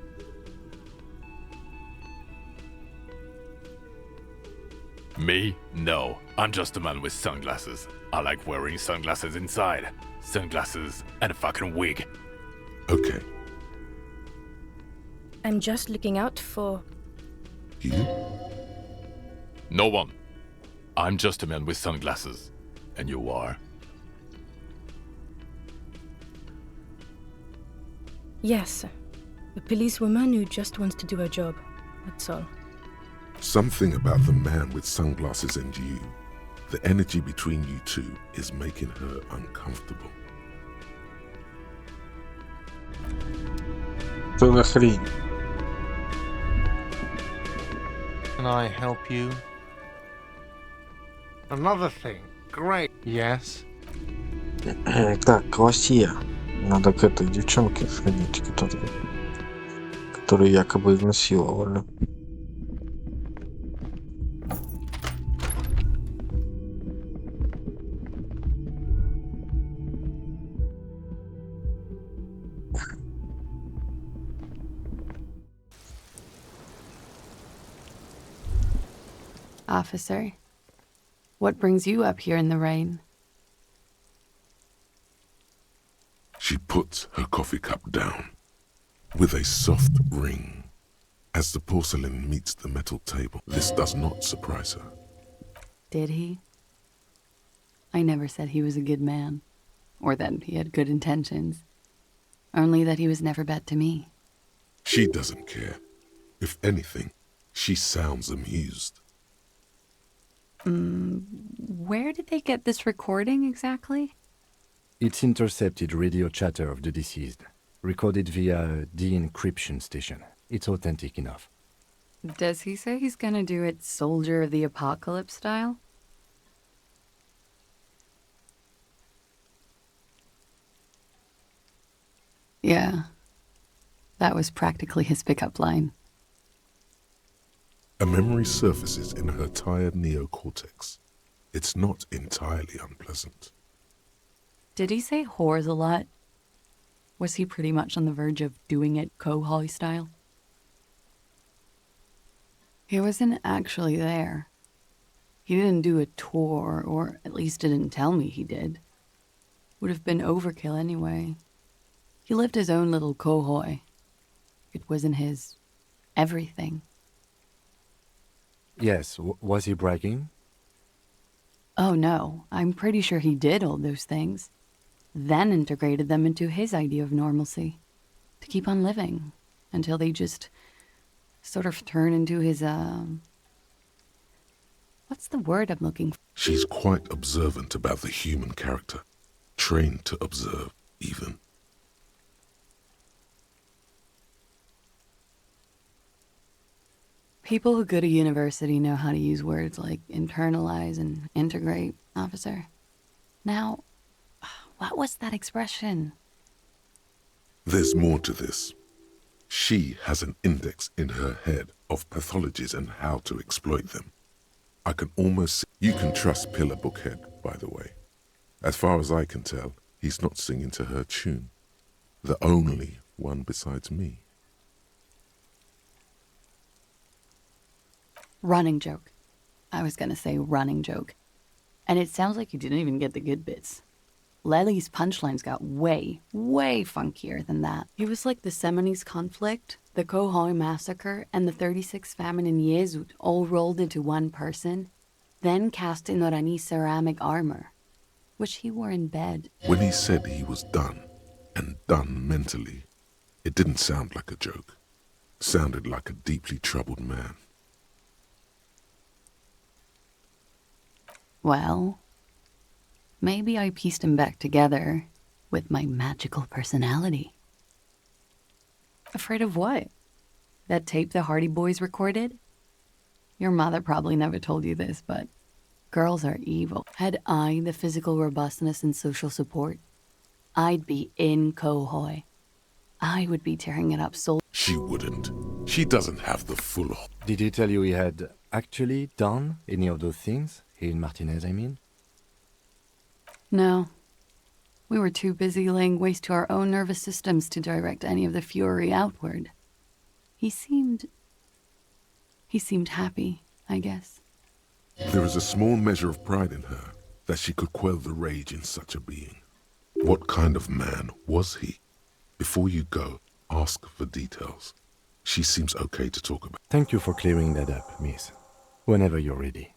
Me? No. I'm just a man with sunglasses. I like wearing sunglasses inside. Sunglasses and a fucking wig.
Okay.
I'm just looking out for...
You?
No one. I'm just a man with sunglasses. And you are?
Yes. A policewoman who just wants to do her job. That's all.
Something about the man with sunglasses and you, the energy between you two is making her uncomfortable.
Что за хрень?
Can I help you? Another thing. Great. Yes.
Так, Классия. Надо к этой девчонке сходить, которую якобы изнасиловали.
Officer, what brings you up here in the rain?
She puts her coffee cup down with a soft ring. As the porcelain meets the metal table, this does not surprise her.
Did he? I never said he was a good man, or that he had good intentions. Only that he was never bad to me.
She doesn't care. If anything, she sounds amused.
Where did they get this recording exactly?
It's intercepted radio chatter of the deceased, recorded via a de-encryption station. It's authentic enough.
Does he say he's gonna do it Soldier of the Apocalypse style? Yeah. That was practically his pickup line.
A memory surfaces in her tired neocortex. It's not entirely unpleasant.
Did he say whores a lot? Was he pretty much on the verge of doing it Kohoi style? He wasn't actually there. He didn't do a tour, or at least didn't tell me he did. Would have been overkill anyway. He lived his own little Kohoi. It wasn't his everything.
Yes, was he bragging?
Oh no, I'm pretty sure he did all those things. Then integrated them into his idea of normalcy. To keep on living. Until they just sort of turn into his, what's the word I'm looking for?
She's quite observant about the human character. Trained to observe, even.
People who go to university know how to use words like internalize and integrate, officer. Now, what was that expression?
There's more to this. She has an index in her head of pathologies and how to exploit them. I can almost see. You can trust Pillar Bookhead, by the way. As far as I can tell, he's not singing to her tune. The only one besides me.
Running joke. I was gonna say running joke. And it sounds like you didn't even get the good bits. Lely's punchlines got way, way funkier than that. He was like the Seminese conflict, the Khohoi massacre, and the 36 famine in Yezud all rolled into one person, then cast in Orani ceramic armor, which he wore in bed.
When he said he was done, and done mentally, it didn't sound like a joke. It sounded like a deeply troubled man.
Well, maybe I pieced him back together with my magical personality. Afraid of what? That tape the Hardy Boys recorded? Your mother probably never told you this, but girls are evil. Had I the physical robustness and social support, I'd be in Khohoi. I would be tearing it up so...
She wouldn't. She doesn't have the full...
Did he tell you he had actually done any of those things? He and Martinez, I mean?
No. We were too busy laying waste to our own nervous systems to direct any of the fury outward. He seemed happy, I guess.
There is a small measure of pride in her that she could quell the rage in such a being. What kind of man was he? Before you go, ask for details. She seems okay to talk about.
Thank you for clearing that up, miss. Whenever you're ready.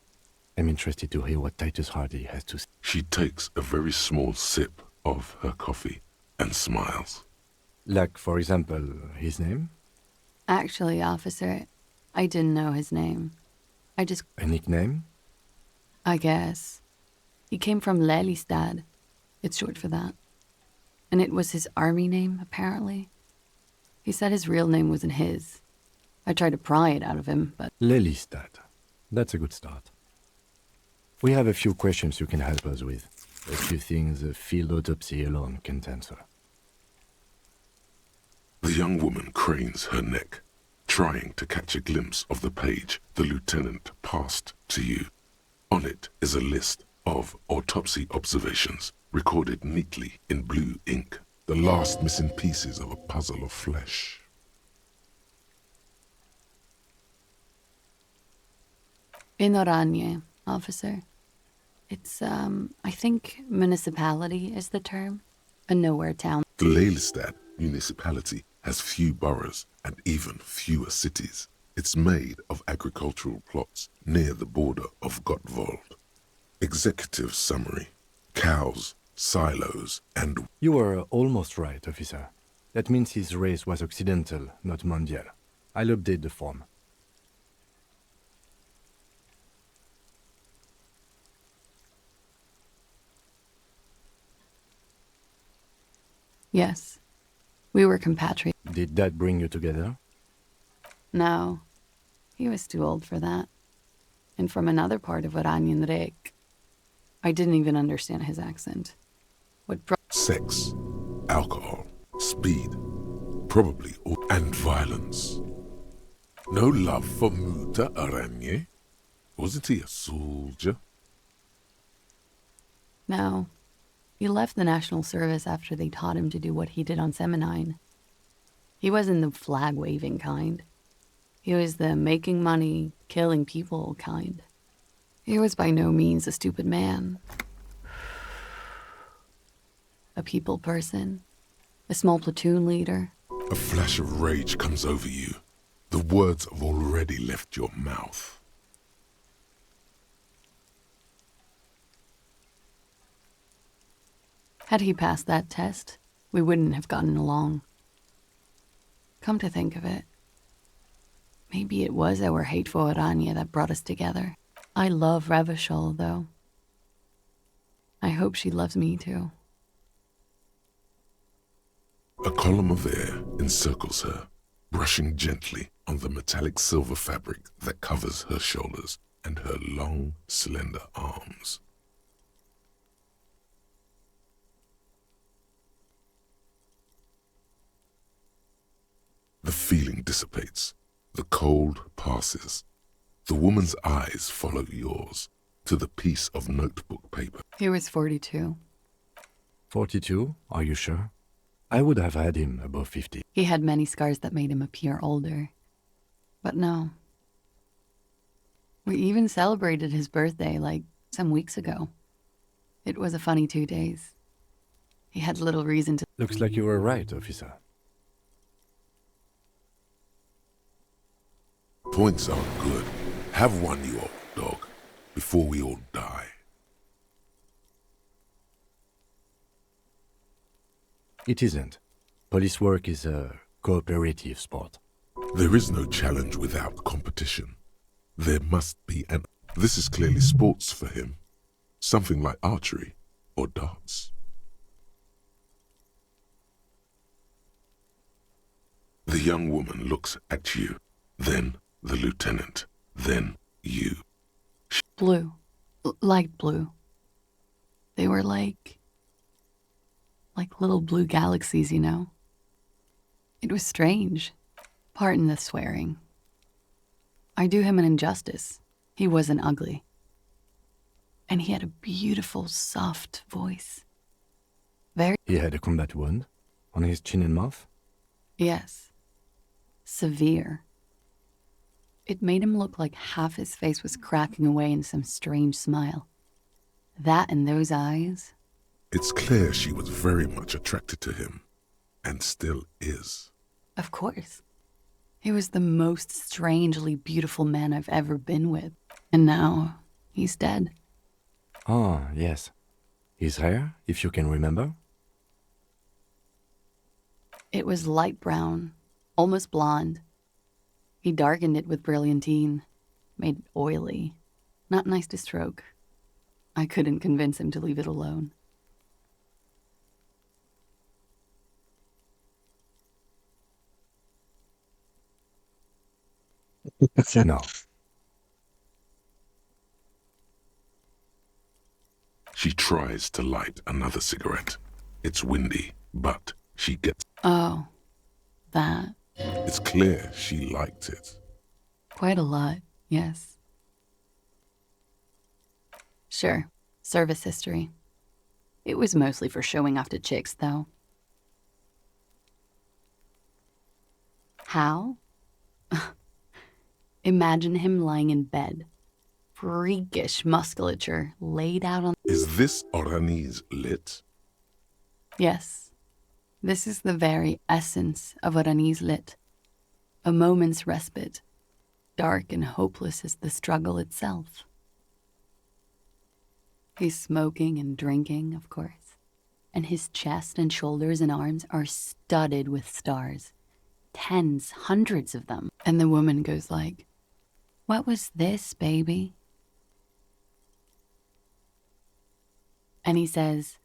I'm interested to hear what Titus Hardy has to say.
She takes a very small sip of her coffee and smiles.
Like, for example, his name?
Actually, officer, I didn't know his name. I just...
A nickname?
I guess. He came from Lelystad. It's short for that. And it was his army name, apparently. He said his real name wasn't his. I tried to pry it out of him, but...
Lelystad. That's a good start. We have a few questions you can help us with. A few things a field autopsy alone can't answer.
The young woman cranes her neck, trying to catch a glimpse of the page the lieutenant passed to you. On it is a list of autopsy observations, recorded neatly in blue ink, the last missing pieces of a puzzle of flesh.
In Oranje, officer. It's, I think municipality is the term. A nowhere town.
The Lelystad municipality has few boroughs and even fewer cities. It's made of agricultural plots near the border of Gottwald. Executive summary: cows, silos, and...
You were almost right, officer. That means his race was Occidental, not Mondial. I'll update the form.
Yes. We were compatriots.
Did that bring you together?
No. He was too old for that. And from another part of Oranjenrek. I didn't even understand his accent.
Sex, alcohol, speed, probably, and violence. No love for Muta Aranje? Wasn't he a soldier?
No. He left the National Service after they taught him to do what he did on Seminine. He wasn't the flag-waving kind. He was the making money, killing people kind. He was by no means a stupid man. A people person. A small platoon leader.
A flash of rage comes over you. The words have already left your mouth.
Had he passed that test, we wouldn't have gotten along. Come to think of it, maybe it was our hate for Oranje that brought us together. I love Revachol, though. I hope she loves me, too.
A column of air encircles her, brushing gently on the metallic silver fabric that covers her shoulders and her long, slender arms. The feeling dissipates. The cold passes. The woman's eyes follow yours to the piece of notebook paper.
He was 42.
42? Are you sure? I would have had him above 50.
He had many scars that made him appear older. But no. We even celebrated his birthday, like, some weeks ago. It was a funny 2 days. He had little reason to.
Looks like you were right, officer.
Points aren't good. Have one, you old dog, before we all die.
It isn't. Police work is a cooperative sport.
There is no challenge without competition. There must be an... This is clearly sports for him. Something like archery or darts. The young woman looks at you, then the lieutenant, then you.
Blue. Light blue. They were like little blue galaxies, you know? It was strange. Pardon the swearing. I do him an injustice. He wasn't ugly. And he had a beautiful, soft voice. Very...
He had a combat wound on his chin and mouth?
Yes. Severe. It made him look like half his face was cracking away in some strange smile. That and those eyes...
It's clear she was very much attracted to him, and still is.
Of course. He was the most strangely beautiful man I've ever been with. And now, he's dead.
Ah, yes. His hair, if you can remember?
It was light brown, almost blonde. He darkened it with brilliantine, made it oily. Not nice to stroke. I couldn't convince him to leave it alone.
No.
She tries to light another cigarette. It's windy, but she gets...
Oh, that.
It's clear she liked it.
Quite a lot, yes. Sure, service history. It was mostly for showing off to chicks, though. How? Imagine him lying in bed. Freakish musculature laid out on...
Is this Oranese lit?
Yes. This is the very essence of Oranese lit. A moment's respite, dark and hopeless as the struggle itself. He's smoking and drinking, of course, and his chest and shoulders and arms are studded with stars. Tens, hundreds of them. And the woman goes like, "What was this, baby?" And he says,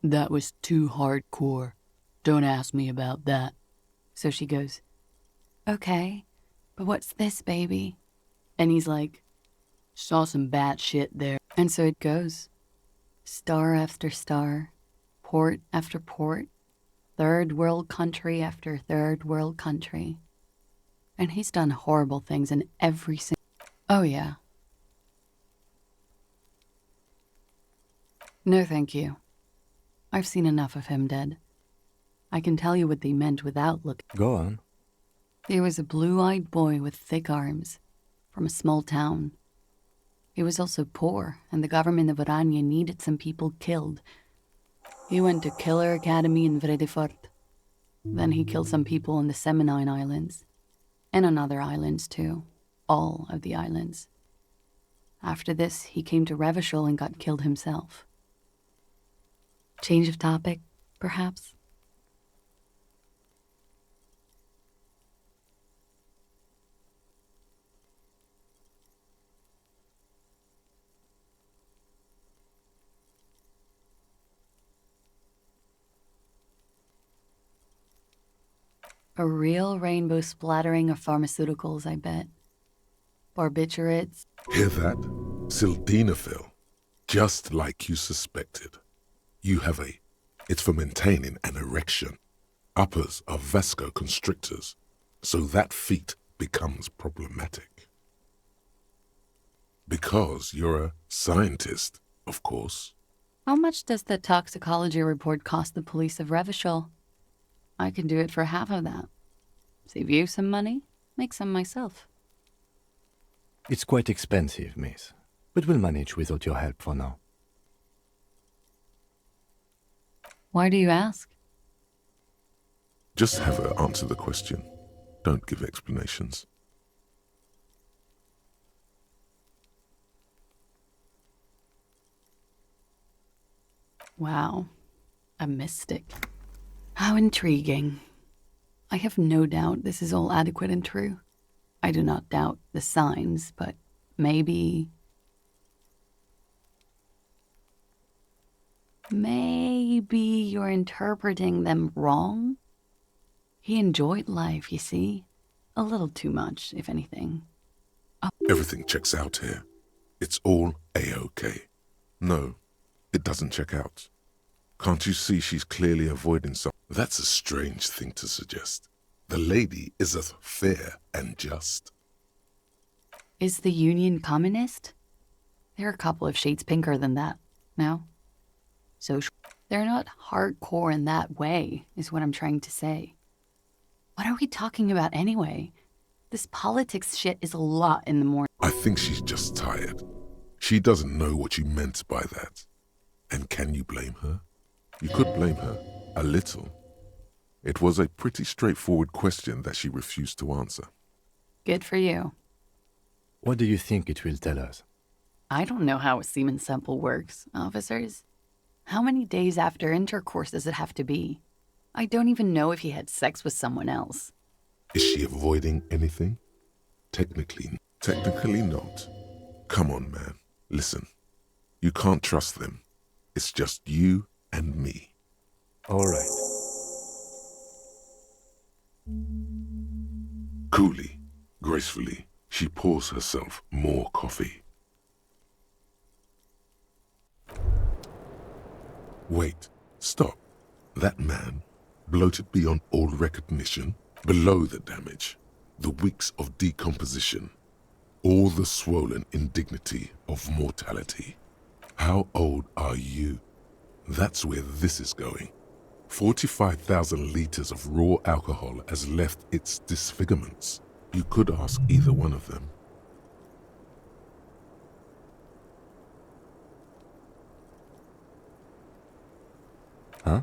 "That was too hardcore. Don't ask me about that." So she goes, "Okay, but what's this, baby?" And he's like, "Saw some bat shit there." And so it goes. Star after star, port after port, third world country after third world country. And he's done horrible things in every single... Oh, yeah. No, thank you. I've seen enough of him dead. I can tell you what they meant without looking.
Go on.
He was a blue-eyed boy with thick arms, from a small town. He was also poor, and the government of Oranje needed some people killed. He went to Killer Academy in Vredefort. Then he killed some people on the Semenine Islands. And on other islands, too. All of the islands. After this, he came to Revachol and got killed himself. Change of topic, perhaps? A real rainbow splattering of pharmaceuticals, I bet. Barbiturates.
Hear that? Sildenafil. Just like you suspected. You have a... It's for maintaining an erection. Uppers are vasoconstrictors, so that feat becomes problematic. Because you're a scientist, of course.
How much does the toxicology report cost the police of Revachol? I can do it for half of that. Save you some money, make some myself.
It's quite expensive, miss, but we'll manage without your help for now.
Why do you ask?
Just have her answer the question. Don't give explanations.
Wow. A mystic. How intriguing. I have no doubt this is all adequate and true. I do not doubt the signs, but maybe you're interpreting them wrong? He enjoyed life, you see. A little too much, if anything.
Everything checks out here. It's all A-OK. No, it doesn't check out. Can't you see she's clearly avoiding something? That's a strange thing to suggest. The lady is as fair and just.
Is the Union communist? They're a couple of shades pinker than that, no? They're not hardcore in that way, is what I'm trying to say. What are we talking about anyway? This politics shit is a lot in the morning.
I think she's just tired. She doesn't know what you meant by that. And can you blame her? You could blame her, a little. It was a pretty straightforward question that she refused to answer.
Good for you.
What do you think it will tell us?
I don't know how a semen sample works, officers. How many days after intercourse does it have to be? I don't even know if he had sex with someone else.
Is she avoiding anything? Technically not. Come on, man. Listen. You can't trust them. It's just you and me.
All right.
Coolly, gracefully, she pours herself more coffee. Wait, stop. That man, bloated beyond all recognition, below the damage, the weeks of decomposition, all the swollen indignity of mortality. How old are you? That's where this is going. 45,000 liters of raw alcohol has left its disfigurements. You could ask either one of them.
Huh?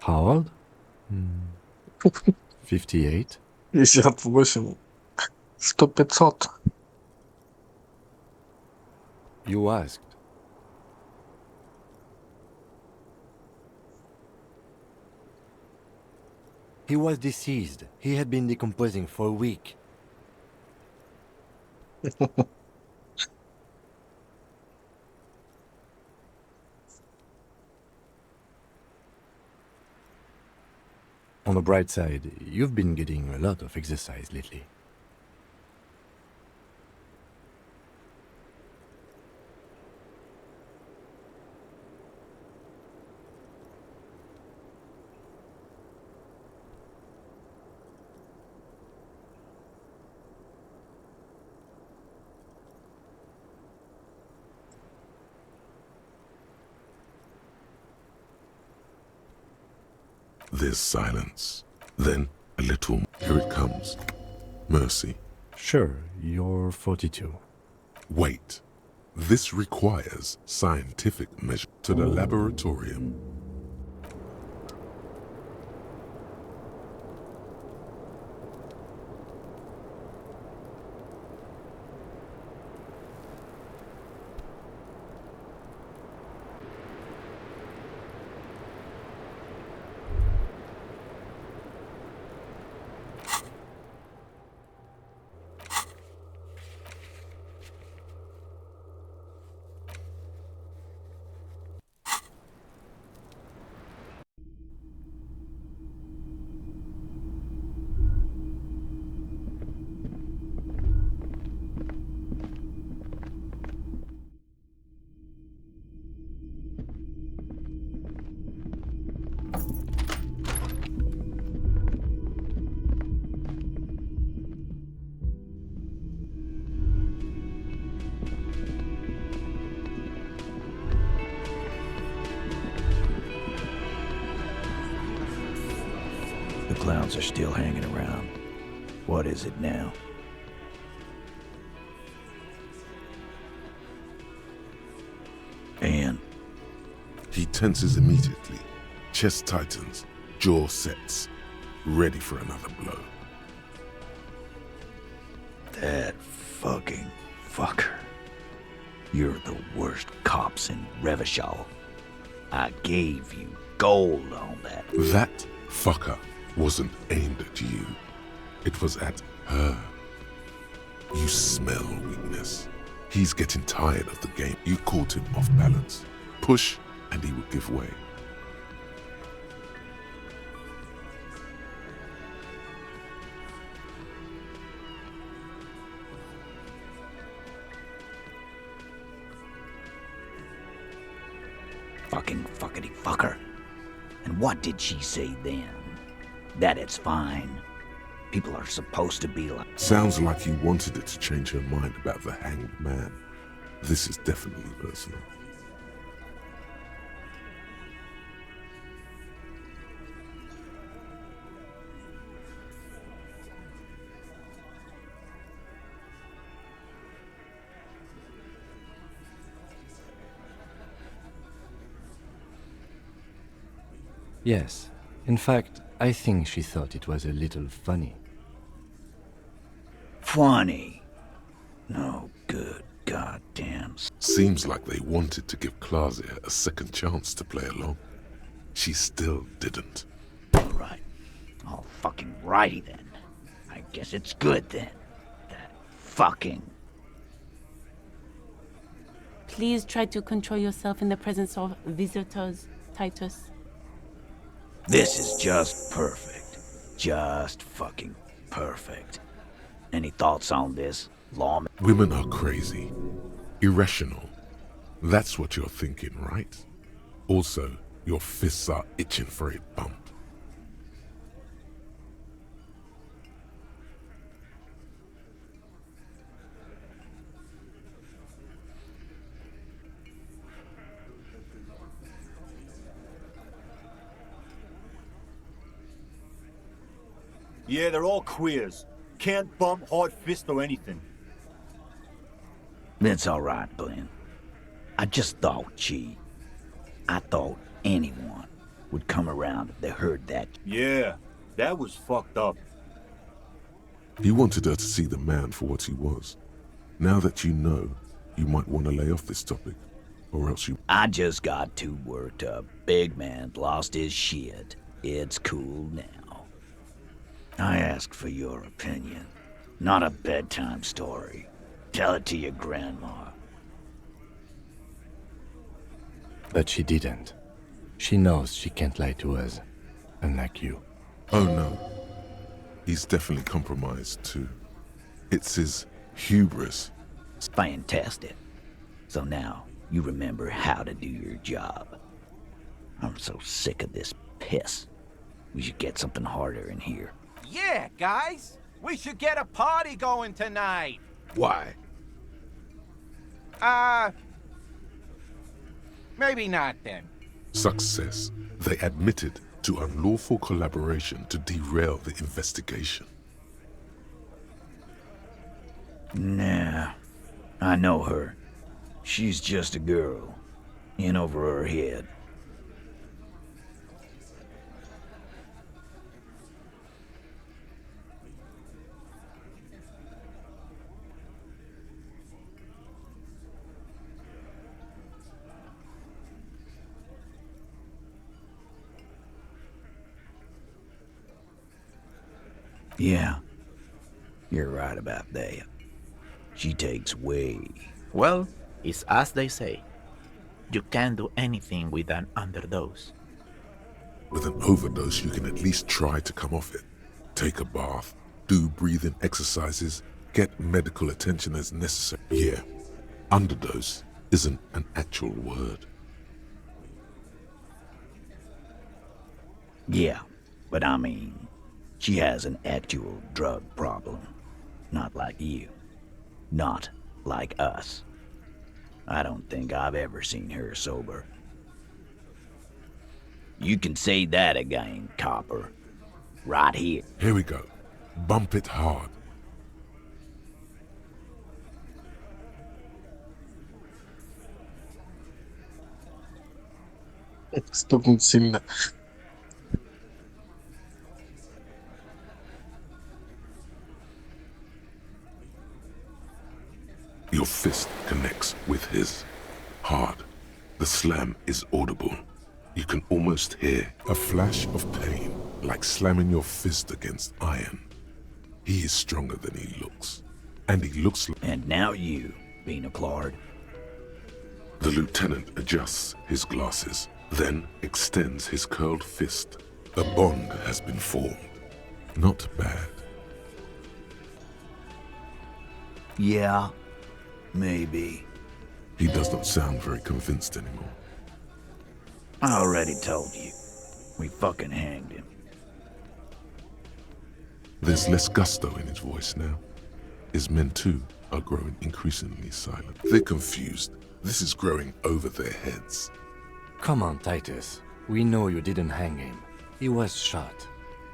How old? 58.
58. 100-500.
You asked. He was deceased. He had been decomposing for a week. On the bright side, you've been getting a lot of exercise lately.
There's silence. Then a little. Here it comes. Mercy.
Sure, you're 42.
Wait. This requires scientific measure. To the laboratorium.
The clowns are still hanging around. What is it now? Anne,
He tenses immediately, chest tightens, jaw sets, ready for another blow.
That fucking fucker. You're the worst cops in Revachol. I gave you gold on that.
That fucker wasn't aimed at you. It was at her. You smell weakness. He's getting tired of the game. You caught him off balance. Push and he would give way.
Fucking fuckity fucker. And what did she say then? That it's fine. People are supposed to be like...
Sounds like you wanted it to change her mind about the hanged man. This is definitely personal.
Yes. In fact, I think she thought it was a little funny.
Funny? No good goddamn...
Seems like they wanted to give Claudia a second chance to play along. She still didn't.
Right. All fucking righty then. I guess it's good then. That fucking...
Please try to control yourself in the presence of visitors, Titus.
This is just perfect. Just fucking perfect. Any thoughts on this, lawman?
Women are crazy. Irrational. That's what you're thinking, right? Also, your fists are itching for a bump.
Yeah, they're all queers. Can't bump, hard fist, or anything.
That's all right, Glenn. I just thought, I thought anyone would come around if they heard that.
Yeah, that was fucked up.
He wanted her to see the man for what he was. Now that you know, you might want to lay off this topic, or else you...
I just got too worked up. Big man lost his shit. It's cool now. I asked for your opinion, not a bedtime story. Tell it to your grandma.
But she didn't. She knows she can't lie to us, unlike you.
Oh no. He's definitely compromised too. It's his hubris.
It's fantastic. So now you remember how to do your job. I'm so sick of this piss. We should get something harder in here.
Yeah, guys, we should get a party going tonight.
Why?
Maybe not then.
Success. They admitted to unlawful collaboration to derail the investigation.
Nah, I know her. She's just a girl. In over her head. Yeah, you're right about that. She takes way.
Well, it's as they say. You can't do anything with an underdose.
With an overdose, you can at least try to come off it. Take a bath, do breathing exercises, get medical attention as necessary. Yeah, underdose isn't an actual word.
Yeah, but I mean, she has an actual drug problem. Not like you. Not like us. I don't think I've ever seen her sober. You can say that again, copper. Right here.
Here we go. Bump it hard.
Стукнуть сильно.
Your fist connects with his. Hard. The slam is audible. You can almost hear a flash of pain, like slamming your fist against iron. He is stronger than he looks. And he looks like...
And now you, Bina Claude.
The lieutenant adjusts his glasses, then extends his curled fist. A bond has been formed. Not bad.
Yeah, maybe.
He does not sound very convinced anymore.
I already told you. We fucking hanged him.
There's less gusto in his voice now. His men too are growing increasingly silent. They're confused. This is growing over their heads.
Come on, Titus. We know you didn't hang him. He was shot.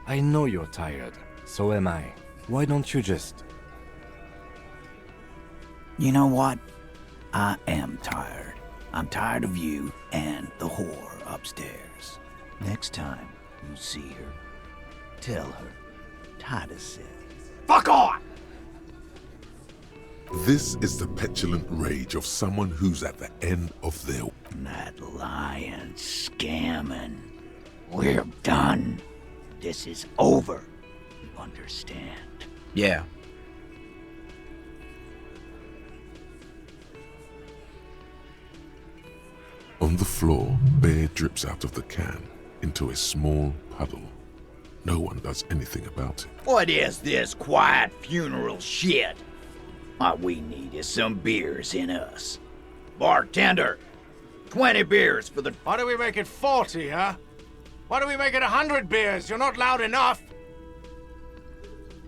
I know you're tired. So am I. Why don't you just...
You know what? I am tired. I'm tired of you and the whore upstairs. Next time you see her, tell her Titus said, "Fuck off!"
This is the petulant rage of someone who's at the end of their...
That lying, scamming. We're done. This is over. You understand?
Yeah.
On the floor, beer drips out of the can into a small puddle. No one does anything about it.
What is this quiet funeral shit? All we need is some beers in us. Bartender, 20 beers for the...
Why do we make it 40, huh? Why do we make it 100 beers? You're not loud enough.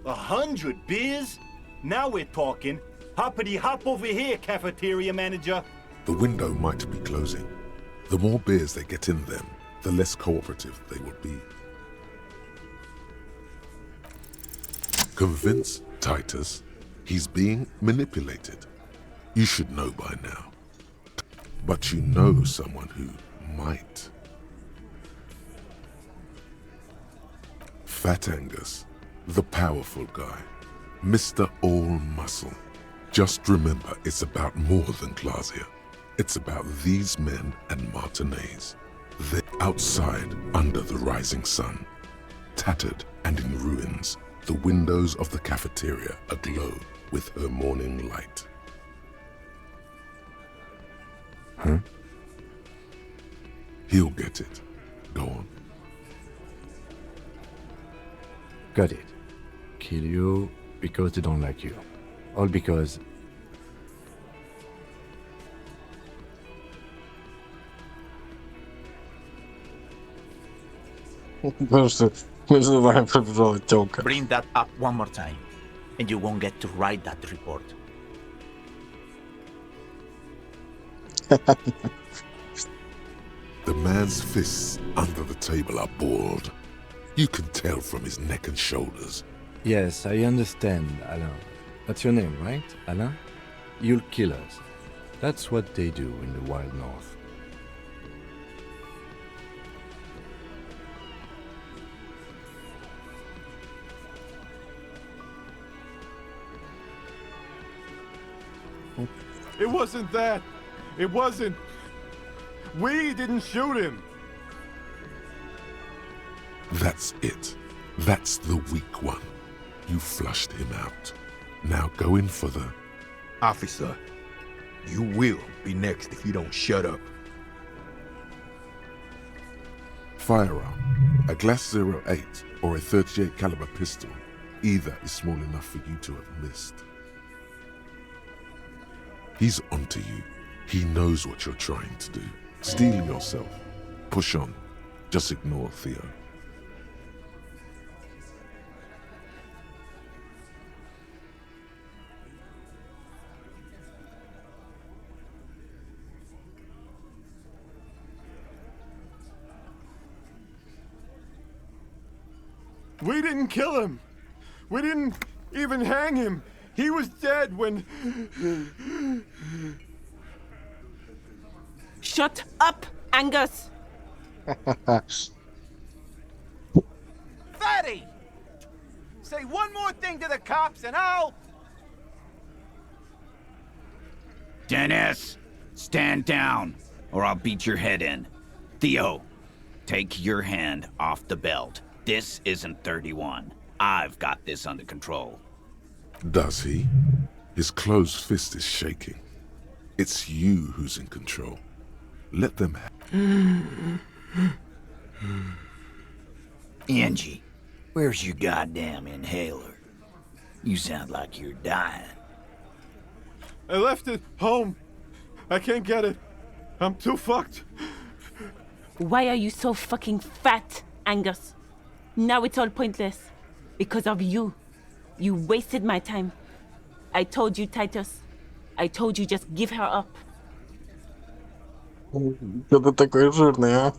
100 beers? Now we're talking. Hoppity hop over here, cafeteria manager.
The window might be closing. The more beers they get in them, the less cooperative they will be. Convince Titus he's being manipulated. You should know by now. But you know someone who might. Fat Angus, the powerful guy, Mr. All Muscle. Just remember, it's about more than Glasia. It's about these men and Martinez. They're outside under the rising sun, tattered and in ruins, the windows of the cafeteria aglow with her morning light. Huh? He'll get it. Go on.
Got it. Kill you because they don't like you. All because...
Потому что мы желаем побежала тёлка.
Bring that up one more time, and you won't get to write that report.
The man's fists under the table are balled. You can tell from his neck and shoulders.
Yes, I understand, Alain. That's your name, right, Alain? You'll kill us. That's what they do in the Wild North.
It wasn't that. It wasn't. We didn't shoot him.
That's it. That's the weak one. You flushed him out. Now go in for the...
Officer, you will be next if you don't shut up.
Firearm. A Glass 08 or a 38 caliber pistol. Either is small enough for you to have missed. He's onto you. He knows what you're trying to do. Steel yourself. Push on. Just ignore Theo.
We didn't kill him. We didn't even hang him. He was dead when...
Shut up, Angus!
Fatty! Say one more thing to the cops and I'll...
Dennis, stand down, or I'll beat your head in. Theo, take your hand off the belt. This isn't 31. I've got this under control.
Does he? His closed fist is shaking. It's you who's in control. Let them
Angie, where's your goddamn inhaler? You sound like you're dying.
I left it home. I can't get it. I'm too fucked.
Why are you so fucking fat, Angus? Now it's all pointless. Because of you. You wasted my time. I told you, Titus. I told you just give her up.
Да ты такой жирный, а?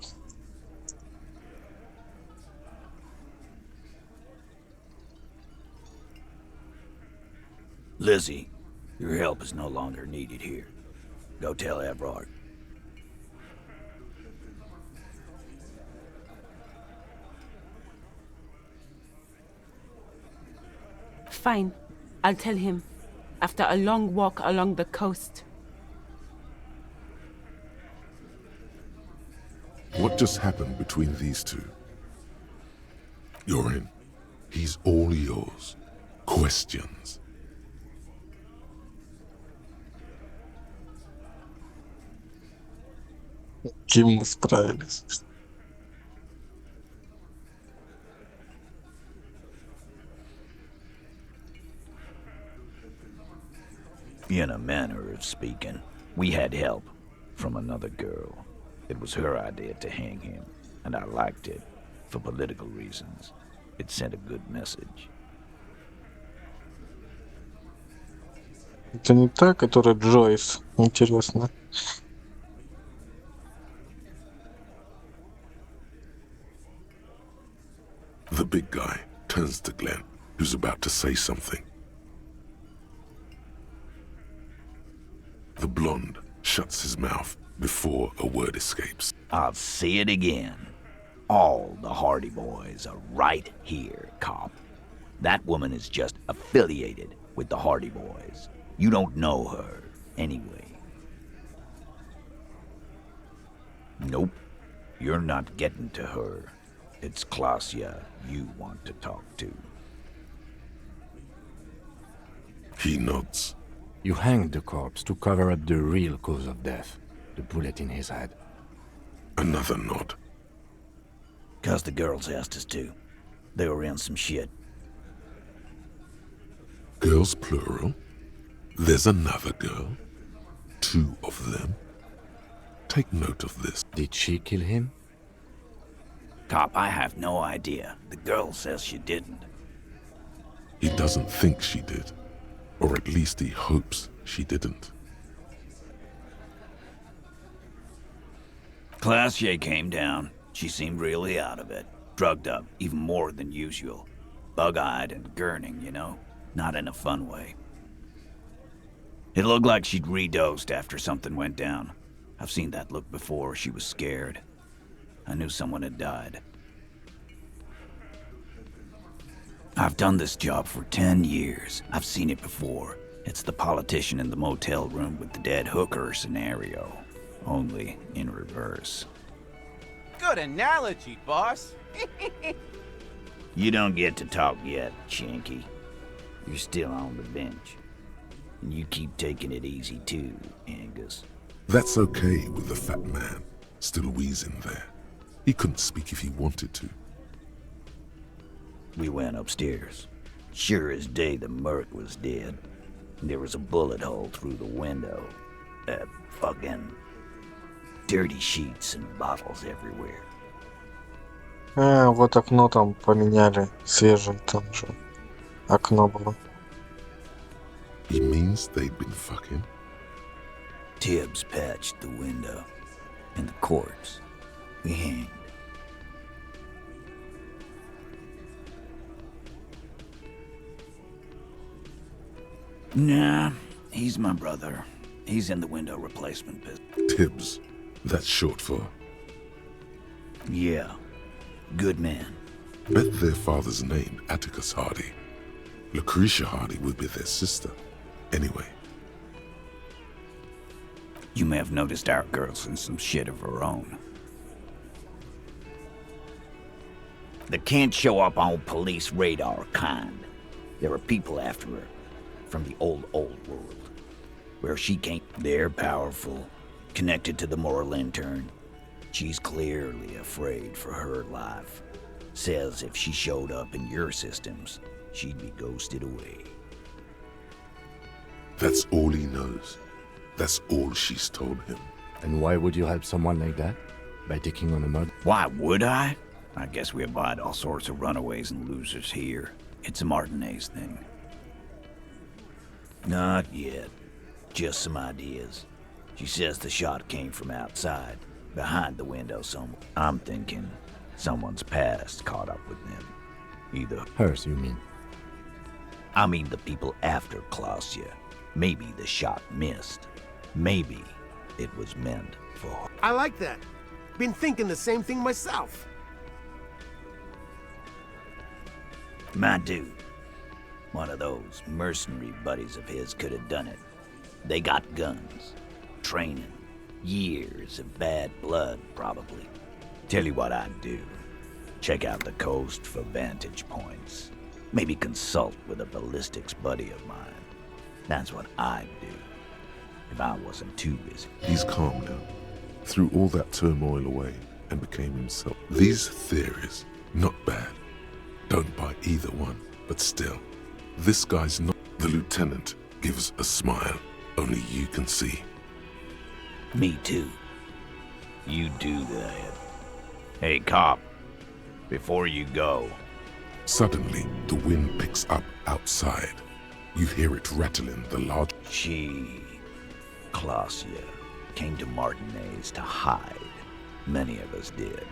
Lizzie, your help is no longer needed here. Go tell Everard.
Fine. I'll tell him. After a long walk along the coast.
What just happened between these two? You're in. He's all yours. Questions.
Ким мы справились.
In a manner of speaking, we had help from another girl. It was her idea to hang him, and I liked it for political reasons. It sent a good message.
Это не та, которая Джойс. Интересно.
The big guy turns to Glenn, who's about to say something. The blonde shuts his mouth before a word escapes.
I'll say it again. All the Hardy Boys are right here, cop. That woman is just affiliated with the Hardy Boys. You don't know her, anyway. Nope. You're not getting to her. It's Klasia you want to talk to.
He nods.
You hanged the corpse to cover up the real cause of death, the bullet in his head.
Another nod.
'Cause the girls asked us to. They were in some shit.
Girls plural? There's another girl? 2 of them? Take note of this.
Did she kill him?
Cop, I have no idea. The girl says she didn't.
He doesn't think she did. Or at least he hopes she didn't.
Klasia came down. She seemed really out of it. Drugged up, even more than usual. Bug-eyed and gurning, you know? Not in a fun way. It looked like she'd redosed after something went down. I've seen that look before. She was scared. I knew someone had died. I've done this job for 10 years. I've seen it before. It's the politician in the motel room with the dead hooker scenario. Only in reverse.
Good analogy, boss.
You don't get to talk yet, Shanky. You're still on the bench. And you keep taking it easy too, Angus.
That's okay with the fat man, still wheezing there. He couldn't speak if he wanted to.
We went upstairs. Sure as day the merc was dead. There was a bullet hole through the window. Fucking dirty sheets and bottles everywhere.
Вот окно там поменяли. Свежее там же. Окно было.
He means they'd been fucking?
Tibbs patched the window. And the corpse. We hanged. Nah, he's my brother. He's in the window replacement business.
Tibbs. That's short for...
Yeah. Good man.
Bet their father's name, Atticus Hardy. Lucretia Hardy would be their sister. Anyway.
You may have noticed our girl's in some shit of her own. That can't show up on police radar kind. There are people after her. From the old world. Where she came. They're powerful. Connected to the moral intern. She's clearly afraid for her life. Says if she showed up in your systems, she'd be ghosted away.
That's all he knows. That's all she's told him.
And why would you help someone like that? By taking on a mud?
Why would I? I guess we abide all sorts of runaways and losers here. It's a Martinez thing. Not yet. Just some ideas. She says the shot came from outside, behind the window somewhere. I'm thinking someone's past caught up with them. Either
hers, you mean?
I mean the people after Klausya. Maybe the shot missed. Maybe it was meant for her.
I like that. Been thinking the same thing myself.
My dude. One of those mercenary buddies of his could have done it. They got guns. Training. Years of bad blood, probably. Tell you what I'd do. Check out the coast for vantage points. Maybe consult with a ballistics buddy of mine. That's what I'd do. If I wasn't too busy.
He's calm now. Threw all that turmoil away and became himself. These theories, not bad. Don't buy either one, but still. This guy's not. The lieutenant gives a smile. Only you can see.
Me too. You do that. Hey, cop. Before you go.
Suddenly, the wind picks up outside. You hear it rattling the large...
Klausya, came to Martinez to hide. Many of us did.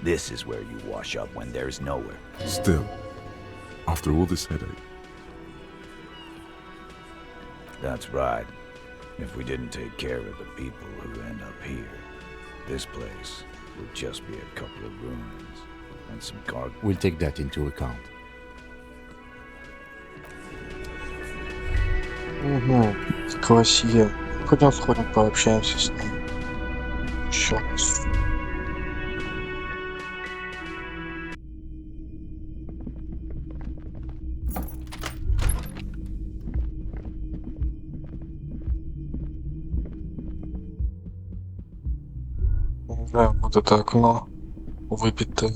This is where you wash up when there's nowhere.
Still, after all this headache.
That's right. If we didn't take care of the people who end up here, this place would just be a couple of ruins and some cargo.
We'll take that into account.
Угу. Классия. Пойдем сходим, пообщаемся с ним. Еще раз. Да, вот это окно выбитое.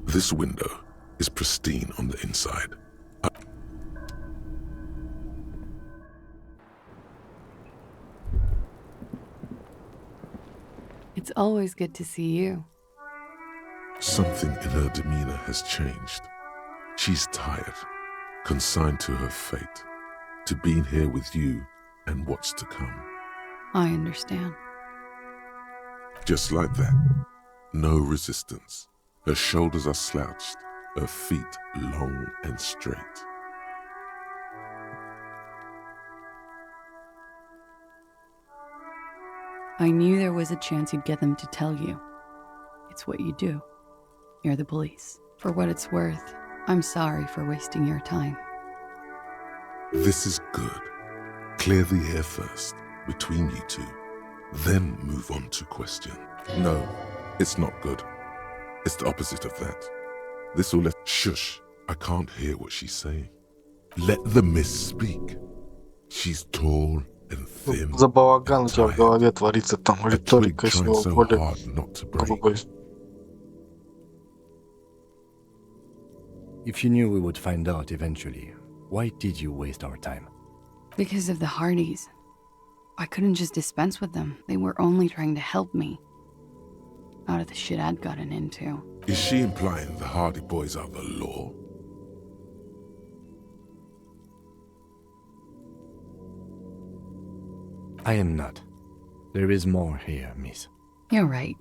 This window is pristine on the inside.
It's always good to see you.
Something in her demeanor has changed. She's tired, consigned to her fate, to being here with you and what's to come.
I understand.
Just like that. No resistance. Her shoulders are slouched, her feet long and straight.
I knew there was a chance you'd get them to tell you. It's what you do. You're the police. For what it's worth, I'm sorry for wasting your time.
This is good. Clear the air first, between you two. Then move on to question. No, it's not good. It's the opposite of that. This will let... Shush, I can't hear what she's saying. Let the miss speak. She's tall and thin.
За балаган у тебя в голове творится там риторика, если его более грубой.
If you knew we would find out eventually, why did you waste our time?
Because of the Hardys. I couldn't just dispense with them. They were only trying to help me. Out of the shit I'd gotten into.
Is she implying the Hardy boys are the law?
I am not. There is more here, miss.
You're right.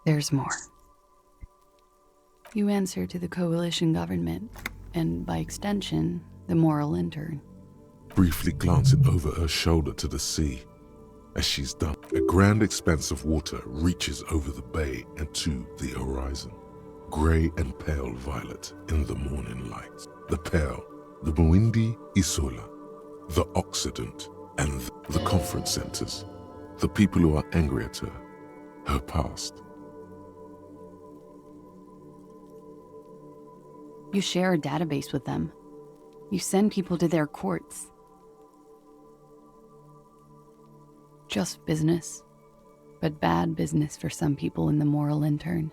There's more. You answer to the coalition government, and by extension, the moral intern.
Briefly glancing over her shoulder to the sea. As she's done, a grand expanse of water reaches over the bay and to the horizon. Grey and pale violet in the morning light. The pale, the Mwindi Isola, the Occident, and the conference centers. The people who are angry at her past.
You share a database with them. You send people to their courts. Just business, but bad business for some people in the moral intern.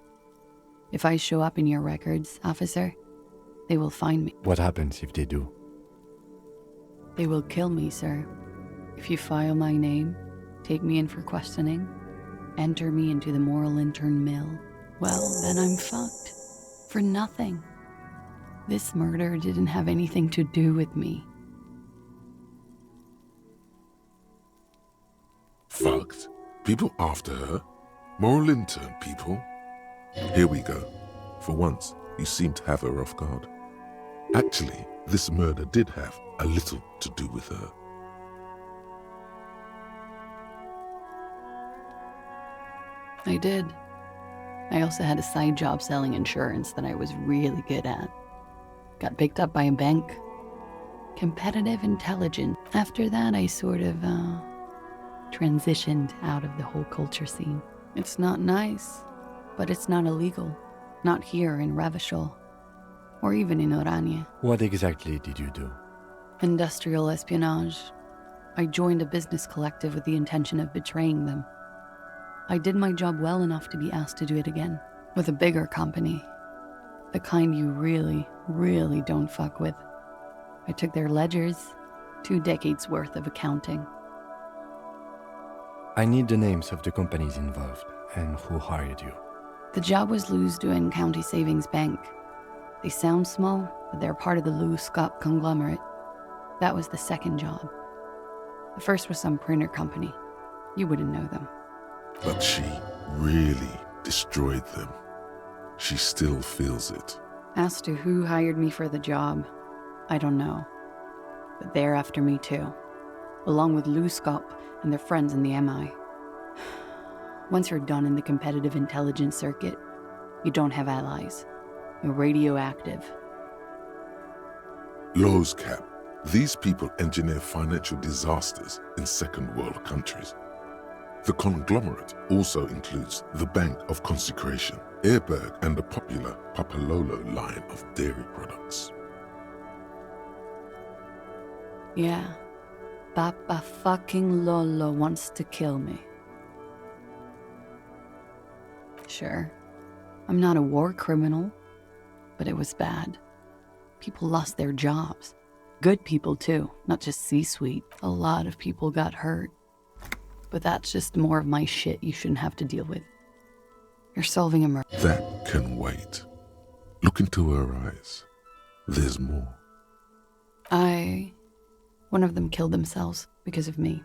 If I show up in your records, officer, they will find me.
What happens if they do?
They will kill me, sir. If you file my name, take me in for questioning, enter me into the moral intern mill, well, then I'm fucked. For nothing. This murder didn't have anything to do with me.
Fucked? People after her? Moral intern people? Here we go. For once, you seem to have her off guard. Actually, this murder did have a little to do with her.
I did. I also had a side job selling insurance that I was really good at. Got picked up by a bank. Competitive intelligence. After that, I sort of, transitioned out of the whole culture scene. It's not nice, but it's not illegal. Not here in Ravishol, or even in Orania.
What exactly did you do?
Industrial espionage. I joined a business collective with the intention of betraying them. I did my job well enough to be asked to do it again, with a bigger company. The kind you really, really don't fuck with. I took their ledgers, 2 decades worth of accounting.
I need the names of the companies involved and who hired you.
The job was Lewes-Duin County Savings Bank. They sound small, but they're part of the Lewes-Scott conglomerate. That was the second job. The first was some printer company. You wouldn't know them.
But she really destroyed them. She still feels it.
As to who hired me for the job, I don't know. But they're after me too, along with Lewes-Scott and their friends in the MI. Once you're done in the competitive intelligence circuit, you don't have allies. You're radioactive.
Lowe's Cap. These people engineer financial disasters in second world countries. The conglomerate also includes the Bank of Consecration, Airberg, and the popular Papalolo line of dairy products.
Yeah. Papa fucking Lolo wants to kill me. Sure. I'm not a war criminal, but it was bad. People lost their jobs. Good people too, not just C-suite. A lot of people got hurt. But that's just more of my shit you shouldn't have to deal with. You're solving a murder.
That can wait. Look into her eyes. There's more.
One of them killed themselves because of me.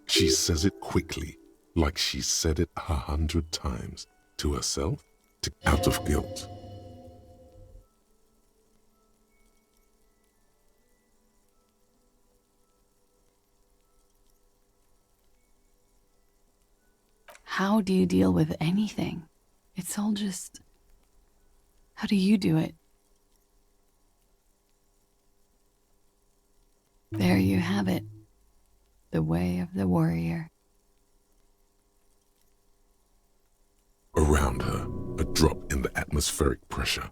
She says it quickly, like she's said it 100 times. To herself, out of guilt.
How do you deal with anything? It's all just... How do you do it? There you have it. The way of the warrior.
Around her, a drop in the atmospheric pressure.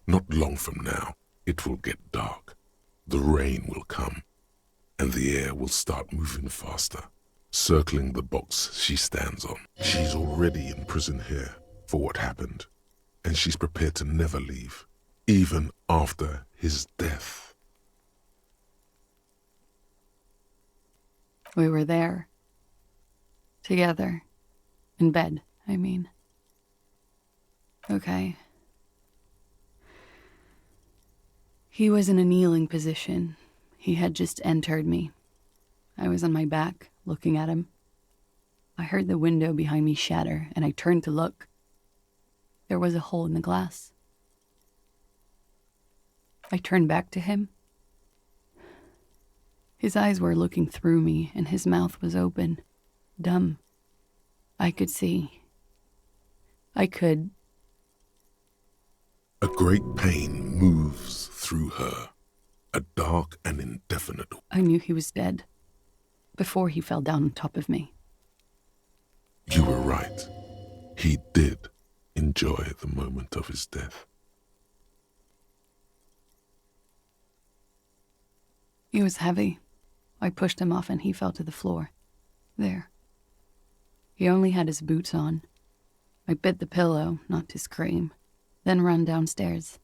Not long from now, it will get dark. The rain will come, and the air will start moving faster, circling the box she stands on. She's already in prison here for what happened, and she's prepared to never leave, even after his death.
We were there. Together. In bed, I mean. Okay. He was in a kneeling position. He had just entered me. I was on my back, looking at him. I heard the window behind me shatter, and I turned to look. There was a hole in the glass. I turned back to him. His eyes were looking through me, and his mouth was open. Dumb. I could see. I could.
A great pain moves through her, a dark and indefinite.
I knew he was dead before he fell down on top of me.
You were right. He did enjoy the moment of his death.
He was heavy. I pushed him off and he fell to the floor. There. He only had his boots on. I bit the pillow, not to scream, then ran downstairs.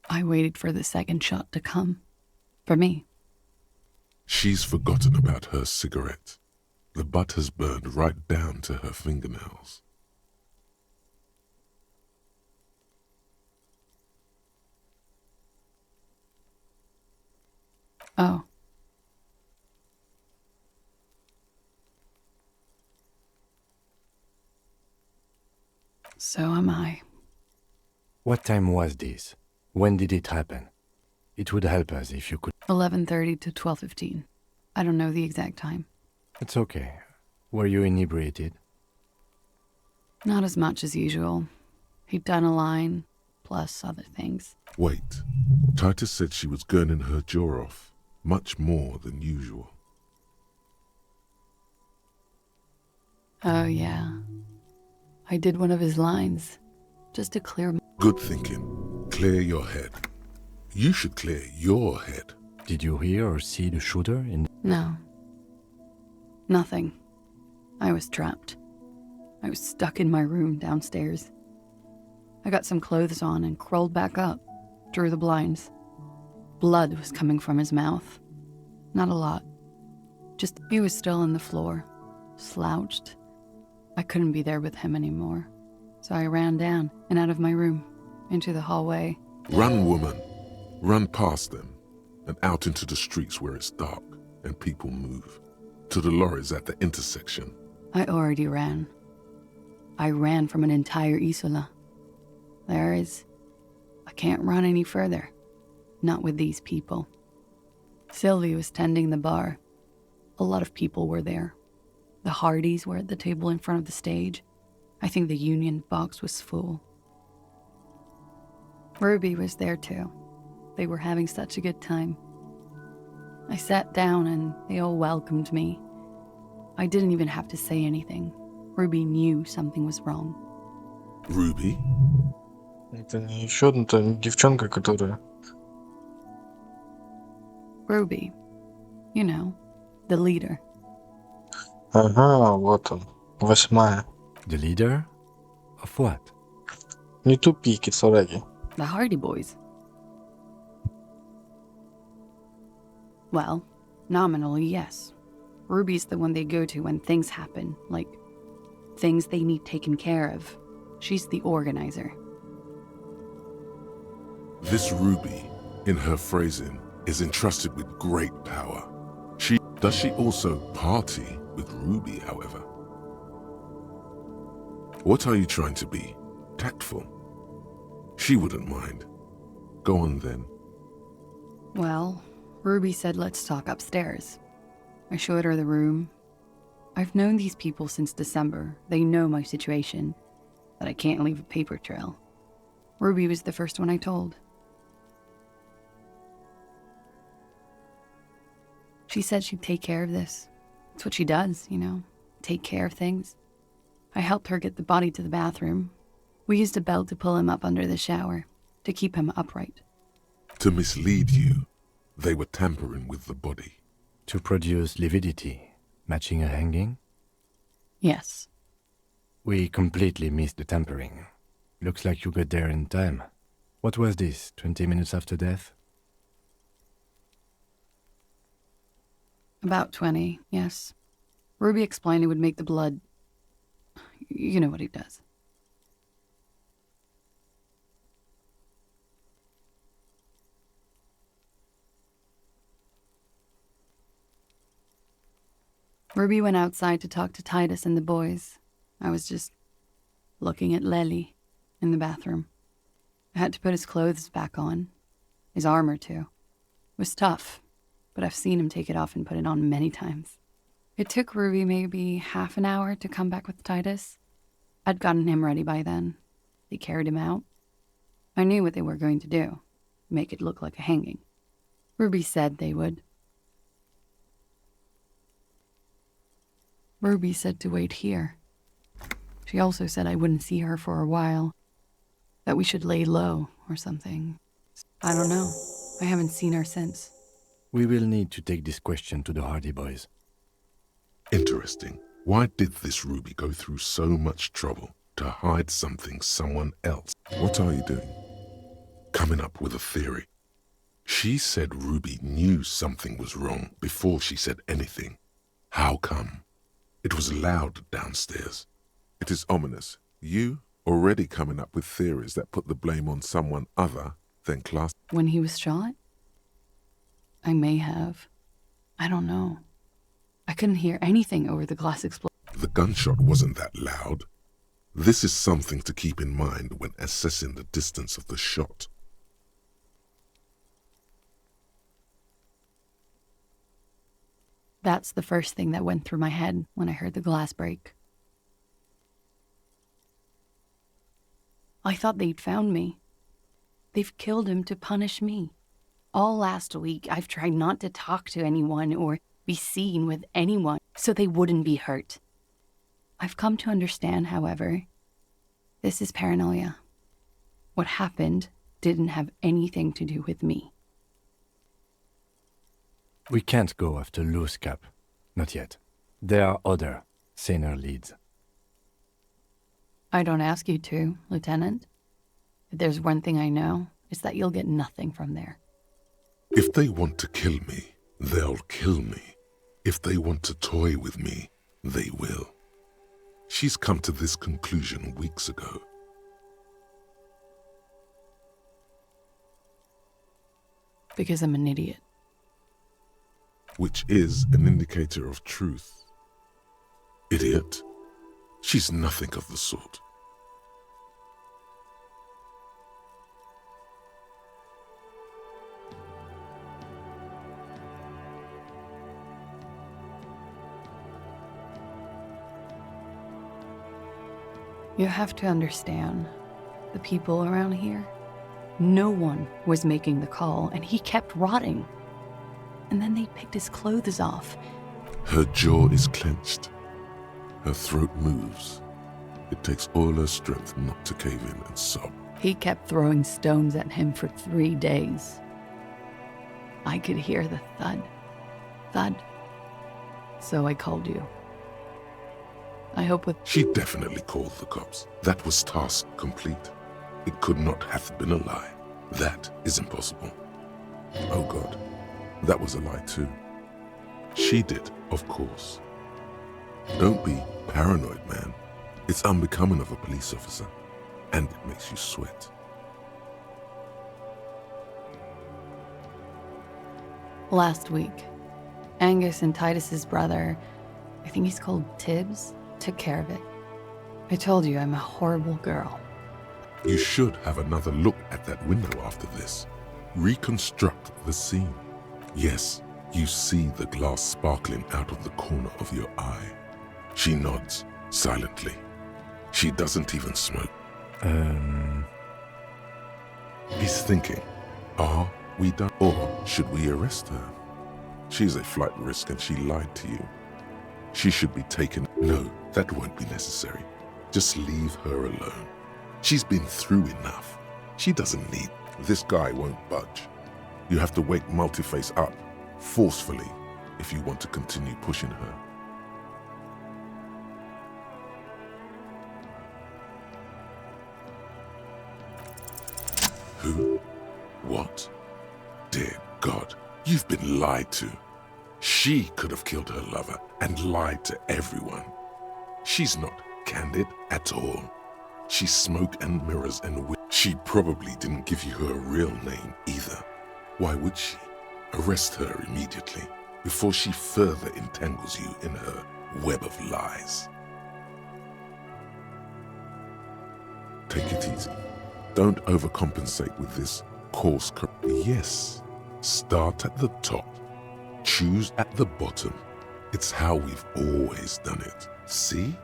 I waited for the second shot to come. For me.
She's forgotten about her cigarette. The butt has burned right down to her fingernails.
Oh. So am I.
What time was this? When did it happen? It would help us if you could...
11:30 to 12:15. I don't know the exact time.
It's okay. Were you inebriated?
Not as much as usual. He'd done a line, plus other things.
Wait. Titus said she was gurning her jaw off, much more than usual.
Oh, yeah. I did one of his lines, just to clear...
Good thinking. Clear your head. You should clear your head.
Did you hear or see the shooter in...
No. Nothing. I was trapped. I was stuck in my room downstairs. I got some clothes on and crawled back up, drew the blinds. Blood was coming from his mouth. Not a lot. Just he was still on the floor, slouched. I couldn't be there with him anymore. So I ran down and out of my room, into the hallway.
Run, woman. Run past them and out into the streets where it's dark and people move. To the lorries at the intersection.
I already ran. I ran from an entire Isola. I can't run any further. Not with these people. Sylvie was tending the bar. A lot of people were there. The Hardys were at the table in front of the stage. I think the Union box was full. Ruby was there too. They were having such a good time. I sat down and they all welcomed me. I didn't even have to say anything. Ruby knew something was wrong.
Ruby?
Это не еще одна девчонка, которая...
Ruby. You know, the leader.
Ага, вот он. 8.
The leader? Of what?
Не тупи, кицураги.
The Hardy Boys. Well, nominally, yes. Ruby's the one they go to when things happen, like things they need taken care of. She's the organizer.
This Ruby, in her phrasing, is entrusted with great power. Does she also party with Ruby, however? What are you trying to be? Tactful? She wouldn't mind. Go on then.
Well, Ruby said let's talk upstairs. I showed her the room. I've known these people since December. They know my situation, that I can't leave a paper trail. Ruby was the first one I told. She said she'd take care of this. It's what she does, you know, take care of things. I helped her get the body to the bathroom. We used a belt to pull him up under the shower, to keep him upright.
To mislead you, they were tampering with the body.
To produce lividity, matching a hanging?
Yes.
We completely missed the tampering. Looks like you got there in time. What was this, 20 minutes after death?
About 20, yes. Ruby explained it would make the blood... You know what he does. Ruby went outside to talk to Titus and the boys. I was just looking at Lely in the bathroom. I had to put his clothes back on. His armor, too. It was tough, but I've seen him take it off and put it on many times. It took Ruby maybe half an hour to come back with Titus. I'd gotten him ready by then. They carried him out. I knew what they were going to do. Make it look like a hanging. Ruby said they would. Ruby said to wait here. She also said I wouldn't see her for a while. That we should lay low or something. I don't know. I haven't seen her since.
We will need to take this question to the Hardy Boys.
Interesting. Why did this Ruby go through so much trouble to hide something someone else? What are you doing? Coming up with a theory. She said Ruby knew something was wrong before she said anything. How come? It was loud downstairs.
It is ominous. You already coming up with theories that put the blame on someone other than class.
When he was shot? I may have. I don't know. I couldn't hear anything over the glass explosion.
The gunshot wasn't that loud. This is something to keep in mind when assessing the distance of the shot.
That's the first thing that went through my head when I heard the glass break. I thought they'd found me. They've killed him to punish me. All last week, I've tried not to talk to anyone or be seen with anyone so they wouldn't be hurt. I've come to understand, however, this is paranoia. What happened didn't have anything to do with me.
We can't go after Loose Cap. Not yet. There are other, saner leads.
I don't ask you to, Lieutenant. If there's one thing I know, it's that you'll get nothing from there.
If they want to kill me, they'll kill me. If they want to toy with me, they will. She's come to this conclusion weeks ago.
Because I'm an idiot.
Which is an indicator of truth. Idiot? She's nothing of the sort.
You have to understand, the people around here, no one was making the call, and he kept rotting. And then they picked his clothes off.
Her jaw is clenched. Her throat moves. It takes all her strength not to cave in and sob.
He kept throwing stones at him for 3 days. I could hear the thud. Thud. So I called you. I hope with...
She definitely called the cops. That was task complete. It could not have been a lie. That is impossible. Oh God, that was a lie too. She did, of course. Don't be paranoid, man. It's unbecoming of a police officer, and it makes you sweat.
Last week, Angus and Titus's brother, I think he's called Tibbs, took care of it. I told you I'm a horrible girl.
You should have another look at that window after this. Reconstruct the scene. Yes, you see the glass sparkling out of the corner of your eye. She nods, silently. She doesn't even smoke. He's thinking, are we done? Or should we arrest her? She's a flight risk and she lied to you. She should be taken. No, that won't be necessary. Just leave her alone. She's been through enough. She doesn't need. This guy won't budge. You have to wake Multiface up, forcefully, if you want to continue pushing her. Who? What? Dear God, you've been lied to. She could have killed her lover and lied to everyone. She's not candid at all. She's smoke and mirrors and she probably didn't give you her real name either. Why would she? Arrest her immediately before she further entangles you in her web of lies.
Take it easy. Don't overcompensate with this course. Yes, start at the top, choose at the bottom. It's how we've always done it. See?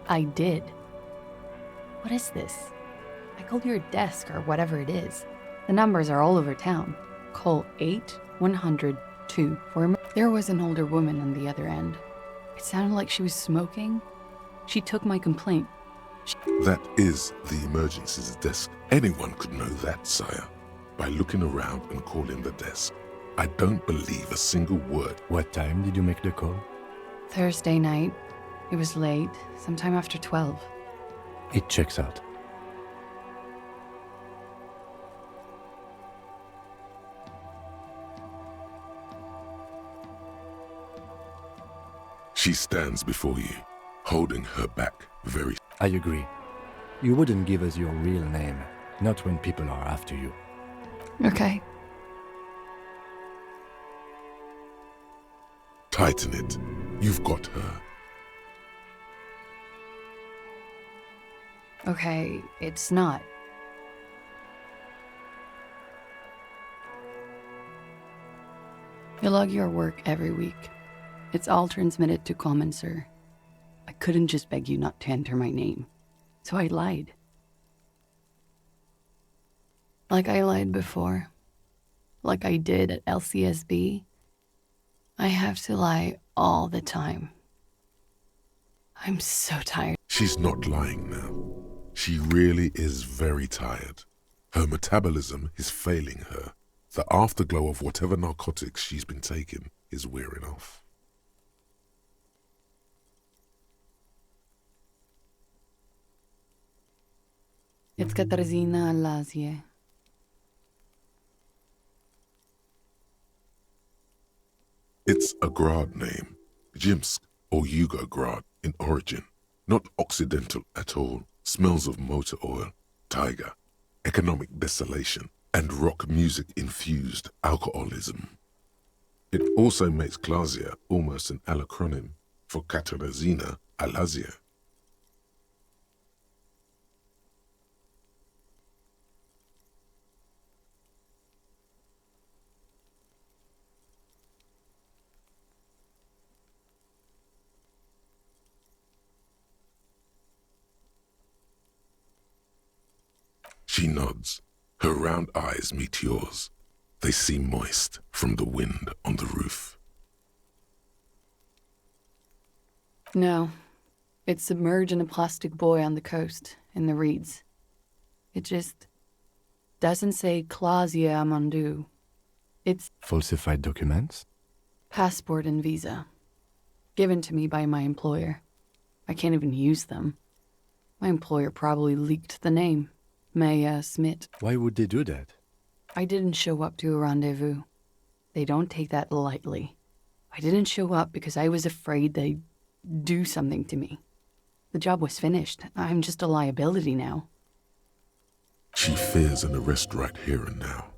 I did. What is this? I called your desk or whatever it is. The numbers are all over town. Call 8-100-2 for... There was an older woman on the other end. It sounded like she was smoking. She took my complaint.
That is the emergencies desk. Anyone could know that, sire, by looking around and calling the desk. I don't believe a single word.
What time did you make the call?
Thursday night. It was late, sometime after 12.
It checks out.
She stands before you, holding her back very...
I agree. You wouldn't give us your real name, not when people are after you.
Okay.
Tighten it. You've got her.
Okay, it's not. You log your work every week. It's all transmitted to Common, sir. I couldn't just beg you not to enter my name. So I lied. Like I lied before. Like I did at LCSB. I have to lie all the time. I'm so tired.
She's not lying now. She really is very tired. Her metabolism is failing her. The afterglow of whatever narcotics she's been taking is wearing off.
It's Katarzyna Alazie.
It's a Grad name, Jimsk or Yugo-Grad in origin. Not Occidental at all. Smells of motor oil, tiger, economic desolation, and rock music-infused alcoholism. It also makes Klasia almost an acronym for Katarzyna Alazie. She nods. Her round eyes meet yours. They seem moist from the wind on the roof.
No. It's submerged in a plastic buoy on the coast, in the reeds. It just doesn't say Klasia Amandu. It's
falsified documents?
Passport and visa. Given to me by my employer. I can't even use them. My employer probably leaked the name. Maya Smith.
Why would they do that?
I didn't show up to a rendezvous. They don't take that lightly. I didn't show up because I was afraid they'd do something to me. The job was finished. I'm just a liability now.
She fears an arrest right here and now.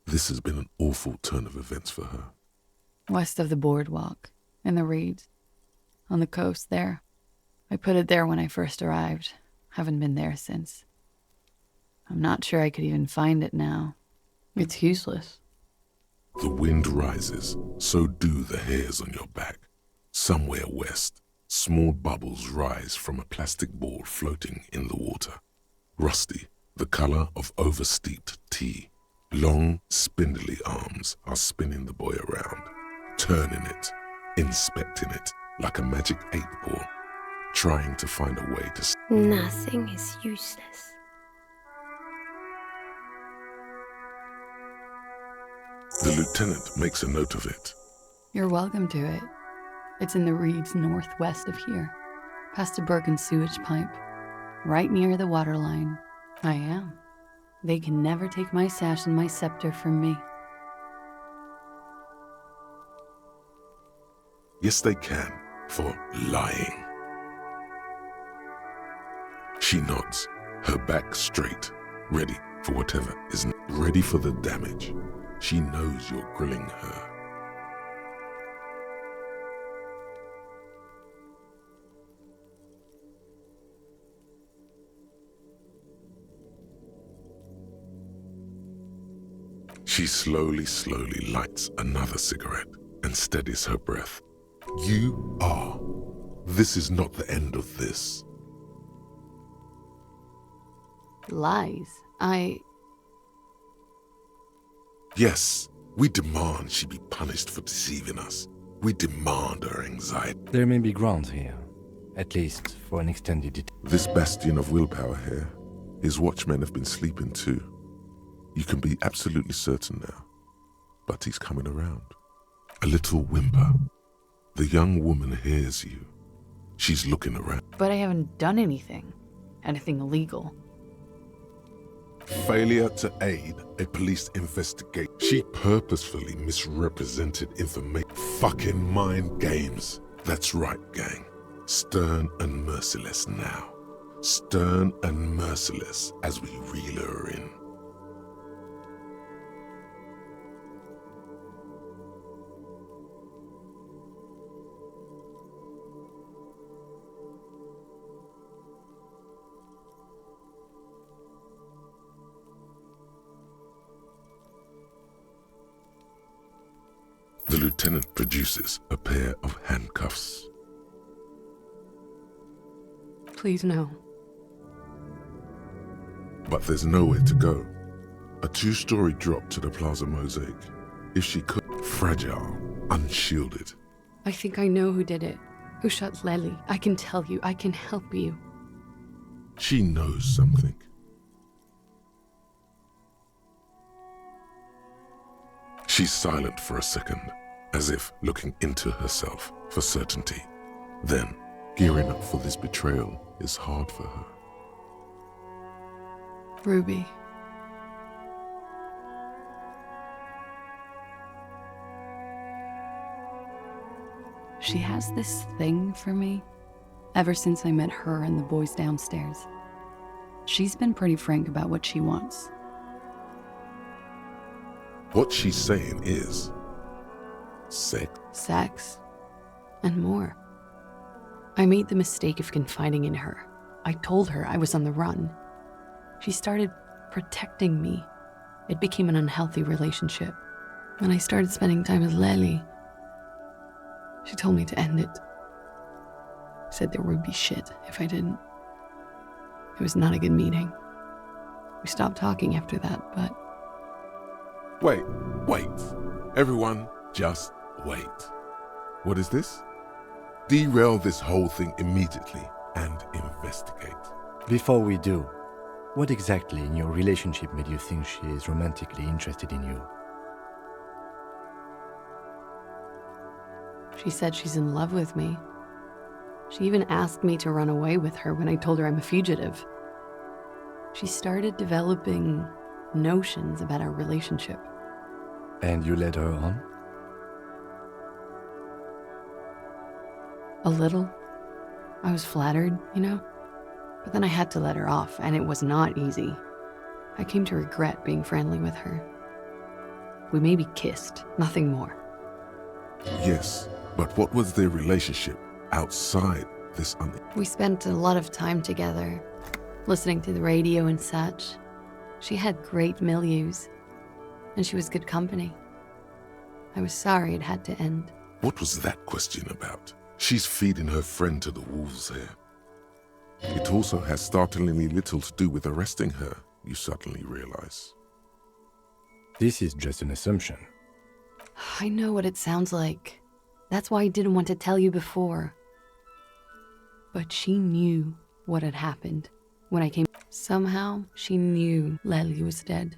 This has been an awful turn of events for her.
West of the boardwalk, in the reeds, on the coast there. I put it there when I first arrived. Haven't been there since. I'm not sure I could even find it now. It's useless.
The wind rises, so do the hairs on your back. Somewhere west, small bubbles rise from a plastic ball floating in the water. Rusty, the color of oversteeped tea. Long, spindly arms are spinning the buoy around, turning it, inspecting it like a magic 8-ball, trying to find a way to...
Nothing is useless.
The lieutenant makes a note of it.
You're welcome to it. It's in the reeds northwest of here, past a broken sewage pipe, right near the waterline. I am. They can never take my sash and my scepter from me.
Yes, they can, for lying.
She nods, her back straight, ready for whatever isn't ready for the damage. She knows you're grilling her. She slowly lights another cigarette and steadies her breath. You are. This is not the end of this.
Lies.
Yes, we demand she be punished for deceiving us. We demand her anxiety.
There may be grounds here, at least for an extended
This bastion of willpower here, his watchmen have been sleeping too. You can be absolutely certain now. But he's coming around. A little whimper. The young woman hears you. She's looking around.
But I haven't done anything. Anything illegal.
Failure to aid a police investigation. She purposefully misrepresented information. Fucking mind games. That's right, gang. Stern and merciless now. Stern and merciless as we reel her in. The lieutenant produces a pair of handcuffs.
Please no.
But there's nowhere to go. A two-story drop to the Plaza Mosaic. If she could, fragile, unshielded.
I think I know who did it. Who shot Lely. I can tell you. I can help you.
She knows something. She's silent for a second, as if looking into herself for certainty. Then, gearing up for this betrayal is hard for her.
Ruby. She has this thing for me. Ever since I met her and the boys downstairs. She's been pretty frank about what she wants.
What she's saying is sex.
Sex. And more. I made the mistake of confiding in her. I told her I was on the run. She started protecting me. It became an unhealthy relationship. When I started spending time with Lely, she told me to end it. Said there would be shit if I didn't. It was not a good meeting. We stopped talking after that, but...
Wait. Everyone, just wait. What is this? Derail this whole thing immediately and investigate.
Before we do, what exactly in your relationship made you think she is romantically interested in you?
She said she's in love with me. She even asked me to run away with her when I told her I'm a fugitive. She started developing notions about our relationship.
And you led her on?
A little. I was flattered, you know? But then I had to let her off, and it was not easy. I came to regret being friendly with her. We maybe kissed, nothing more.
Yes, but what was their relationship outside this
We spent a lot of time together, listening to the radio and such. She had great milieus, and she was good company. I was sorry it had to end.
What was that question about? She's feeding her friend to the wolves here. It also has startlingly little to do with arresting her, you suddenly realize.
This is just an assumption.
I know what it sounds like. That's why I didn't want to tell you before. But she knew what had happened when I came. Somehow, she knew Lely was dead.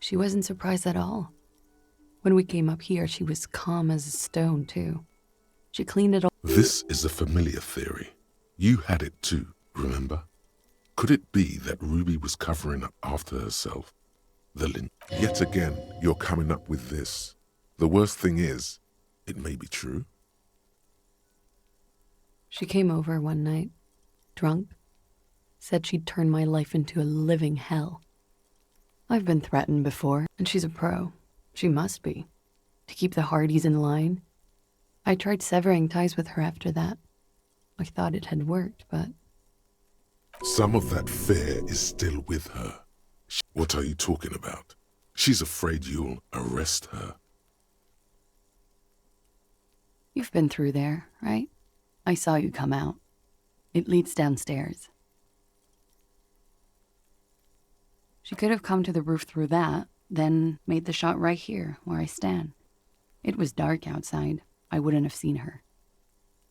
She wasn't surprised at all. When we came up here, she was calm as a stone, too. She cleaned it all.
This is a familiar theory. You had it too, remember? Could it be that Ruby was covering up after herself? Yet again, you're coming up with this. The worst thing is, it may be true.
She came over one night, drunk, said she'd turn my life into a living hell. I've been threatened before, and she's a pro. She must be. To keep the Hardys in line. I tried severing ties with her after that. I thought it had worked, but...
Some of that fear is still with her. What are you talking about? She's afraid you'll arrest her.
You've been through there, right? I saw you come out. It leads downstairs. She could have come to the roof through that, then made the shot right here, where I stand. It was dark outside. I wouldn't have seen her.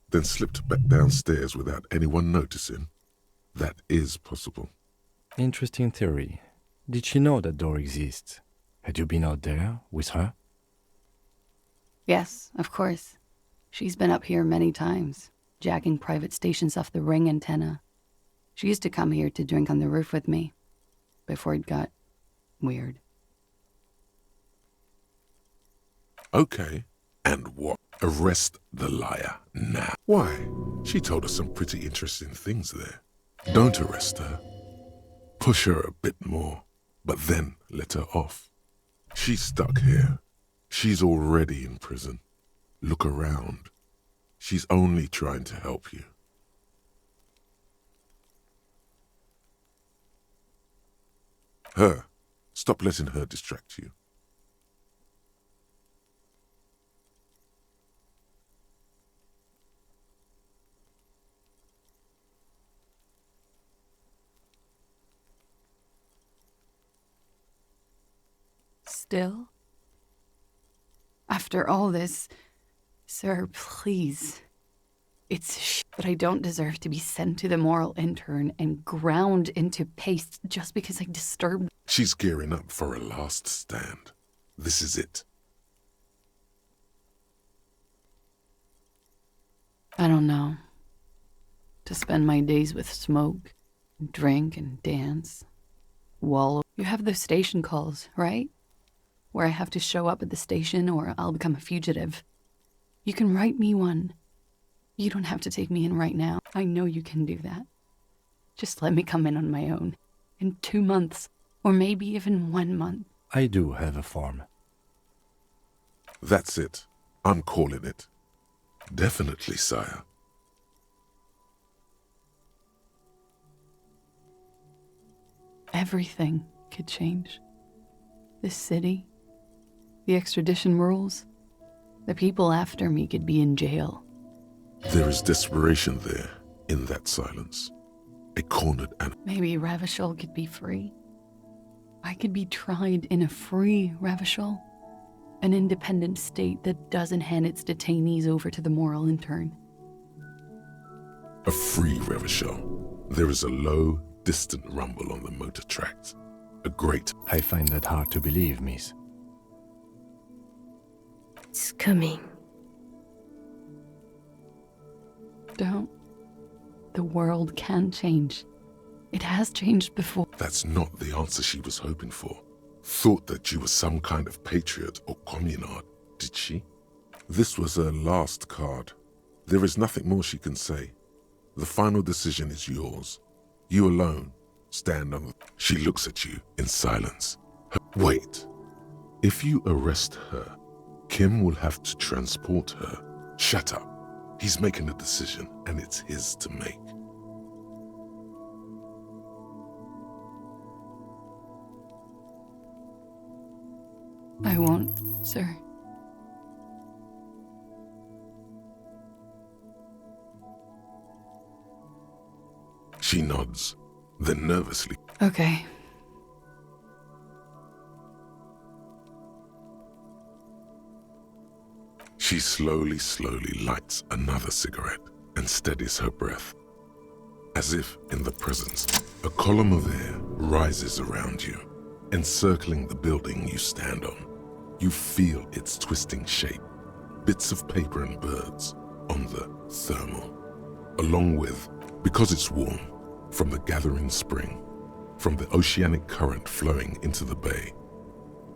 Then slipped back downstairs without anyone noticing? That is possible.
Interesting theory. Did she know that door exists? Had you been out there with her?
Yes, of course. She's been up here many times, jacking private stations off the ring antenna. She used to come here to drink on the roof with me, before it got weird.
Okay, and what? Arrest the liar now. Why? She told us some pretty interesting things there. Don't arrest her. Push her a bit more, but then let her off. She's stuck here. She's already in prison. Look around. She's only trying to help you. Her. Stop letting her distract you.
Still? After all this, sir, please. It's but I don't deserve to be sent to the moral intern and ground into paste just because I disturbed.
She's gearing up for a last stand. This is it.
I don't know. To spend my days with smoke, drink and dance, wallow. You have those station calls, right? Where I have to show up at the station or I'll become a fugitive. You can write me one. You don't have to take me in right now. I know you can do that. Just let me come in on my own. In 2 months, or maybe even 1 month.
I do have a form.
That's it. I'm calling it. Definitely, sire.
Everything could change. This city, the extradition rules, the people after me could be in jail.
There is desperation there, in that silence. A cornered animal.
Maybe Ravishol could be free. I could be tried in a free Ravishol. An independent state that doesn't hand its detainees over to the moral intern.
A free Revachol. There is a low, distant rumble on the motor tracks. A great...
I find that hard to believe, miss.
It's coming.
Don't. The world can change. It has changed before.
That's not the answer she was hoping for. Thought that you were some kind of patriot or communard, did she? This was her last card. There is nothing more she can say. The final decision is yours. You alone stand on the... She looks at you in silence. Wait. If you arrest her, Kim will have to transport her. Shut up. He's making a decision, and it's his to make.
I won't, sir.
She nods, then nervously.
Okay.
She slowly lights another cigarette and steadies her breath. As if in the presence, a column of air rises around you, encircling the building you stand on. You feel its twisting shape, bits of paper and birds on the thermal, along with, because it's warm, from the gathering spring, from the oceanic current flowing into the bay,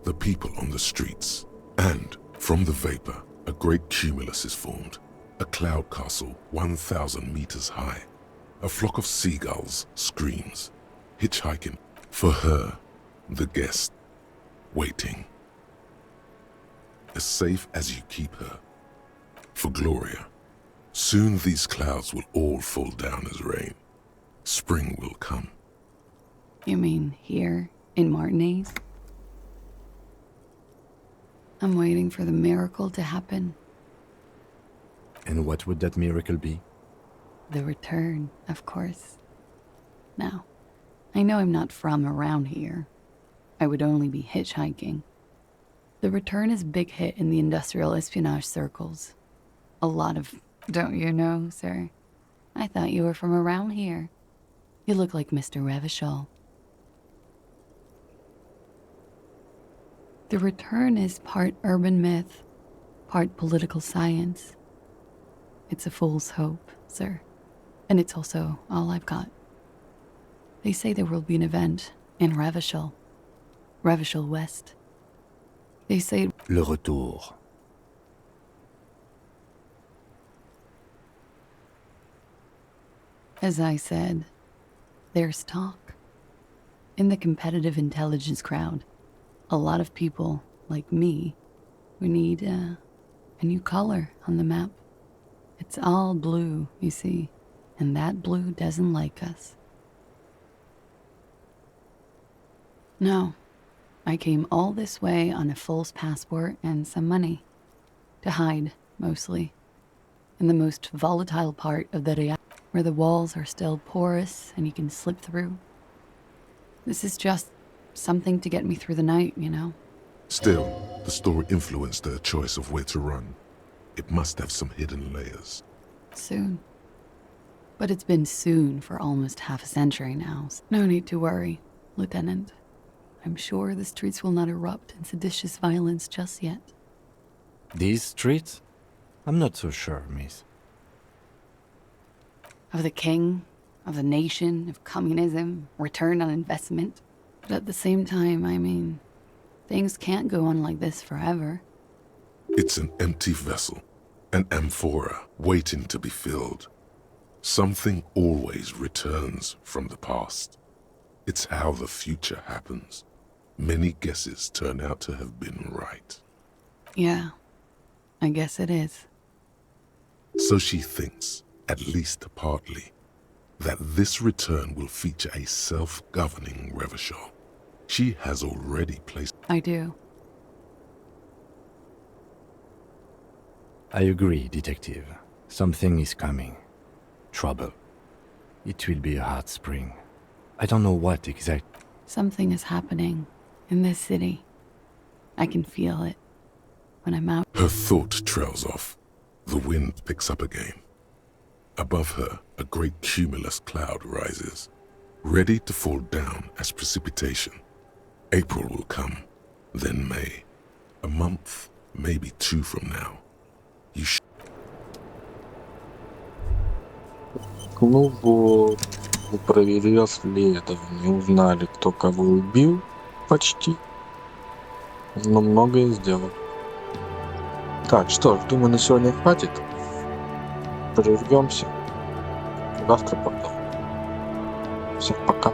the people on the streets, and from the vapor, a great cumulus is formed, a cloud castle 1,000 meters high. A flock of seagulls screams, hitchhiking. For her, the guest, waiting. As safe as you keep her. For Gloria, soon these clouds will all fall down as rain. Spring will come.
You mean here in Martinez? I'm waiting for the miracle to happen.
And what would that miracle be?
The return, of course. Now, I know I'm not from around here. I would only be hitchhiking. The return is a big hit in the industrial espionage circles. A lot of... Don't you know, sir? I thought you were from around here. You look like Mr. Revachol. The return is part urban myth, part political science. It's a fool's hope, sir. And it's also all I've got. They say there will be an event in Revachol West. They say...
Le retour.
As I said, there's talk. In the competitive intelligence crowd, a lot of people, like me, we need a new color on the map. It's all blue, you see, and that blue doesn't like us. No, I came all this way on a false passport and some money. To hide, mostly. In the most volatile part of the Real, where the walls are still porous and you can slip through. This is just something to get me through the night, you know?
Still, the story influenced her choice of where to run. It must have some hidden layers.
Soon. But it's been soon for almost half a century now. So no need to worry, Lieutenant. I'm sure the streets will not erupt in seditious violence just yet.
These streets? I'm not so sure, miss.
Of the king, of the nation, of communism, return on investment. But at the same time, I mean, things can't go on like this forever.
It's an empty vessel, an amphora waiting to be filled. Something always returns from the past. It's how the future happens. Many guesses turn out to have been right.
Yeah, I guess it is.
So she thinks, at least partly, that this return will feature a self-governing Revachol. She has already placed...
I do.
I agree, Detective. Something is coming. Trouble. It will be a hot spring. I don't know what exactly.
Something is happening in this city. I can feel it when I'm out.
Her thought trails off. The wind picks up again. Above her, a great cumulus cloud rises, ready to fall down as precipitation. April will come, then May. A month, maybe 2 from now.
Ну вот, провели расследование, узнали, кто кого убил, почти. Но многое сделали. Так, что ж, думаю, на сегодня хватит. Прервемся. Завтра потом. Всем пока.